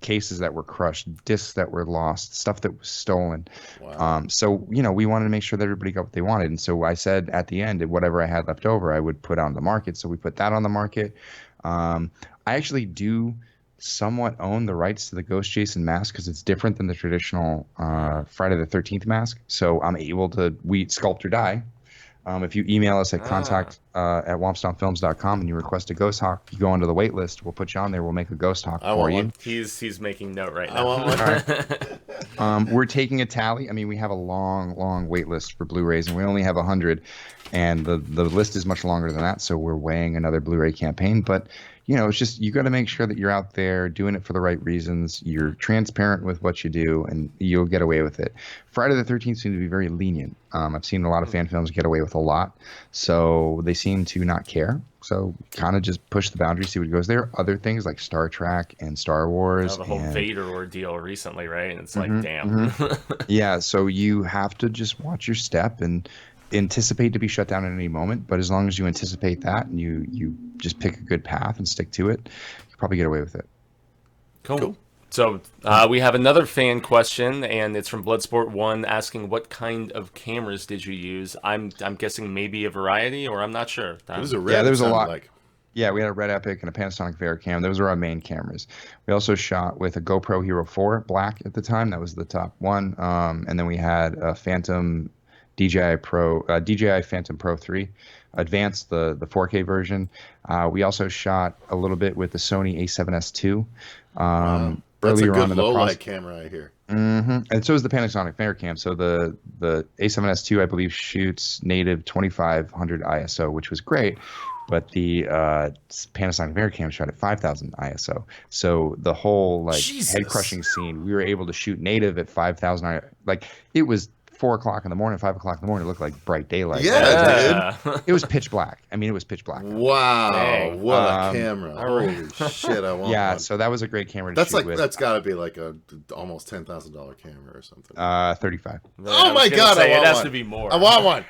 cases that were crushed, discs that were lost, stuff that was stolen. Wow. So, we wanted to make sure that everybody got what they wanted. And so I said at the end, whatever I had left over, I would put on the market. So we put that on the market. I actually do somewhat own the rights to the Ghost Jason mask because it's different than the traditional Friday the 13th mask. So I'm able to, we sculpt or die. If you email us at contact at wompstompfilms.com and you request a Ghost Hawk, you go onto the wait list. We'll put you on there. We'll make a Ghost Hawk for you. He's making note right now. We're taking a tally. I mean, we have a long wait list for Blu-rays, and we only have 100. And the list is much longer than that, so we're weighing another Blu-ray campaign. But, it's just you got to make sure that you're out there doing it for the right reasons. You're transparent with what you do, and you'll get away with it. Friday the 13th seemed to be very lenient. I've seen a lot of fan films get away with a lot, so they seem to not care. So kind of just push the boundaries, see what goes. There are other things like Star Trek and Star Wars. The whole Vader ordeal recently, right? And it's damn. Yeah, so you have to just watch your step and anticipate to be shut down at any moment, but as long as you anticipate that and you just pick a good path and stick to it, you probably get away with it. Cool. So we have another fan question, and it's from Bloodsport1 asking, what kind of cameras did you use? I'm guessing maybe a variety, or I'm not sure. It was a red. Yeah, there was a lot. Yeah, we had a Red Epic and a Panasonic Vericam. Those were our main cameras. We also shot with a GoPro Hero 4 Black at the time. That was the top one. And then we had a Phantom DJI Phantom Pro 3 Advanced, the 4K version. We also shot a little bit with the Sony A7S II. Wow. That's a good low light camera, I hear. And so is the Panasonic Vericam. So the A7S II, I believe, shoots native 2500 ISO, which was great. But the Panasonic Vericam shot at 5,000 ISO. So the whole head crushing scene, we were able to shoot native at 5,000. It was 4 o'clock in the morning, 5 o'clock in the morning, it looked like bright daylight. Yeah, dude. It was pitch black. I mean, it was pitch black. Wow, Dang. what a camera! Holy shit, I want Yeah, one. so that was a great camera to shoot with. That's got to be like a almost $10,000 camera or something. 35. Oh my god, it has to be more. I want one.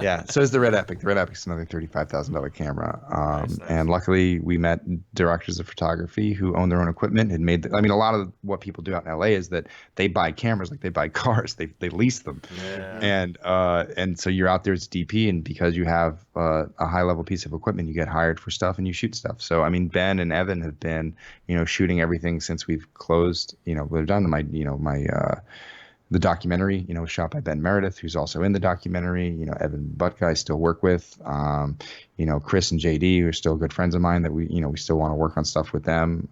Yeah, so is the Red Epic. The Red Epic's another $35,000 camera. Nice. And luckily we met directors of photography who own their own equipment and I mean, a lot of what people do out in LA is that they buy cameras like they buy cars. They lease them. Yeah. And so you're out there as DP, and because you have a high level piece of equipment, you get hired for stuff and you shoot stuff. So I mean, Ben and Evan have been, shooting everything since we've closed. We've done the documentary, was shot by Ben Meredith, who's also in the documentary. Evan Butka I still work with. Chris and JD, who are still good friends of mine that we still want to work on stuff with them.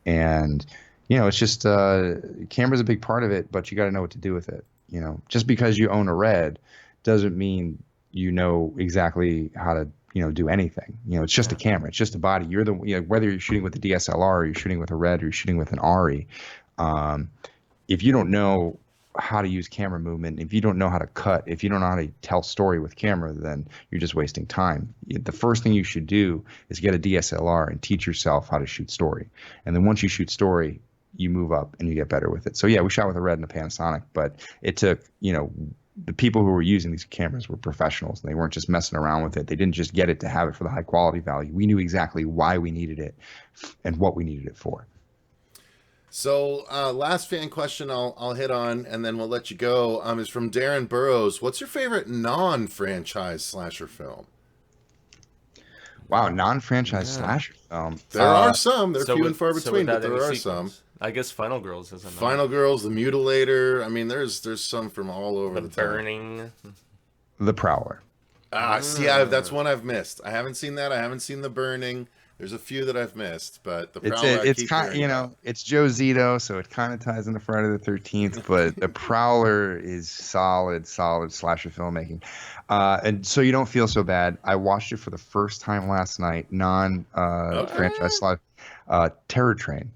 And it's just camera's a big part of it, but you got to know what to do with it. Just because you own a Red doesn't mean you know exactly how to do anything. It's just a camera. It's just a body. You're the whether you're shooting with a DSLR or you're shooting with a Red or you're shooting with an ARRI. If you don't know how to use camera movement, if you don't know how to cut, if you don't know how to tell story with camera, then you're just wasting time. The first thing you should do is get a DSLR and teach yourself how to shoot story. And then once you shoot story, you move up and you get better with it. So yeah, we shot with a Red and a Panasonic, but it took, the people who were using these cameras were professionals, and they weren't just messing around with it. They didn't just get it to have it for the high quality value. We knew exactly why we needed it and what we needed it for. So last fan question I'll hit on, and then we'll let you go, is from Darren Burrows. What's your favorite non-franchise slasher film? Wow, non-franchise slasher film. There are some. They're few and far so between, but without there any are sequels. some. I guess Final Girls isn't. Final Girls, The Mutilator. I mean, there's some from all over the Burning. The Prowler. See, that's one I've missed. I haven't seen that. I haven't seen The Burning. There's a few that I've missed, but The Prowler. It's kind of, it's Joe Zito, so it kind of ties into Friday the 13th. But The Prowler is solid slasher filmmaking, and so you don't feel so bad. I watched it for the first time last night. Franchise slasher, Terror Train.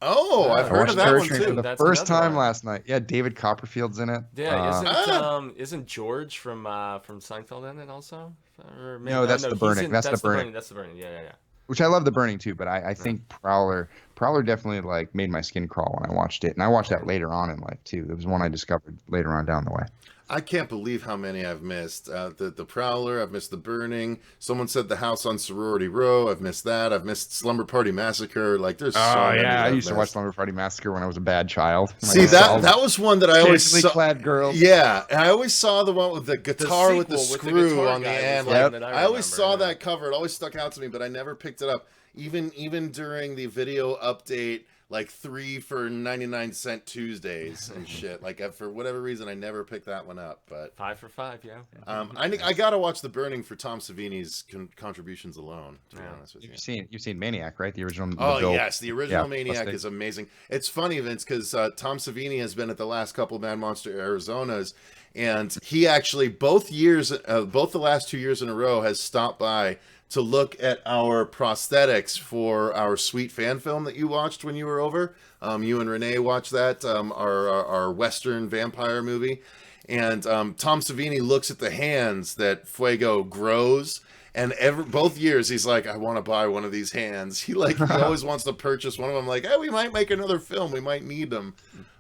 Oh, I've heard of that one too. For the first time last night. Yeah, David Copperfield's in it. Yeah, isn't George from Seinfeld in it also? Or maybe, no, that's The Burning. That's The Burning. That's The Burning. Yeah. Which I love The Burning too, but I think Prowler definitely made my skin crawl when I watched it, and I watched that later on in life too. It was one I discovered later on down the way. I can't believe how many I've missed. The Prowler, I've missed The Burning. Someone said The House on Sorority Row. I've missed that. I've missed Slumber Party Massacre. There's so many. Yeah, I used to watch Slumber Party Massacre when I was a bad child. See, that was one that I always saw. Clad girls. Yeah, and I always saw the one with the guitar with the screw on the end. I always saw that cover. It always stuck out to me, but I never picked it up. Even during the video update, 3 for 99-cent Tuesdays and shit. For whatever reason, I never picked that one up. But 5 for 5, yeah. I gotta watch The Burning for Tom Savini's contributions alone. To be honest with you, you've seen Maniac, right? The original. Yes, the original Maniac is amazing. It's funny, Vince, because Tom Savini has been at the last couple of Mad Monster Arizonas, and he actually both the last 2 years in a row has stopped by to look at our prosthetics for our Sweet fan film that you watched when you were over. You and Renee watched that, our Western vampire movie. And Tom Savini looks at the hands that Fuego grows. And both years, he's like, I want to buy one of these hands. He always wants to purchase one of them. We might make another film. We might need them.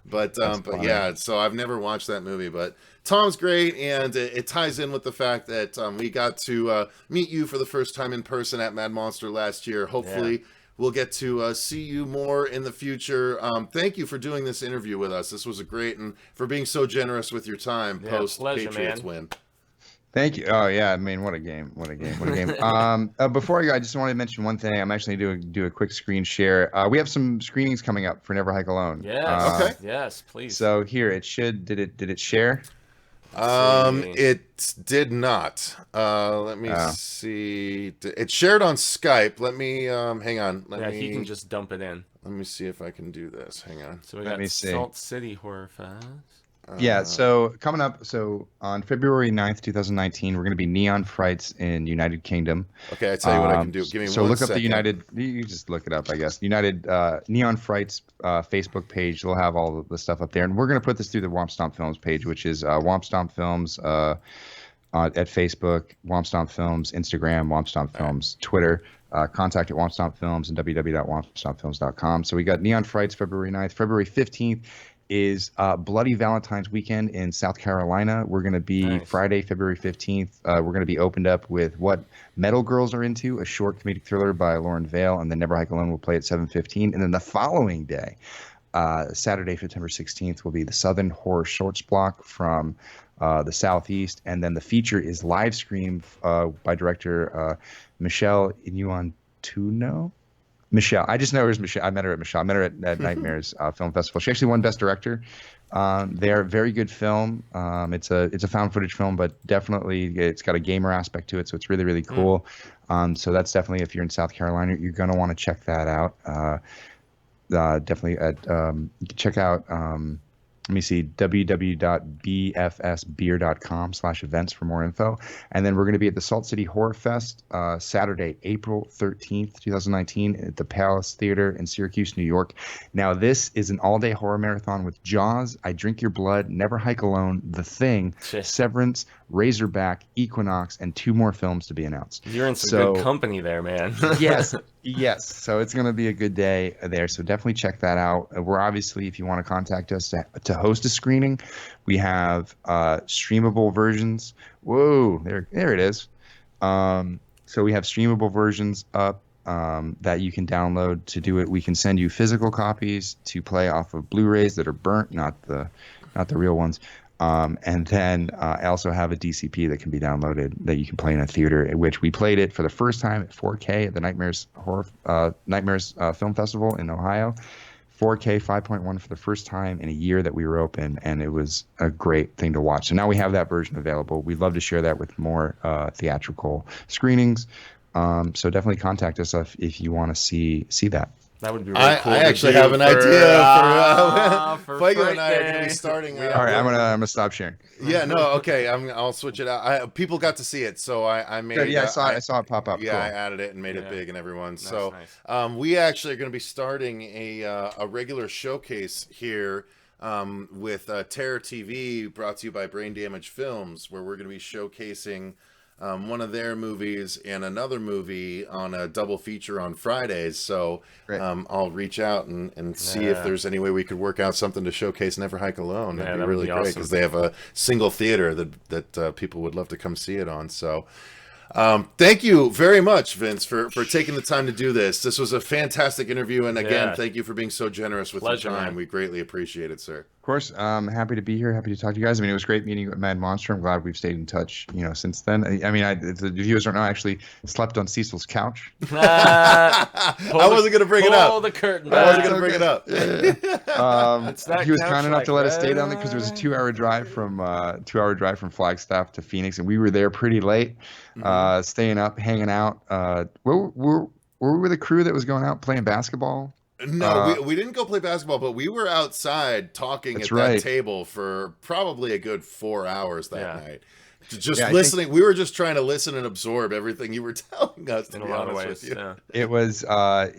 But yeah, so I've never watched that movie. But Tom's great, and it ties in with the fact that we got to meet you for the first time in person at Mad Monster last year. Hopefully, we'll get to see you more in the future. Thank you for doing this interview with us. This was great, and for being so generous with your time post Patriots win. Thank you. Oh yeah, I mean, what a game! What a game! Before I go, I just wanted to mention one thing. I'm actually going to do a quick screen share. We have some screenings coming up for Never Hike Alone. Yes. Okay. Yes, please. So here it should. Did it share? It did not. Let me see. It shared on Skype. Let me hang on. He can just dump it in. Let me see if I can do this. Hang on. So we got Salt City Horror Fest. Yeah, so coming up, so on February 9th, 2019, we're going to be Neon Frights in United Kingdom. Okay, I tell you what I can do. Give me So one look up the second. United, you just look it up, I guess. United Neon Frights Facebook page. They'll have all the stuff up there. And we're going to put this through the Womp Stomp Films page, which is Womp Stomp Films at Facebook, Womp Stomp Films, Instagram, Womp Stomp Films, Twitter. Contact at Womp Stomp Films and www.wompstompfilms.com. So we got Neon Frights February 9th. February 15th is Bloody Valentine's weekend in South Carolina. We're going to be Friday, February 15th. We're going to be opened up with What Metal Girls Are Into, a short comedic thriller by Lauren Vale, and then Never Hike Alone will play at 7:15. And then the following day, Saturday, September 16th, will be the Southern Horror Shorts block from the Southeast. And then the feature is Live Scream by director Michelle Inuantuno. Michelle. I just know her as Michelle. I met her at Michelle. I met her at Nightmares Film Festival. She actually won Best Director. They're a very good film. It's a found footage film, but definitely it's got a gamer aspect to it, so it's really, really cool. So that's definitely, if you're in South Carolina, you're going to want to check that out. Definitely check out let me see, www.bfsbeer.com/events for more info. And then we're going to be at the Salt City Horror Fest Saturday, April 13th, 2019 at the Palace Theater in Syracuse, New York. Now, this is an all-day horror marathon with Jaws, I Drink Your Blood, Never Hike Alone, The Thing, Severance, Razorback, Equinox, and 2 more films to be announced. You're in some good company there, man. Yes. So it's going to be a good day there. So definitely check that out. We're obviously, if you want to contact us to host a screening, we have streamable versions. Whoa, there it is. So we have streamable versions up that you can download to do it. We can send you physical copies to play off of Blu-rays that are burnt, not the real ones. And then I also have a DCP that can be downloaded that you can play in a theater, in which we played it for the first time at 4K at the Nightmares Film Festival in Ohio. 4K 5.1 for the first time in a year that we were open, and it was a great thing to watch. So now we have that version available. We'd love to share that with more theatrical screenings. So definitely contact us if you want to see that. That would be really cool. I actually have an idea for Fuego and I are going to be starting. All right, I'm gonna stop sharing. Yeah, no, okay, I'll switch it out. People got to see it, so I made. Good, yeah, I saw it pop up. Yeah, cool. I added it and made it big and everyone. Nice, so nice. we actually are going to be starting a regular showcase here with Terror TV, brought to you by Brain Damage Films, where we're going to be showcasing one of their movies and another movie on a double feature on Fridays. So I'll reach out and see if there's any way we could work out something to showcase Never Hike Alone. That'd be really great because they have a single theater that people would love to come see it on. So thank you very much, Vince, for taking the time to do this. This was a fantastic interview. And again, thank you for being so generous with your time. Man. We greatly appreciate it, sir. Of course, I'm happy to be here. Happy to talk to you guys. I mean, it was great meeting you at Mad Monster. I'm glad we've stayed in touch, since then. I mean, if the viewers don't know, I actually slept on Cecil's couch. I wasn't going to bring it up. Pull the curtain back. I wasn't going to bring it up. He was kind enough to let us stay down there because it was a 2-hour drive from Flagstaff to Phoenix, and we were there pretty late, staying up, hanging out. Were we with a crew that was going out playing basketball? No, we didn't go play basketball, but we were outside talking at that table for probably a good 4 hours that night. Just listening. We were just trying to listen and absorb everything you were telling us, to be honest with you. Yeah. It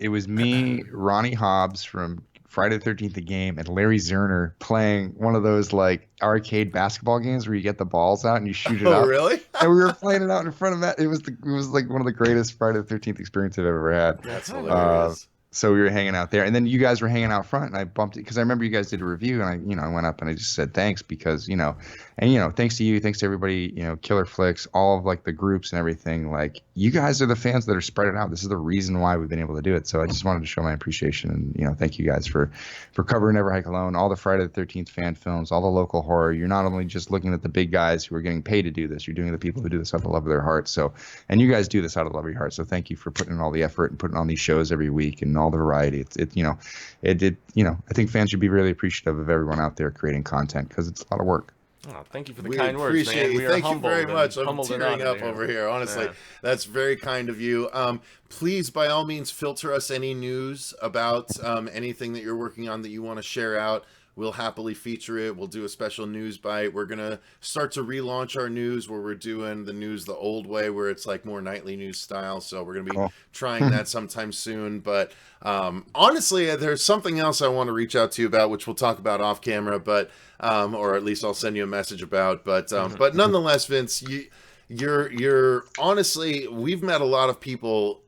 was me, Ronnie Hobbs from Friday the 13th The Game, and Larry Zerner playing one of those like arcade basketball games where you get the balls out and you shoot it up. Oh, really? And we were playing it out in front of that. It was like one of the greatest Friday the 13th experience I've ever had. That's hilarious. So we were hanging out there, and then you guys were hanging out front, and I bumped it because I remember you guys did a review, and I went up and I just said thanks because thanks to you, thanks to everybody, Killer Flicks, all of like the groups and everything. Like you guys are the fans that are spread it out. This is the reason why we've been able to do it. So I just wanted to show my appreciation and thank you guys for covering Never Hike Alone, all the Friday the 13th fan films, all the local horror. You're not only just looking at the big guys who are getting paid to do this. You're doing the people who do this out of the love of their hearts. So, and you guys do this out of the love of your heart. So thank you for putting in all the effort and putting on these shows every week and all the variety. I think fans should be really appreciative of everyone out there creating content because it's a lot of work. Oh, thank you for the kind words, man. Thank you very much. I'm tearing up over here. Honestly, that's very kind of you. Please, by all means, filter us any news about anything that you're working on that you want to share out. we'll happily feature it. We'll do a special news bite. We're gonna start to relaunch our news where we're doing the news the old way, where it's like more nightly news style. So we're gonna be trying that sometime soon. But honestly, there's something else I want to reach out to you about, which we'll talk about off camera, but or at least I'll send you a message about. But nonetheless, Vince, you're honestly, we've met a lot of people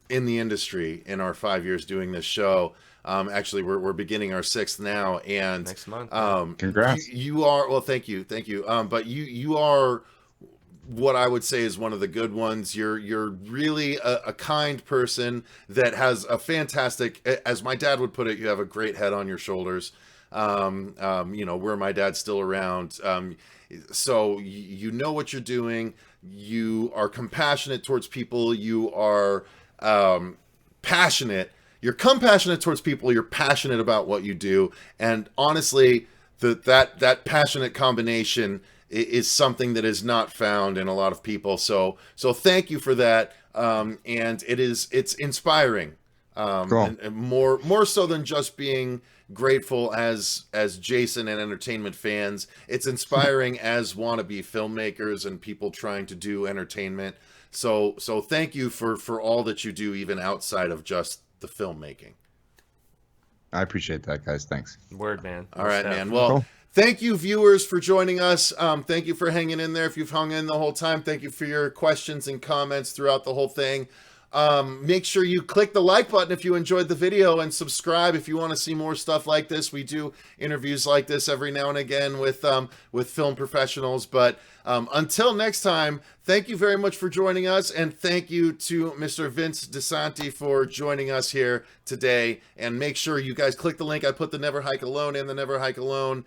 in the industry in our 5 years doing this show. Actually, we're beginning our 6th now, and next month. Congrats. You are, well, thank you. But you are what I would say is one of the good ones. You're really a kind person that has a fantastic, as my dad would put it, you have a great head on your shoulders. Where my dad's still around. So you know what you're doing. You are compassionate towards people. You are passionate. You're compassionate towards people. You're passionate about what you do. And honestly, that passionate combination is something that is not found in a lot of people. So thank you for that. And it's inspiring. Cool. And more so than just being grateful as Jason and entertainment fans. It's inspiring as wannabe filmmakers and people trying to do entertainment. So thank you for all that you do, even outside of just the filmmaking. I appreciate that, guys. Thanks. Word, man. All right, man. Well, thank you, viewers, for joining us. Thank you for hanging in there. If you've hung in the whole time, thank you for your questions and comments throughout the whole thing. Make sure you click the like button if you enjoyed the video, and subscribe if you want to see more stuff like this. We do interviews like this every now and again with film professionals. But until next time, thank you very much for joining us, and thank you to Mr. Vince DiSanti for joining us here today. And make sure you guys click the link. I put the Never Hike Alone and the Never Hike Alone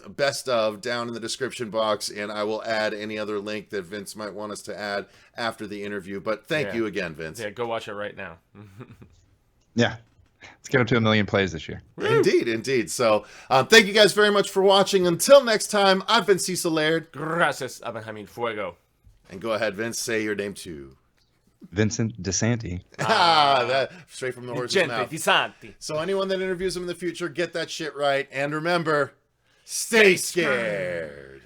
best of down in the description box, and I will add any other link that Vince might want us to add after the interview. But thank you again, Vince. Yeah, go watch it right now. Yeah. Let's get up to 1 million plays this year. Indeed. So thank you guys very much for watching. Until next time, I've been Cecil Laird. Gracias, Jaime Fuego. And go ahead, Vince, say your name too. Vincent DiSanti. That straight from the horse's Vincente mouth. DiSanti. So anyone that interviews him in the future, get that shit right. And remember, stay scared.